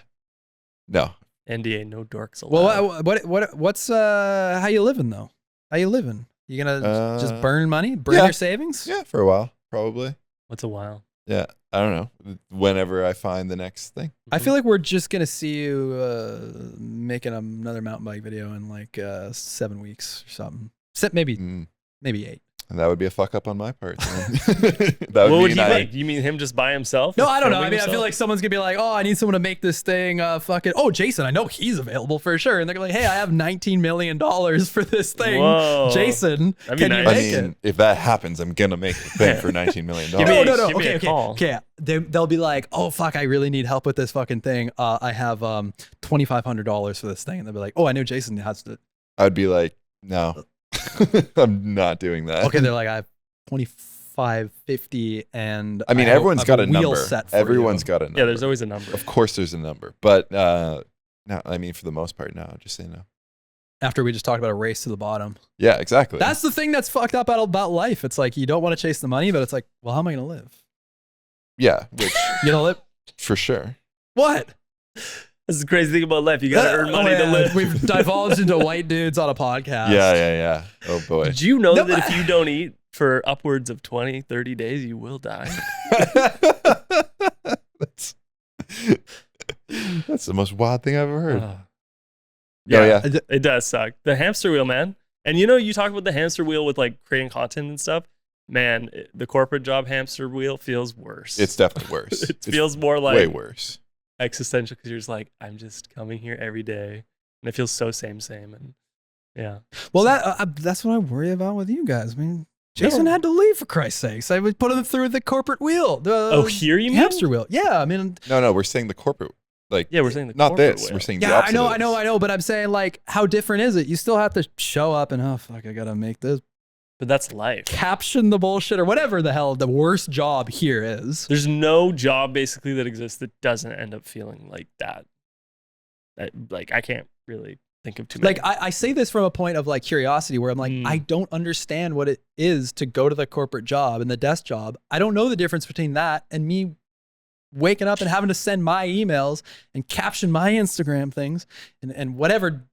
Speaker 3: No.
Speaker 4: NDA, no dorks allowed.
Speaker 6: Well, what's how you living though? How you living? You gonna just burn money, burn your savings?
Speaker 3: Yeah, for a while, probably.
Speaker 4: What's a while?
Speaker 3: Yeah, I don't know. Whenever I find the next thing.
Speaker 6: I feel like we're just gonna see you making another mountain bike video in like 7 weeks or something. Maybe 8.
Speaker 3: And that would be a fuck up on my part.
Speaker 4: What would he make? You mean him just by himself?
Speaker 6: No, I don't know. I mean, I feel like someone's gonna be like, "Oh, I need someone to make this thing." Fucking. Oh, Jason, I know he's available for sure. And they're like, "Hey, I have $19 million for this thing."
Speaker 4: Whoa.
Speaker 6: Jason,
Speaker 4: That'd be
Speaker 6: can
Speaker 4: nice.
Speaker 6: you make it?
Speaker 3: If that happens, I'm gonna make the thing for $19 million.
Speaker 6: No.
Speaker 4: Give me a call.
Speaker 6: Okay. They'll be like, "Oh fuck, I really need help with this fucking thing. I have $2,500 for this thing." And they'll be like, "Oh, I know Jason has to."
Speaker 3: I'd be like, "No, I'm not doing that."
Speaker 6: Okay, they're like, "I have 25.50 and
Speaker 3: I mean, everyone's got a number. Everyone's
Speaker 6: you.
Speaker 3: got a number.
Speaker 4: Yeah, there's always a number.
Speaker 3: Of course, there's a number, but no. I mean, for the most part, no. Just say no.
Speaker 6: After we just talked about a race to the bottom.
Speaker 3: Yeah, exactly.
Speaker 6: That's the thing that's fucked up about life. It's like you don't want to chase the money, but it's like, well, how am I going to live?
Speaker 3: Yeah, which
Speaker 6: you know, live
Speaker 3: for sure.
Speaker 6: What?
Speaker 4: This is the crazy thing about life. You got to earn money to live.
Speaker 6: We've divulged into white dudes on a podcast.
Speaker 3: Yeah. Oh boy.
Speaker 4: Did you know that if you don't eat for upwards of 20, 30 days, you will die?
Speaker 3: That's the most wild thing I've ever heard.
Speaker 4: Yeah, it does suck. The hamster wheel, man. And you talk about the hamster wheel with like creating content and stuff. Man, the corporate job hamster wheel feels worse.
Speaker 3: It's definitely worse.
Speaker 4: It feels more like
Speaker 3: way worse.
Speaker 4: Existential, because you're just like, I'm just coming here every day, and it feels so same, and yeah.
Speaker 6: Well, that's what I worry about with you guys. I mean, Jason had to leave for Christ's sakes. I would put him through the corporate wheel.
Speaker 4: Here you mean?
Speaker 6: Hamster wheel? Yeah, I mean.
Speaker 3: No, we're saying the corporate. Like,
Speaker 4: yeah, we're saying the
Speaker 3: not
Speaker 4: corporate
Speaker 3: this.
Speaker 4: wheel.
Speaker 3: We're saying the opposite.
Speaker 6: I know, but I'm saying like, how different is it? You still have to show up and oh fuck, I gotta make this.
Speaker 4: But that's life.
Speaker 6: Caption the bullshit or whatever the hell the worst job here is.
Speaker 4: There's no job basically that exists that doesn't end up feeling like that. Like I can't really think of too many.
Speaker 6: Like I say this from a point of like curiosity where I'm like, I don't understand what it is to go to the corporate job and the desk job. I don't know the difference between that and me waking up and having to send my emails and caption my Instagram things and whatever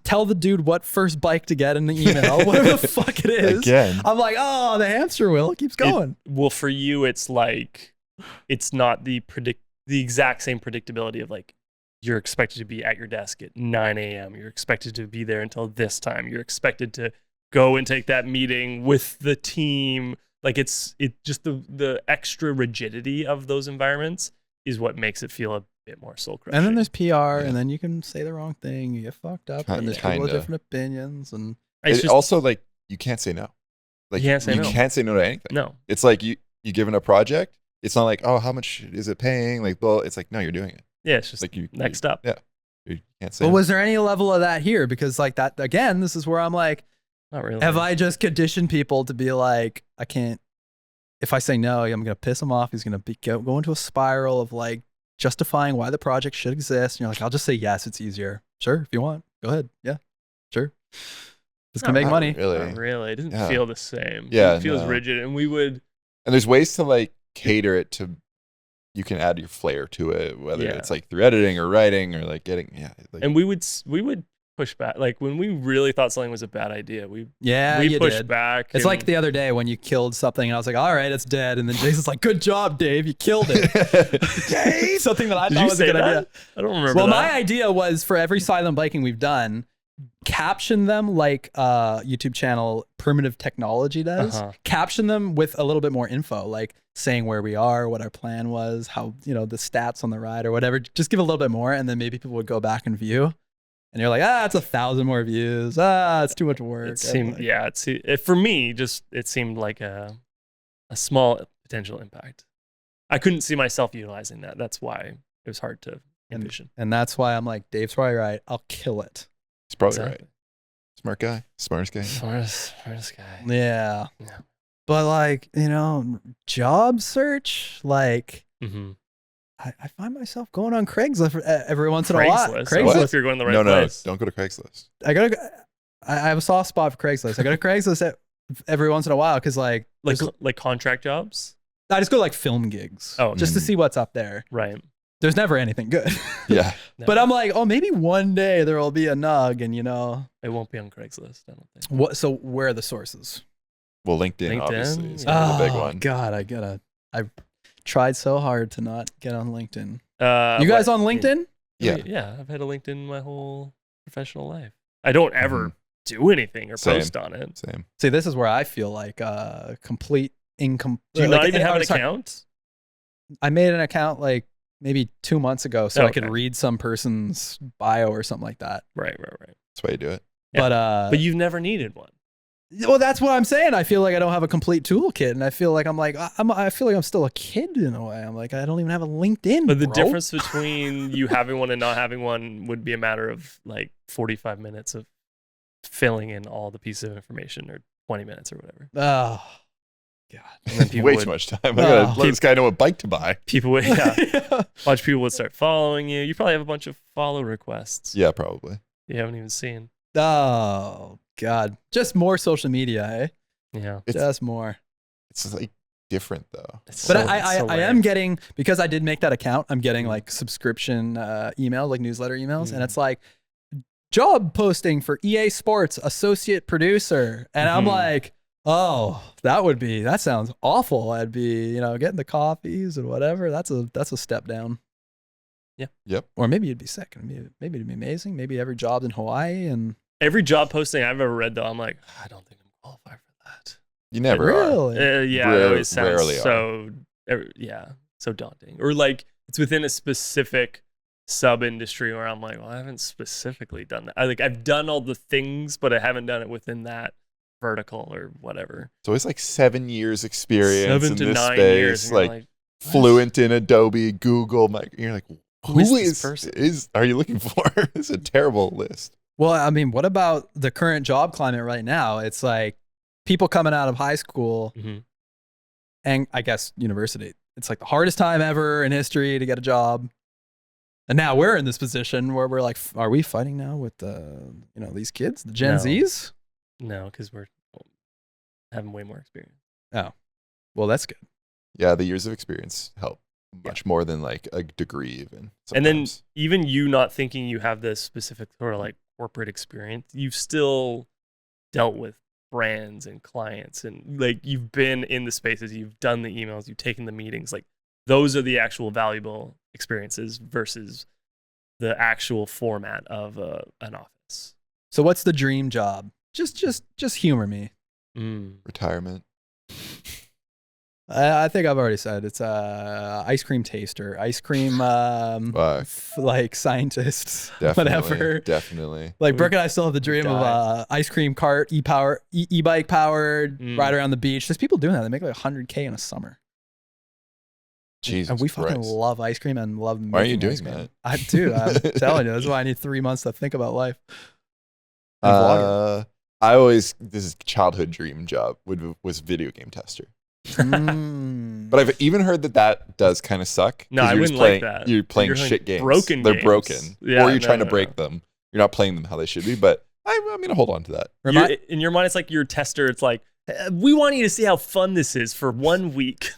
Speaker 6: tell the dude what first bike to get in the email, whatever the fuck it is.
Speaker 3: Again.
Speaker 6: I'm like, oh, the hamster wheel keeps going.
Speaker 4: Well, for you, it's like, it's not the exact same predictability of like, you're expected to be at your desk at 9 a.m. You're expected to be there until this time. You're expected to go and take that meeting with the team. Like it's just the extra rigidity of those environments is what makes it feel a bit more soul crushing.
Speaker 6: And then there's PR, and then you can say the wrong thing, you get fucked up, and there's people with different opinions. And
Speaker 3: it's also like, you can't say no. Like
Speaker 4: you can't say no.
Speaker 3: You can't say no to anything.
Speaker 4: No.
Speaker 3: It's like you given a project. It's not like, oh, how much is it paying? Like, well, it's like, no, you're doing it.
Speaker 4: Yeah, it's just
Speaker 3: like
Speaker 4: next up.
Speaker 3: Yeah. You can't say
Speaker 6: But
Speaker 3: no.
Speaker 6: was there any level of that here? Because like that, again, this is where I'm like,
Speaker 4: not really.
Speaker 6: Have I just conditioned people to be like, I can't, if I say no, I'm going to piss him off. He's going to go into a spiral of like justifying why the project should exist. And you're like, I'll just say yes, it's easier. Sure, if you want, go ahead. Yeah, sure. It's going to make money.
Speaker 3: Really.
Speaker 4: Not really. It doesn't feel the same.
Speaker 3: Yeah,
Speaker 4: It feels rigid. And we would.
Speaker 3: And there's ways to like cater it to, you can add your flair to it, whether it's like through editing or writing or like getting, like,
Speaker 4: and we would push back. Like when we really thought something was a bad idea, we pushed
Speaker 6: did.
Speaker 4: back.
Speaker 6: It's like the other day when you killed something, and I was like, all right, it's dead. And then Jason's like, good job, Dave. You killed it. Dave! Something that I thought was a good idea.
Speaker 4: I don't remember
Speaker 6: Well,
Speaker 4: that.
Speaker 6: my idea was for every silent biking we've done, caption them like YouTube channel Primitive Technology does. Caption them with a little bit more info, like saying where we are, what our plan was, how, the stats on the ride or whatever. Just give a little bit more, and then maybe people would go back and view. And you're like, it's 1,000 more views. It's too much work.
Speaker 4: It seemed, for me, it seemed like a small potential impact. I couldn't see myself utilizing that. That's why it was hard to envision.
Speaker 6: And that's why I'm like, Dave's probably right. I'll kill it.
Speaker 3: He's probably right. Smart guy. Smartest guy.
Speaker 4: Smartest guy.
Speaker 6: Yeah. But like, job search, like, I find myself going on Craigslist every once in a while.
Speaker 4: Craigslist. If you're going the right place.
Speaker 3: No, don't go to Craigslist.
Speaker 6: I have a soft spot for Craigslist. I go to Craigslist every once in a while because like
Speaker 4: contract jobs.
Speaker 6: I just go like film gigs. Just to see what's up there.
Speaker 4: Right.
Speaker 6: There's never anything good.
Speaker 3: Yeah.
Speaker 6: But I'm like, maybe one day there will be a nug, and
Speaker 4: it won't be on Craigslist. I don't think.
Speaker 6: What? So where are the sources?
Speaker 3: Well, LinkedIn obviously is the big one.
Speaker 6: God, I tried so hard to not get on LinkedIn. You guys on LinkedIn?
Speaker 3: Yeah.
Speaker 4: Yeah, I've had a LinkedIn my whole professional life. I don't ever do anything or post on it.
Speaker 3: Same.
Speaker 6: See, this is where I feel like complete income.
Speaker 4: Do you not even have an account?
Speaker 6: I made an account like maybe 2 months ago so I could read some person's bio or something like that.
Speaker 4: Right.
Speaker 3: That's why you do it.
Speaker 4: Yeah. But you've never needed one.
Speaker 6: Well, that's what I'm saying. I feel like I don't have a complete toolkit, and I feel like I feel like I'm still a kid in a way. I'm like, I don't even have a LinkedIn.
Speaker 4: But the difference between you having one and not having one would be a matter of like 45 minutes of filling in all the pieces of information, or 20 minutes or whatever.
Speaker 6: Oh, God.
Speaker 3: And then way too much time. I gotta let this guy know what bike to buy.
Speaker 4: People would, a bunch of people would start following you. You probably have a bunch of follow requests.
Speaker 3: Yeah, probably.
Speaker 4: You haven't even seen.
Speaker 6: Oh, God. Just more social media, eh?
Speaker 4: Yeah.
Speaker 6: Just more.
Speaker 3: It's like different though.
Speaker 6: But I am getting, because I did make that account, I'm getting like subscription emails, like newsletter emails. And it's like, job posting for EA Sports associate producer. And I'm like, that sounds awful. I'd be, getting the coffees and whatever. That's a step down.
Speaker 4: Yeah.
Speaker 3: Yep.
Speaker 6: Or maybe it'd be sick. Maybe it'd be amazing. Maybe every job's in Hawaii, and
Speaker 4: every job posting I've ever read though, I'm like, I don't think I'm qualified for that.
Speaker 3: You never
Speaker 6: really?
Speaker 4: Yeah. It always sounds so daunting. Or like it's within a specific sub industry where I'm like, well, I haven't specifically done that. I've done all the things, but I haven't done it within that vertical or whatever.
Speaker 3: It's always like 7 years experience
Speaker 4: 7
Speaker 3: in
Speaker 4: to
Speaker 3: this
Speaker 4: 9
Speaker 3: space,
Speaker 4: years, and
Speaker 3: like fluent in Adobe, Google. You're like, who is
Speaker 4: this person?
Speaker 3: Are you looking for? It's a terrible list.
Speaker 6: Well, I mean, what about the current job climate right now? It's like people coming out of high school and I guess university. It's like the hardest time ever in history to get a job. And now we're in this position where we're like, are we fighting now with these kids, the Gen Zs?
Speaker 4: No, because we're having way more experience.
Speaker 6: Oh, well, that's good.
Speaker 3: Yeah, the years of experience help much more than like a degree even.
Speaker 4: Sometimes. And then even you not thinking you have this specific sort of like corporate experience, you've still dealt with brands and clients, and like you've been in the spaces, you've done the emails, you've taken the meetings. Like those are the actual valuable experiences versus the actual format of an office.
Speaker 6: So what's the dream job? Just humor me.
Speaker 3: Retirement.
Speaker 6: I think I've already said it's ice cream taster, ice cream like scientist, whatever.
Speaker 3: Definitely.
Speaker 6: Like Brooke and I still have the dream of ice cream cart, e-bike powered, ride around the beach. There's people doing that. They make like $100K in a summer.
Speaker 3: Jesus
Speaker 6: and we fucking
Speaker 3: Christ.
Speaker 6: love ice cream and love making
Speaker 3: Why are you doing
Speaker 6: ice cream.
Speaker 3: that?
Speaker 6: I'm telling you, that's why I need 3 months to think about life.
Speaker 3: I always, this is childhood dream job was video game tester. But I've even heard that does kind of suck.
Speaker 4: No, I
Speaker 3: you're
Speaker 4: wouldn't
Speaker 3: just playing,
Speaker 4: like that.
Speaker 3: You're playing
Speaker 4: You're
Speaker 3: shit games.
Speaker 4: broken
Speaker 3: They're
Speaker 4: games.
Speaker 3: broken.
Speaker 4: Yeah,
Speaker 3: or you're trying to
Speaker 4: no.
Speaker 3: break them. You're not playing them how they should be, but I'm going to hold on to that.
Speaker 4: In your mind, it's like you're a tester. It's like, we want you to see how fun this is for 1 week.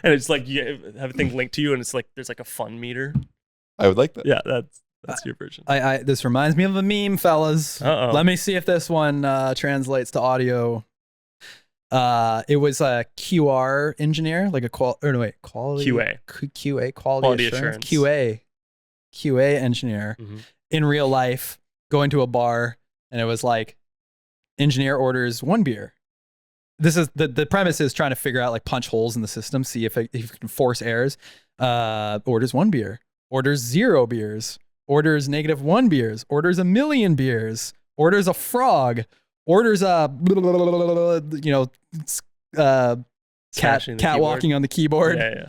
Speaker 4: And it's like you have a thing linked to you, and it's like there's like a fun meter.
Speaker 3: I would like that.
Speaker 4: Yeah, that's your version.
Speaker 6: This reminds me of a meme, fellas.
Speaker 4: Uh-oh.
Speaker 6: Let me see if this one translates to audio. It was a QR engineer, like a quality
Speaker 4: QA.
Speaker 6: QA, quality assurance. QA engineer in real life going to a bar, and it was like engineer orders 1 beer. This is the premise is trying to figure out like punch holes in the system, see if you can force errors. Orders 1 beer, orders 0 beers, orders -1 beers, orders 1,000,000 beers, orders a frog, orders a cat walking on the keyboard.
Speaker 4: Yeah.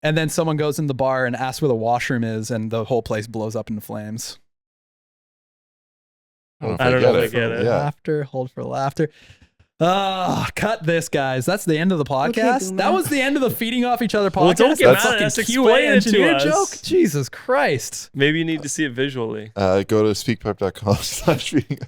Speaker 6: And then someone goes in the bar and asks where the washroom is, and the whole place blows up into flames.
Speaker 4: I don't know if I get it.
Speaker 6: Laughter, hold for laughter. Cut this, guys. That's the end of the podcast. That was the end of the feeding off each other podcast.
Speaker 4: Well, don't get mad
Speaker 6: Fucking
Speaker 4: at us.
Speaker 6: QA
Speaker 4: Explain it to
Speaker 6: engineer
Speaker 4: us.
Speaker 6: joke. Jesus Christ.
Speaker 4: Maybe you need to see it visually.
Speaker 3: Go to speakpipe.com/feeding.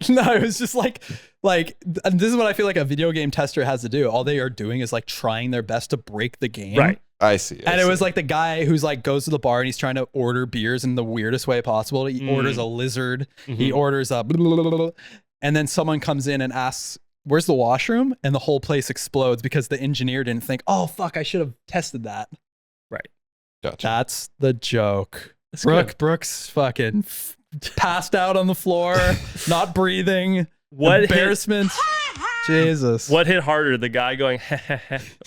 Speaker 6: No, it was just like this is what I feel like a video game tester has to do. All they are doing is like trying their best to break the game.
Speaker 4: Right.
Speaker 3: I see.
Speaker 6: And it was like the guy who's like goes to the bar and he's trying to order beers in the weirdest way possible. He orders a lizard. He orders a and then someone comes in and asks, "Where's the washroom?" And the whole place explodes because the engineer didn't think, "Oh fuck, I should have tested that."
Speaker 4: Right.
Speaker 3: Gotcha.
Speaker 6: That's the joke.
Speaker 4: good.
Speaker 6: Brooks fucking passed out on the floor, not breathing.
Speaker 4: What
Speaker 6: embarrassment? Jesus.
Speaker 4: What hit harder, the guy going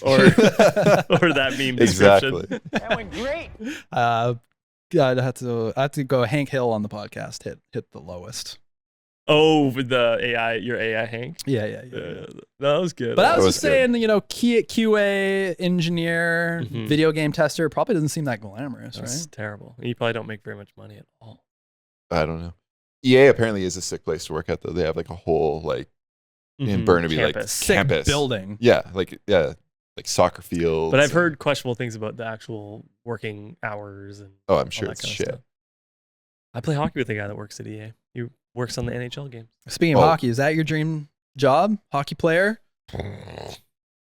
Speaker 4: or that meme description?
Speaker 3: Exactly.
Speaker 5: That went great.
Speaker 6: I'd have to go Hank Hill on the podcast. Hit the lowest.
Speaker 4: Oh, with the AI, your AI Hank.
Speaker 6: Yeah.
Speaker 4: That was good.
Speaker 6: But I was just
Speaker 3: good.
Speaker 6: saying, QA engineer, video game tester probably doesn't seem that glamorous,
Speaker 4: That's
Speaker 6: right?
Speaker 4: terrible. You probably don't make very much money at all.
Speaker 3: I don't know. EA apparently is a sick place to work at, though. They have like a whole in Burnaby
Speaker 4: Campus.
Speaker 6: Sick
Speaker 3: campus
Speaker 6: building.
Speaker 3: Yeah, like soccer fields.
Speaker 4: But I've heard questionable things about the actual working hours and
Speaker 3: Oh, I'm
Speaker 4: all
Speaker 3: sure
Speaker 4: that
Speaker 3: it's
Speaker 4: kind of
Speaker 3: shit.
Speaker 4: stuff. I play hockey with a guy that works at EA. He works on the NHL games.
Speaker 6: Speaking of hockey, is that your dream job? Hockey player?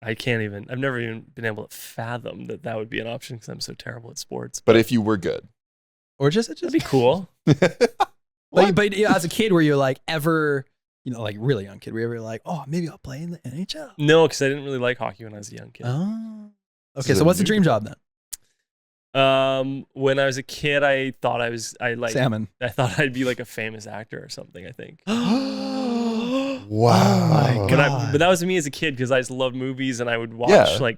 Speaker 4: I've never even been able to fathom that would be an option because I'm so terrible at sports.
Speaker 3: But if you were good,
Speaker 6: Or just
Speaker 4: That'd be cool.
Speaker 6: but as a kid, were you like ever, like really young kid, were you ever like, oh, maybe I'll play in the NHL?
Speaker 4: No, because I didn't really like hockey when I was a young kid.
Speaker 6: Oh. Okay, so what's the dream job then?
Speaker 4: When I was a kid, I thought
Speaker 6: Salmon.
Speaker 4: I thought I'd be like a famous actor or something, I think.
Speaker 3: wow.
Speaker 6: Oh my God.
Speaker 4: But that was me as a kid because I just loved movies and I would watch like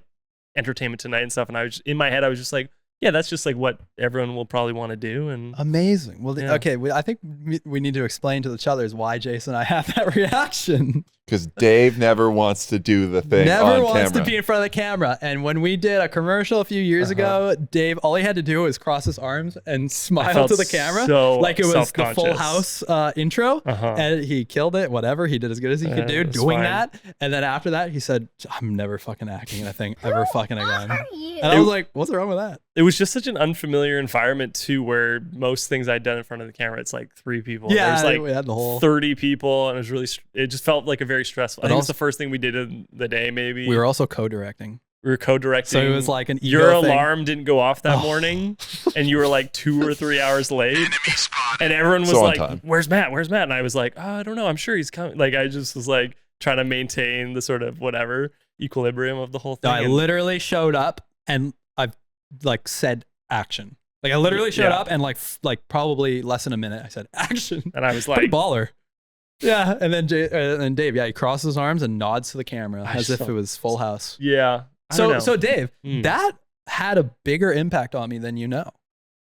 Speaker 4: Entertainment Tonight and stuff. And I was in my head, I was just like, yeah, that's just like what everyone will probably want to do. And
Speaker 6: amazing. Well, okay, I think we need to explain to the Chothers why Jason and I have that reaction.
Speaker 3: Because Dave never wants to do the thing
Speaker 6: Never wants
Speaker 3: camera.
Speaker 6: to be in front of the camera. And when we did a commercial a few years ago, Dave, all he had to do was cross his arms and smile to the camera.
Speaker 4: So
Speaker 6: like it was the Full
Speaker 4: self-conscious.
Speaker 6: House intro. And he killed it, whatever. He did as good as he could do doing
Speaker 4: fine.
Speaker 6: that. And then after that, he said, I'm never fucking acting in a thing ever fucking again. And I was like, what's wrong with that?
Speaker 4: it was just such an unfamiliar environment too, where most things I'd done in front of the camera, it's like 3 people.
Speaker 6: Yeah,
Speaker 4: there's like
Speaker 6: we had the whole
Speaker 4: 30 people, and it just felt like a very stressful.
Speaker 6: But
Speaker 4: I think it was
Speaker 6: also-
Speaker 4: the first thing we did in the day, maybe.
Speaker 6: We were also co-directing.
Speaker 4: We were co-directing.
Speaker 6: So it was like an
Speaker 4: your
Speaker 6: ego thing.
Speaker 4: alarm didn't go off that morning, and you were like 2 or 3 hours late. And everyone was
Speaker 3: So on
Speaker 4: like,
Speaker 3: time.
Speaker 4: "Where's Matt? Where's Matt?" And I was like, "Oh, I don't know. I'm sure he's coming." Like I just was like trying to maintain the sort of whatever equilibrium of the whole thing.
Speaker 6: I literally showed up and I've like said action. Like I literally showed up and like probably less than a minute I said action.
Speaker 4: And I was
Speaker 6: Pretty
Speaker 4: like,
Speaker 6: baller. Yeah, and then Dave, he crosses his arms and nods to the camera as if it was Full House.
Speaker 4: Yeah. I don't know.
Speaker 6: So Dave, that had a bigger impact on me than you know,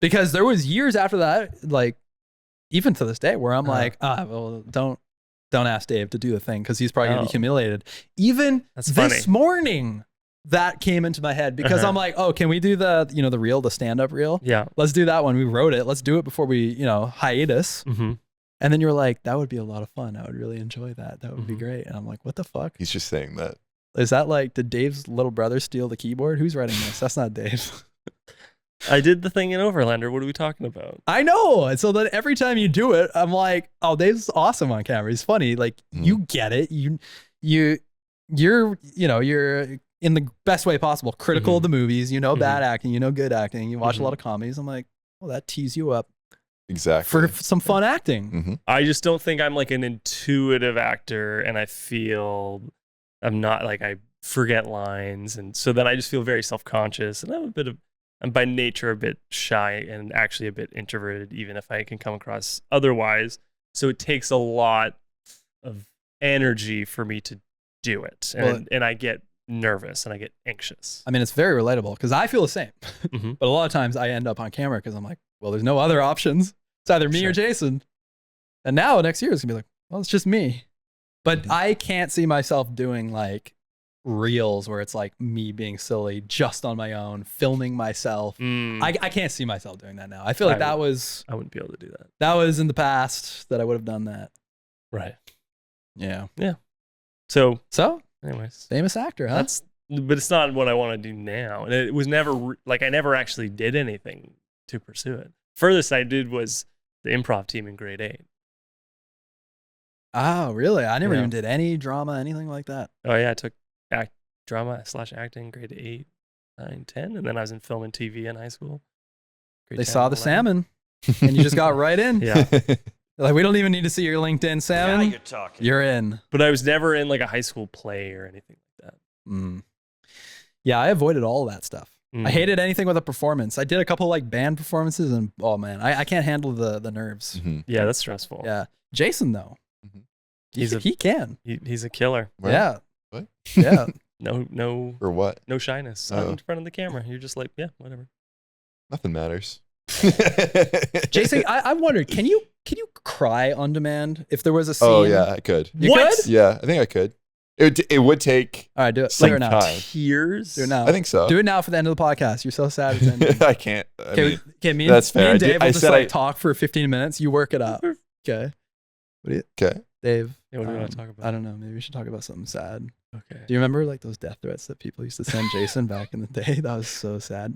Speaker 6: because there was years after that, like even to this day, where I'm like, well, don't ask Dave to do the thing because he's probably gonna be humiliated. Even this morning, that came into my head because I'm like, oh, can we do the the reel, the stand up reel?
Speaker 4: Yeah,
Speaker 6: let's do that one. We wrote it. Let's do it before we hiatus.
Speaker 4: Mm-hmm.
Speaker 6: And then you were like, that would be a lot of fun. I would really enjoy that. That would be great. And I'm like, what the fuck?
Speaker 3: He's just saying that.
Speaker 6: Is that like, did Dave's little brother steal the keyboard? Who's writing this? That's not Dave.
Speaker 4: I did the thing in Overlander. What are we talking about?
Speaker 6: I know. And so then every time you do it, I'm like, oh, Dave's awesome on camera. He's funny. Like you get it. You're in the best way possible, critical of the movies, bad acting, good acting. You watch a lot of comedies. I'm like, well, that tees you up.
Speaker 3: Exactly.
Speaker 6: For some fun acting.
Speaker 4: I just don't think I'm like an intuitive actor, and I feel I'm not, like, I forget lines, and so then I just feel very self-conscious, and I'm by nature a bit shy and actually a bit introverted, even if I can come across otherwise. So it takes a lot of energy for me to do it, and I get nervous and I get anxious.
Speaker 6: I mean, it's very relatable because I feel the same. But a lot of times I end up on camera because I'm like, well, there's no other options. It's either me or Jason. And now next year it's gonna be like, well, it's just me. But I can't see myself doing like reels where it's like me being silly just on my own, filming myself. I can't see myself doing that now. I feel like I
Speaker 4: wouldn't be able to do that.
Speaker 6: That was in the past that I would have done that.
Speaker 4: Right.
Speaker 6: Yeah.
Speaker 4: Yeah. So
Speaker 6: anyways, famous actor, huh?
Speaker 4: But it's not what I want to do now. And it was never I never actually did anything to pursue it. Furthest I did was the improv team in grade 8.
Speaker 6: Oh, really? I never even did any drama, anything like that.
Speaker 4: Oh yeah, I took drama/acting grade 8, 9, 10, and then I was in film and TV in high school.
Speaker 6: They saw the salmon, and you just got right in.
Speaker 4: Yeah.
Speaker 6: Like, we don't even need to see your LinkedIn salmon.
Speaker 4: Now you're talking.
Speaker 6: You're in.
Speaker 4: But I was never in like a high school play or anything like that.
Speaker 6: Yeah, I avoided all of that stuff. I hated anything with a performance. I did a couple like band performances, and oh man, I can't handle the nerves.
Speaker 4: Yeah, that's stressful.
Speaker 6: Yeah, Jason though, he can.
Speaker 4: He's a killer.
Speaker 3: What?
Speaker 6: Yeah.
Speaker 3: What?
Speaker 6: Yeah.
Speaker 4: No.
Speaker 3: For what?
Speaker 4: No shyness in front of the camera. You're just like, yeah, whatever.
Speaker 3: Nothing matters.
Speaker 6: Jason, I wondered, can you cry on demand if there was a scene?
Speaker 3: Oh yeah, I could.
Speaker 6: You could?
Speaker 3: Yeah, I think I could. It would take.
Speaker 6: All right, do it.
Speaker 3: Some
Speaker 6: Do it now.
Speaker 3: time.
Speaker 4: Tears.
Speaker 6: Do it now.
Speaker 3: I think so.
Speaker 6: Do it now for the end of the podcast. You're so sad. It's ending.
Speaker 3: I can't.
Speaker 6: Okay, me
Speaker 3: that's fair.
Speaker 6: and Dave will just
Speaker 3: said
Speaker 6: like talk for 15 minutes. You work it up. Okay.
Speaker 3: Okay.
Speaker 6: Dave.
Speaker 4: Yeah, what do you want to talk about?
Speaker 6: I don't know. Maybe we should talk about something sad.
Speaker 4: Okay.
Speaker 6: Do you remember like those death threats that people used to send Jason back in the day? That was so sad.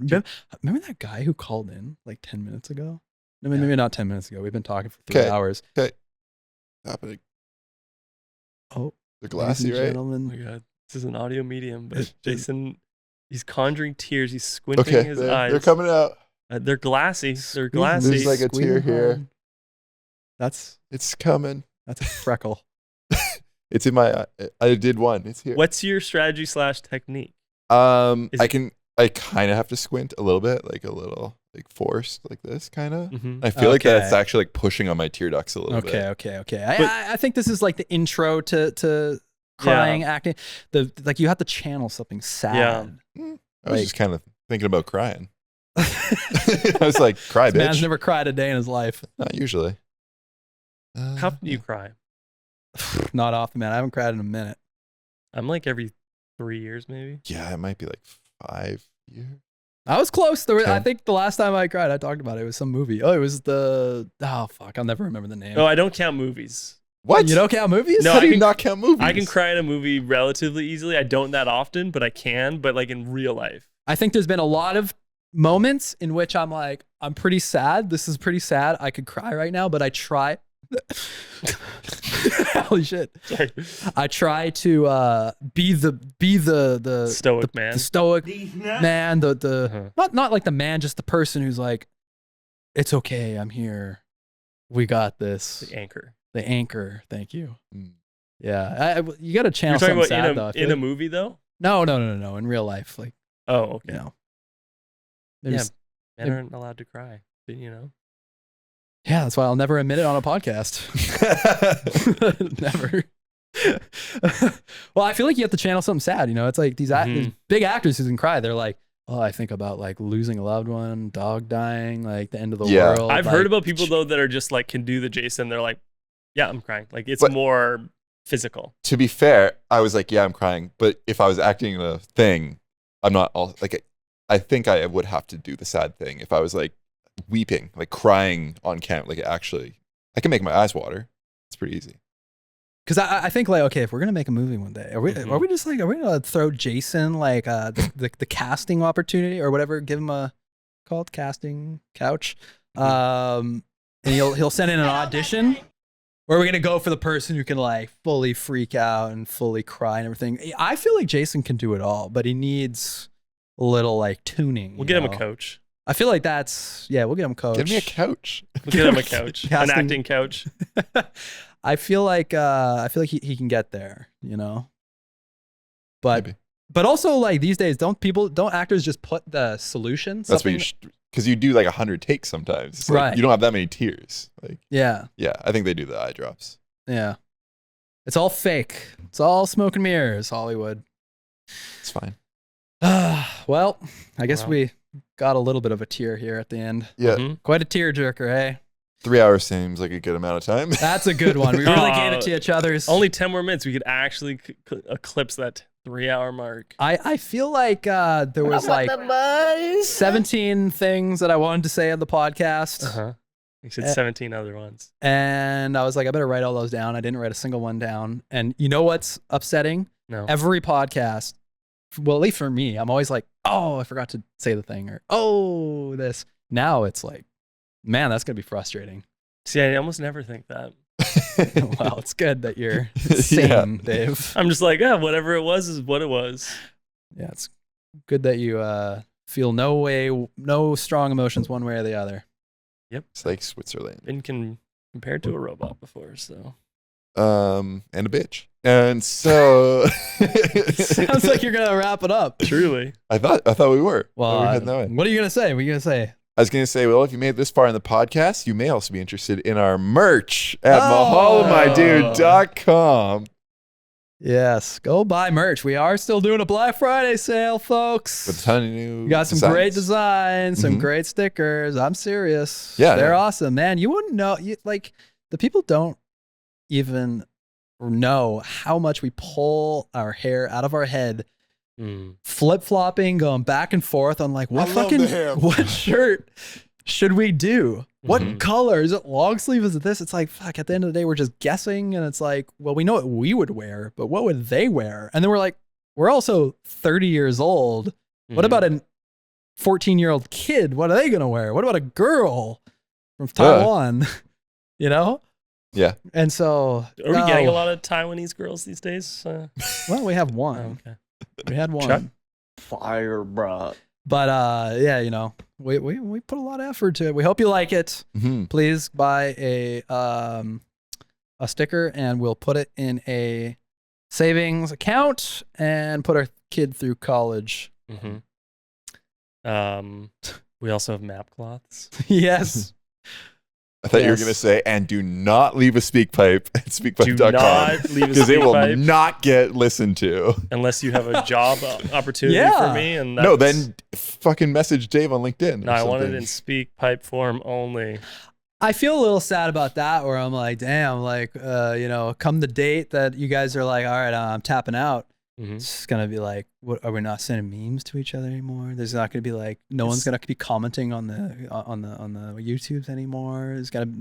Speaker 6: Remember that guy who called in like 10 minutes ago? I mean, maybe not 10 minutes ago. We've been talking for 3 hours.
Speaker 3: Okay. Happening.
Speaker 6: Oh,
Speaker 3: the glassy, right?
Speaker 6: Gentlemen.
Speaker 4: Oh my God. This is an audio medium, but Jason, he's conjuring tears. He's squinting his eyes.
Speaker 3: They're coming out.
Speaker 4: They're glassy. They're glassy.
Speaker 3: There's like a tear here. It's coming.
Speaker 6: That's a freckle.
Speaker 3: It's in my eye. I did one. It's here.
Speaker 4: What's your strategy / technique?
Speaker 3: I kind of have to squint a little bit, like a little like forced like this kind of. I feel like that's actually like pushing on my tear ducts a little bit.
Speaker 6: Okay. I think this is like the intro to crying, acting. Like you have to channel something sad.
Speaker 3: Yeah. I was just kind of thinking about crying. I was like, cry, bitch.
Speaker 6: Man's never cried a day in his life.
Speaker 3: Not usually.
Speaker 4: How often do you cry?
Speaker 6: Not often, man. I haven't cried in a minute.
Speaker 4: I'm like every 3 years, maybe.
Speaker 3: Yeah, it might be like 5 years.
Speaker 6: I was close. I think the last time I cried, I talked about it. It was some movie. Oh, it was fuck. I'll never remember the name.
Speaker 4: No, I don't count movies.
Speaker 6: What? You don't count movies?
Speaker 4: No,
Speaker 3: How do you not count movies?
Speaker 4: I can cry in a movie relatively easily. I don't that often, but I can. But like in real life,
Speaker 6: I think there's been a lot of moments in which I'm like, I'm pretty sad. This is pretty sad. I could cry right now, but I try Holy shit.
Speaker 4: Sorry.
Speaker 6: I try to be the
Speaker 4: stoic man.
Speaker 6: The stoic man, not like the man, just the person who's like, it's okay, I'm here. We got this.
Speaker 4: The anchor.
Speaker 6: The anchor. Thank you. Yeah. You got to channel
Speaker 4: You're talking
Speaker 6: something
Speaker 4: about
Speaker 6: sad,
Speaker 4: in a movie though?
Speaker 6: No. In real life. Like,
Speaker 4: oh, okay.
Speaker 6: You know.
Speaker 4: Yeah, men aren't allowed to cry, Yeah,
Speaker 6: that's why I'll never admit it on a podcast. Never. Well, I feel like you have to channel something sad. It's like these big actors who can cry. They're like, oh, I think about like losing a loved one, dog dying, like the end of the world.
Speaker 4: I've heard about people though that are just like can do the Jason. They're like, yeah, I'm crying. Like it's more physical.
Speaker 3: To be fair, I was like, yeah, I'm crying. But if I was acting in a thing, I'm not all like. I think I would have to do the sad thing if I was like weeping, like crying on camera. Like actually, I can make my eyes water. It's pretty easy.
Speaker 6: Because I think like, okay, if we're gonna make a movie one day, are we just like, are we gonna throw Jason like the casting opportunity or whatever, give him a called casting couch, and he'll send in an audition, or are we gonna go for the person who can like fully freak out and fully cry and everything? I feel like Jason can do it all, but he needs a little like tuning.
Speaker 4: We'll get him a coach.
Speaker 6: I feel like we'll get him a coach.
Speaker 3: Give me a couch.
Speaker 4: We'll get him a couch, an acting couch.
Speaker 6: I feel like he can get there, But
Speaker 3: Maybe.
Speaker 6: But also like these days, don't actors just put the solution?
Speaker 3: That's what because you do like 100 takes sometimes. It's like,
Speaker 6: right.
Speaker 3: You don't have that many tears. Like
Speaker 6: yeah.
Speaker 3: I think they do the eye drops.
Speaker 6: Yeah. It's all fake. It's all smoke and mirrors, Hollywood.
Speaker 3: It's fine.
Speaker 6: Well, I guess we got a little bit of a tear here at the end.
Speaker 3: Yeah.
Speaker 6: Quite a tear jerker, hey?
Speaker 3: 3 hours seems like a good amount of time.
Speaker 6: That's a good one. We really gave it to each other's.
Speaker 4: Only 10 more minutes. We could actually eclipse that 3-hour mark.
Speaker 6: I feel like there was like 17 things that I wanted to say on the podcast.
Speaker 4: You said 17 other ones.
Speaker 6: And I was like, I better write all those down. I didn't write a single one down. And you know what's upsetting?
Speaker 4: No.
Speaker 6: Every podcast, well, at least for me, I'm always like, oh, I forgot to say the thing, or oh, this. Now it's like, man, that's going to be frustrating.
Speaker 4: See, I almost never think that.
Speaker 6: Well, it's good that you're sane, Dave.
Speaker 4: I'm just like, whatever it was is what it was.
Speaker 6: Yeah, it's good that you feel no strong emotions one way or the other.
Speaker 4: Yep.
Speaker 3: It's like Switzerland.
Speaker 4: Been compared to a robot before, so.
Speaker 3: And a bitch. And so
Speaker 6: sounds like you're gonna wrap it up.
Speaker 4: Truly.
Speaker 3: I thought we were.
Speaker 6: Well,
Speaker 3: we were heading that way.
Speaker 6: What are you gonna say? What are you gonna say?
Speaker 3: I was going to say, well, if you made it this far in the podcast, you may also be interested in our merch at mahalmydude.com.
Speaker 6: Yes, go buy merch. We are still doing a Black Friday sale, folks.
Speaker 3: With a ton of new
Speaker 6: We got some
Speaker 3: designs.
Speaker 6: great designs, some great stickers. I'm serious.
Speaker 3: Yeah,
Speaker 6: they're awesome, man. You wouldn't know. Like, the people don't even know how much we pull our hair out of our head, flip-flopping, going back and forth on like, what shirt should we do? What color? Is it long sleeve? Is it this? It's like, fuck, at the end of the day, we're just guessing. And it's like, well, we know what we would wear, but what would they wear? And then we're like, we're also 30 years old. What about a 14-year-old kid? What are they going to wear? What about a girl from Taiwan?
Speaker 3: Yeah.
Speaker 6: And so.
Speaker 4: Are we getting a lot of Taiwanese girls these days?
Speaker 6: Well, we have one.
Speaker 4: Oh, okay.
Speaker 6: We had one.
Speaker 4: Chuck?
Speaker 16: Fire, bruh.
Speaker 6: But yeah, we put a lot of effort to it. We hope you like it. Please buy a sticker, and we'll put it in a savings account and put our kid through college.
Speaker 4: We also have map cloths.
Speaker 6: Yes.
Speaker 3: I thought you were going to say, and do not leave a speak pipe at speakpipe.com.
Speaker 4: Do not leave a
Speaker 3: because it will
Speaker 4: SpeakPipe.
Speaker 3: not get listened to.
Speaker 4: Unless you have a job opportunity for me. And
Speaker 3: no, then fucking message Dave on LinkedIn.
Speaker 4: No, I want it in SpeakPipe form only.
Speaker 6: I feel a little sad about that, where I'm like, damn, like, come the date that you guys are like, all right, I'm tapping out. It's going to be like, what, are we not sending memes to each other anymore? There's not going to be like, no one's going to be commenting on the YouTubes anymore.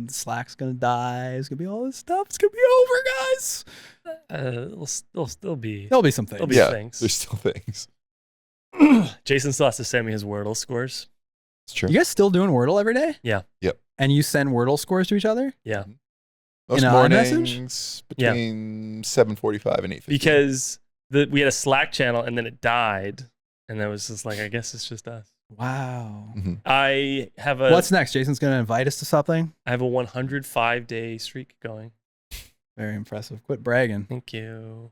Speaker 6: Slack's going to die. It's going to be all this stuff. It's going to be over, guys.
Speaker 4: There'll still be.
Speaker 6: There'll be some things.
Speaker 4: There'll be things.
Speaker 3: There's still things.
Speaker 4: Jason still has to send me his Wordle scores.
Speaker 3: It's true.
Speaker 6: You guys still doing Wordle every day?
Speaker 4: Yeah.
Speaker 3: Yep.
Speaker 6: And you send Wordle scores to each other?
Speaker 4: Yeah.
Speaker 3: Most
Speaker 6: in
Speaker 3: mornings between 7:45 and 8:15.
Speaker 4: Because we had a Slack channel and then it died, and that was just like, I guess it's just us.
Speaker 6: Wow.
Speaker 4: I have
Speaker 6: What's next? Jason's going to invite us to something?
Speaker 4: I have a 105-day streak going.
Speaker 6: Very impressive. Quit bragging.
Speaker 4: Thank you.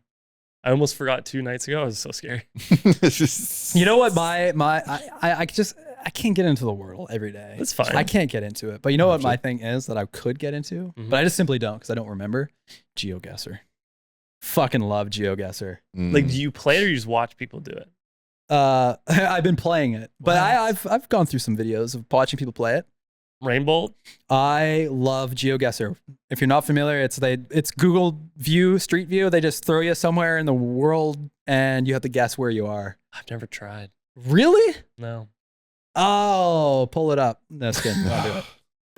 Speaker 4: I almost forgot 2 nights ago. I was so scary.
Speaker 6: You know what? I can't get into the Wordle every day.
Speaker 4: That's fine.
Speaker 6: I can't get into it. But you know what my thing is that I could get into, but I just simply don't because I don't remember? GeoGuessr. Fucking love GeoGuessr.
Speaker 4: Like, do you play it or you just watch people do it?
Speaker 6: I've been playing it, but I've gone through some videos of watching people play it.
Speaker 4: Rainbow.
Speaker 6: I love GeoGuessr. If you're not familiar, it's Google View, Street View. They just throw you somewhere in the world and you have to guess where you are.
Speaker 4: I've never tried.
Speaker 6: Really?
Speaker 4: No.
Speaker 6: Oh, pull it up. No, just kidding. I'll do it.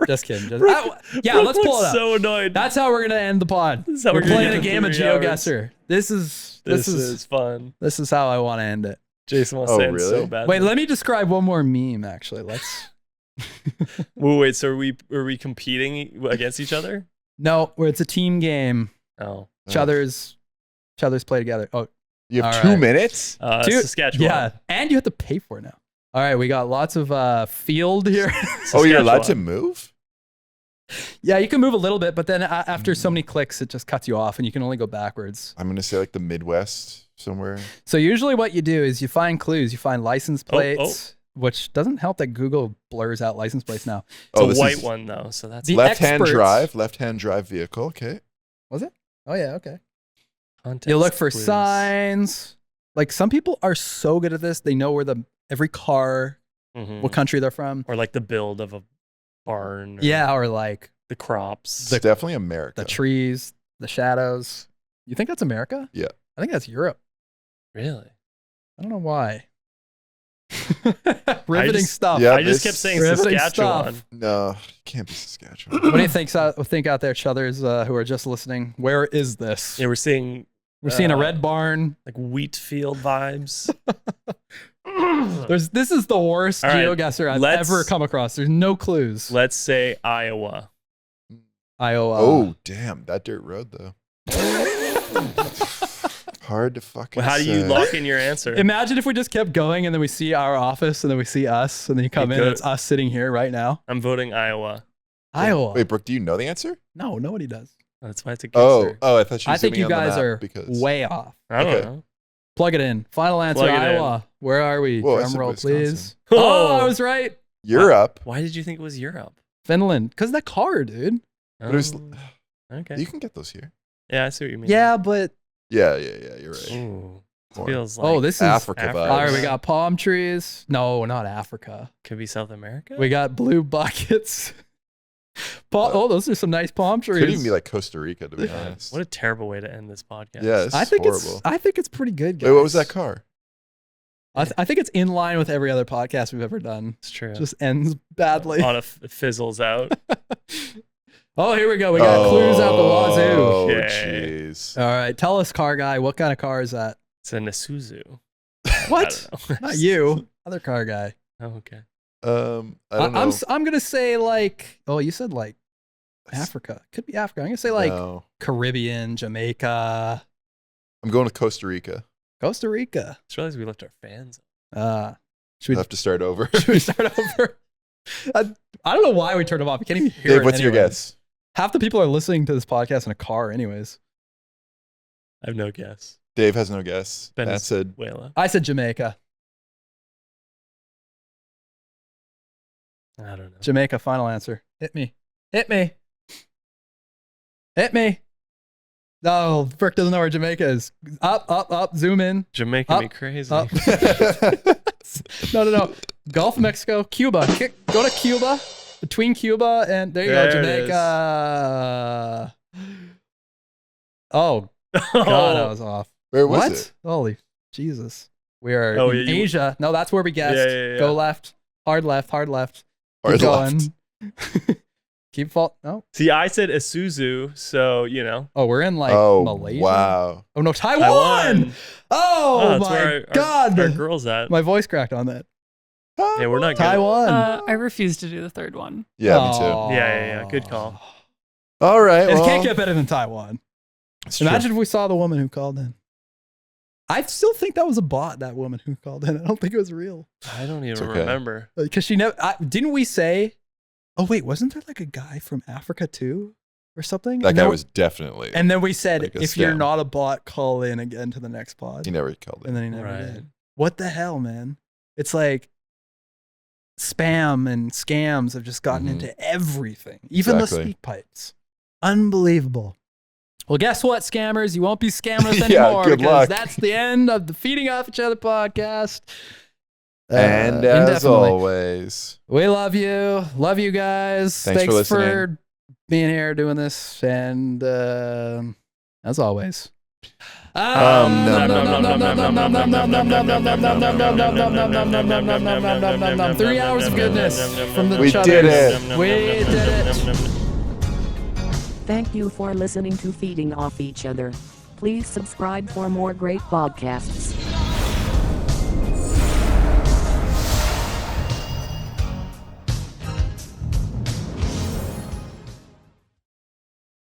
Speaker 6: Just kidding. Let's pull it up.
Speaker 4: So annoyed.
Speaker 6: That's how we're gonna end the pod. We're playing a game of GeoGuessr. This is
Speaker 4: fun.
Speaker 6: This is how I want to end it.
Speaker 4: Jason wants to end so bad.
Speaker 6: Wait, let me describe one more meme. Actually, let's.
Speaker 4: Wait. So are we competing against each other?
Speaker 6: No, it's a team game.
Speaker 4: Oh.
Speaker 6: Chothers play together. Oh,
Speaker 3: you have 2 minutes?
Speaker 4: Saskatchewan.
Speaker 6: Yeah, and you have to pay for it now. All right, we got lots of field here.
Speaker 3: Oh, you're allowed to move?
Speaker 6: Yeah, you can move a little bit, but then after so many clicks, it just cuts you off, and you can only go backwards.
Speaker 3: I'm gonna say like the Midwest somewhere.
Speaker 6: So usually, what you do is you find clues, you find license plates. Which doesn't help that Google blurs out license plates now.
Speaker 4: It's a white one though, so that's
Speaker 3: left-hand drive vehicle. Okay.
Speaker 6: Was it? Oh yeah, okay.
Speaker 4: Context
Speaker 6: You look for
Speaker 4: clues.
Speaker 6: signs. Like some people are so good at this, they know where every car, what country they're from,
Speaker 4: or like the build of a barn.
Speaker 6: Or like
Speaker 4: the crops.
Speaker 3: It's definitely America.
Speaker 6: The trees, the shadows. You think that's America?
Speaker 3: Yeah.
Speaker 6: I think that's Europe.
Speaker 4: Really?
Speaker 6: I don't know why. Riveting stuff.
Speaker 3: Yeah,
Speaker 4: I just kept saying Saskatchewan.
Speaker 3: Stuff. No, it can't be Saskatchewan.
Speaker 6: What do you think out there, Chothers, who are just listening? Where is this?
Speaker 4: Yeah, we're seeing
Speaker 6: a red barn,
Speaker 4: like wheat field vibes.
Speaker 6: This is the worst GeoGuessr I've ever come across. There's no clues.
Speaker 4: Let's say Iowa.
Speaker 3: Oh, damn. That dirt road, though. Hard to fucking
Speaker 4: How do you lock in your answer?
Speaker 6: Imagine if we just kept going and then we see our office and then we see us and then you come in and it's us sitting here right now.
Speaker 4: I'm voting Iowa.
Speaker 6: Iowa.
Speaker 3: Wait, Brooke, do you know the answer?
Speaker 6: No, nobody does.
Speaker 4: That's why it's a guesser.
Speaker 3: I thought you were
Speaker 6: I think you
Speaker 3: zooming on the
Speaker 6: guys
Speaker 3: map
Speaker 6: are
Speaker 3: because...
Speaker 6: way off.
Speaker 4: I don't know.
Speaker 6: Plug it in. Final answer, Iowa. Where are we?
Speaker 3: Whoa,
Speaker 6: Drum roll, please.
Speaker 4: Oh,
Speaker 6: I was right.
Speaker 3: Europe.
Speaker 4: Why did you think it was Europe?
Speaker 6: Finland. Because of that car, dude.
Speaker 3: But it was,
Speaker 4: okay.
Speaker 3: You can get those here.
Speaker 4: Yeah, I see what you mean.
Speaker 6: Yeah, but...
Speaker 3: Yeah, you're right.
Speaker 4: Ooh, feels like
Speaker 6: this is
Speaker 3: Africa vibes.
Speaker 6: All right, we got palm trees. No, not Africa.
Speaker 4: Could be South America.
Speaker 6: We got blue buckets. Those are some nice palm trees.
Speaker 3: Could even be like Costa Rica, to be honest.
Speaker 4: What a terrible way to end this podcast.
Speaker 3: Yeah, this is horrible.
Speaker 6: I think it's pretty good, guys.
Speaker 3: Wait, what was that car?
Speaker 6: I think it's in line with every other podcast we've ever done.
Speaker 4: It's true.
Speaker 6: Just ends badly.
Speaker 4: It fizzles out.
Speaker 6: Oh, here we go. We got clues out the wazoo.
Speaker 3: Oh, jeez.
Speaker 6: All right. Tell us, car guy, what kind of car is that?
Speaker 4: It's a Isuzu.
Speaker 6: What? Not you. Other car guy.
Speaker 4: Oh, okay.
Speaker 3: I don't know.
Speaker 6: I'm going to say like, you said like Africa. Could be Africa. I'm going to say like Caribbean, Jamaica.
Speaker 3: I'm going to Costa Rica.
Speaker 6: Costa Rica.
Speaker 4: Just realized we left our fans.
Speaker 3: Should we have to start over?
Speaker 6: Should we start over? I don't know why we turned them off. You can't even hear
Speaker 3: Dave,
Speaker 6: it
Speaker 3: what's your guess?
Speaker 6: Half the people are listening to this podcast in a car anyways.
Speaker 4: I have no guess.
Speaker 3: Dave has no guess. That said,
Speaker 6: I said Jamaica.
Speaker 4: I don't know.
Speaker 6: Jamaica, final answer. Hit me. Hit me. Hit me. No, Frick doesn't know where Jamaica is. Up, zoom in.
Speaker 4: Jamaica me crazy.
Speaker 6: Up. No. Gulf of Mexico, Cuba. Go to Cuba. Between Cuba and there you go, Jamaica. Oh, God, I was off.
Speaker 3: Where was it?
Speaker 6: Holy Jesus. We are in Asia. No, that's where we guessed.
Speaker 4: Yeah.
Speaker 6: Go left. Hard left.
Speaker 3: Hard
Speaker 6: Keep going. Keep fault. No.
Speaker 4: See, I said Isuzu, so you know.
Speaker 6: Oh, we're in like Malaysia.
Speaker 3: Wow.
Speaker 6: Oh no, Taiwan. Oh my God.
Speaker 4: Our girl's at.
Speaker 6: My voice cracked on that.
Speaker 4: Yeah, we're not good.
Speaker 6: Taiwan.
Speaker 21: I refuse to do the third one.
Speaker 3: Yeah, me too.
Speaker 4: Yeah. Good call.
Speaker 3: All right.
Speaker 6: It
Speaker 3: Well,
Speaker 6: can't get better than Taiwan. Imagine if we saw the woman who called in. I still think that was a bot, that woman who called in. I don't think it was real.
Speaker 4: I don't even remember.
Speaker 6: Because she never, didn't we say, oh, wait, wasn't there like a guy from Africa too? Or something?
Speaker 3: That guy was definitely.
Speaker 6: And then we said,
Speaker 3: like a
Speaker 6: if you're
Speaker 3: scam.
Speaker 6: not a bot, call in again to the next pod.
Speaker 3: He never called in.
Speaker 6: And then he never did. What the hell, man? It's like spam and scams have just gotten into everything, even the speak pipes. Unbelievable. Well, guess what, scammers? You won't be scamming us anymore
Speaker 3: good
Speaker 6: because
Speaker 3: luck.
Speaker 6: that's the end of the Feeding Off Each Other podcast.
Speaker 3: And as
Speaker 6: indefinitely.
Speaker 3: always,
Speaker 6: we love you. Love you guys.
Speaker 3: Thanks for listening.
Speaker 6: Being here, doing this. And as always. 3 hours of goodness from the
Speaker 3: We
Speaker 6: Chothers.
Speaker 3: did it.
Speaker 6: We did it.
Speaker 1: Thank you for listening to Feeding Off Each Other. Please subscribe for more great podcasts.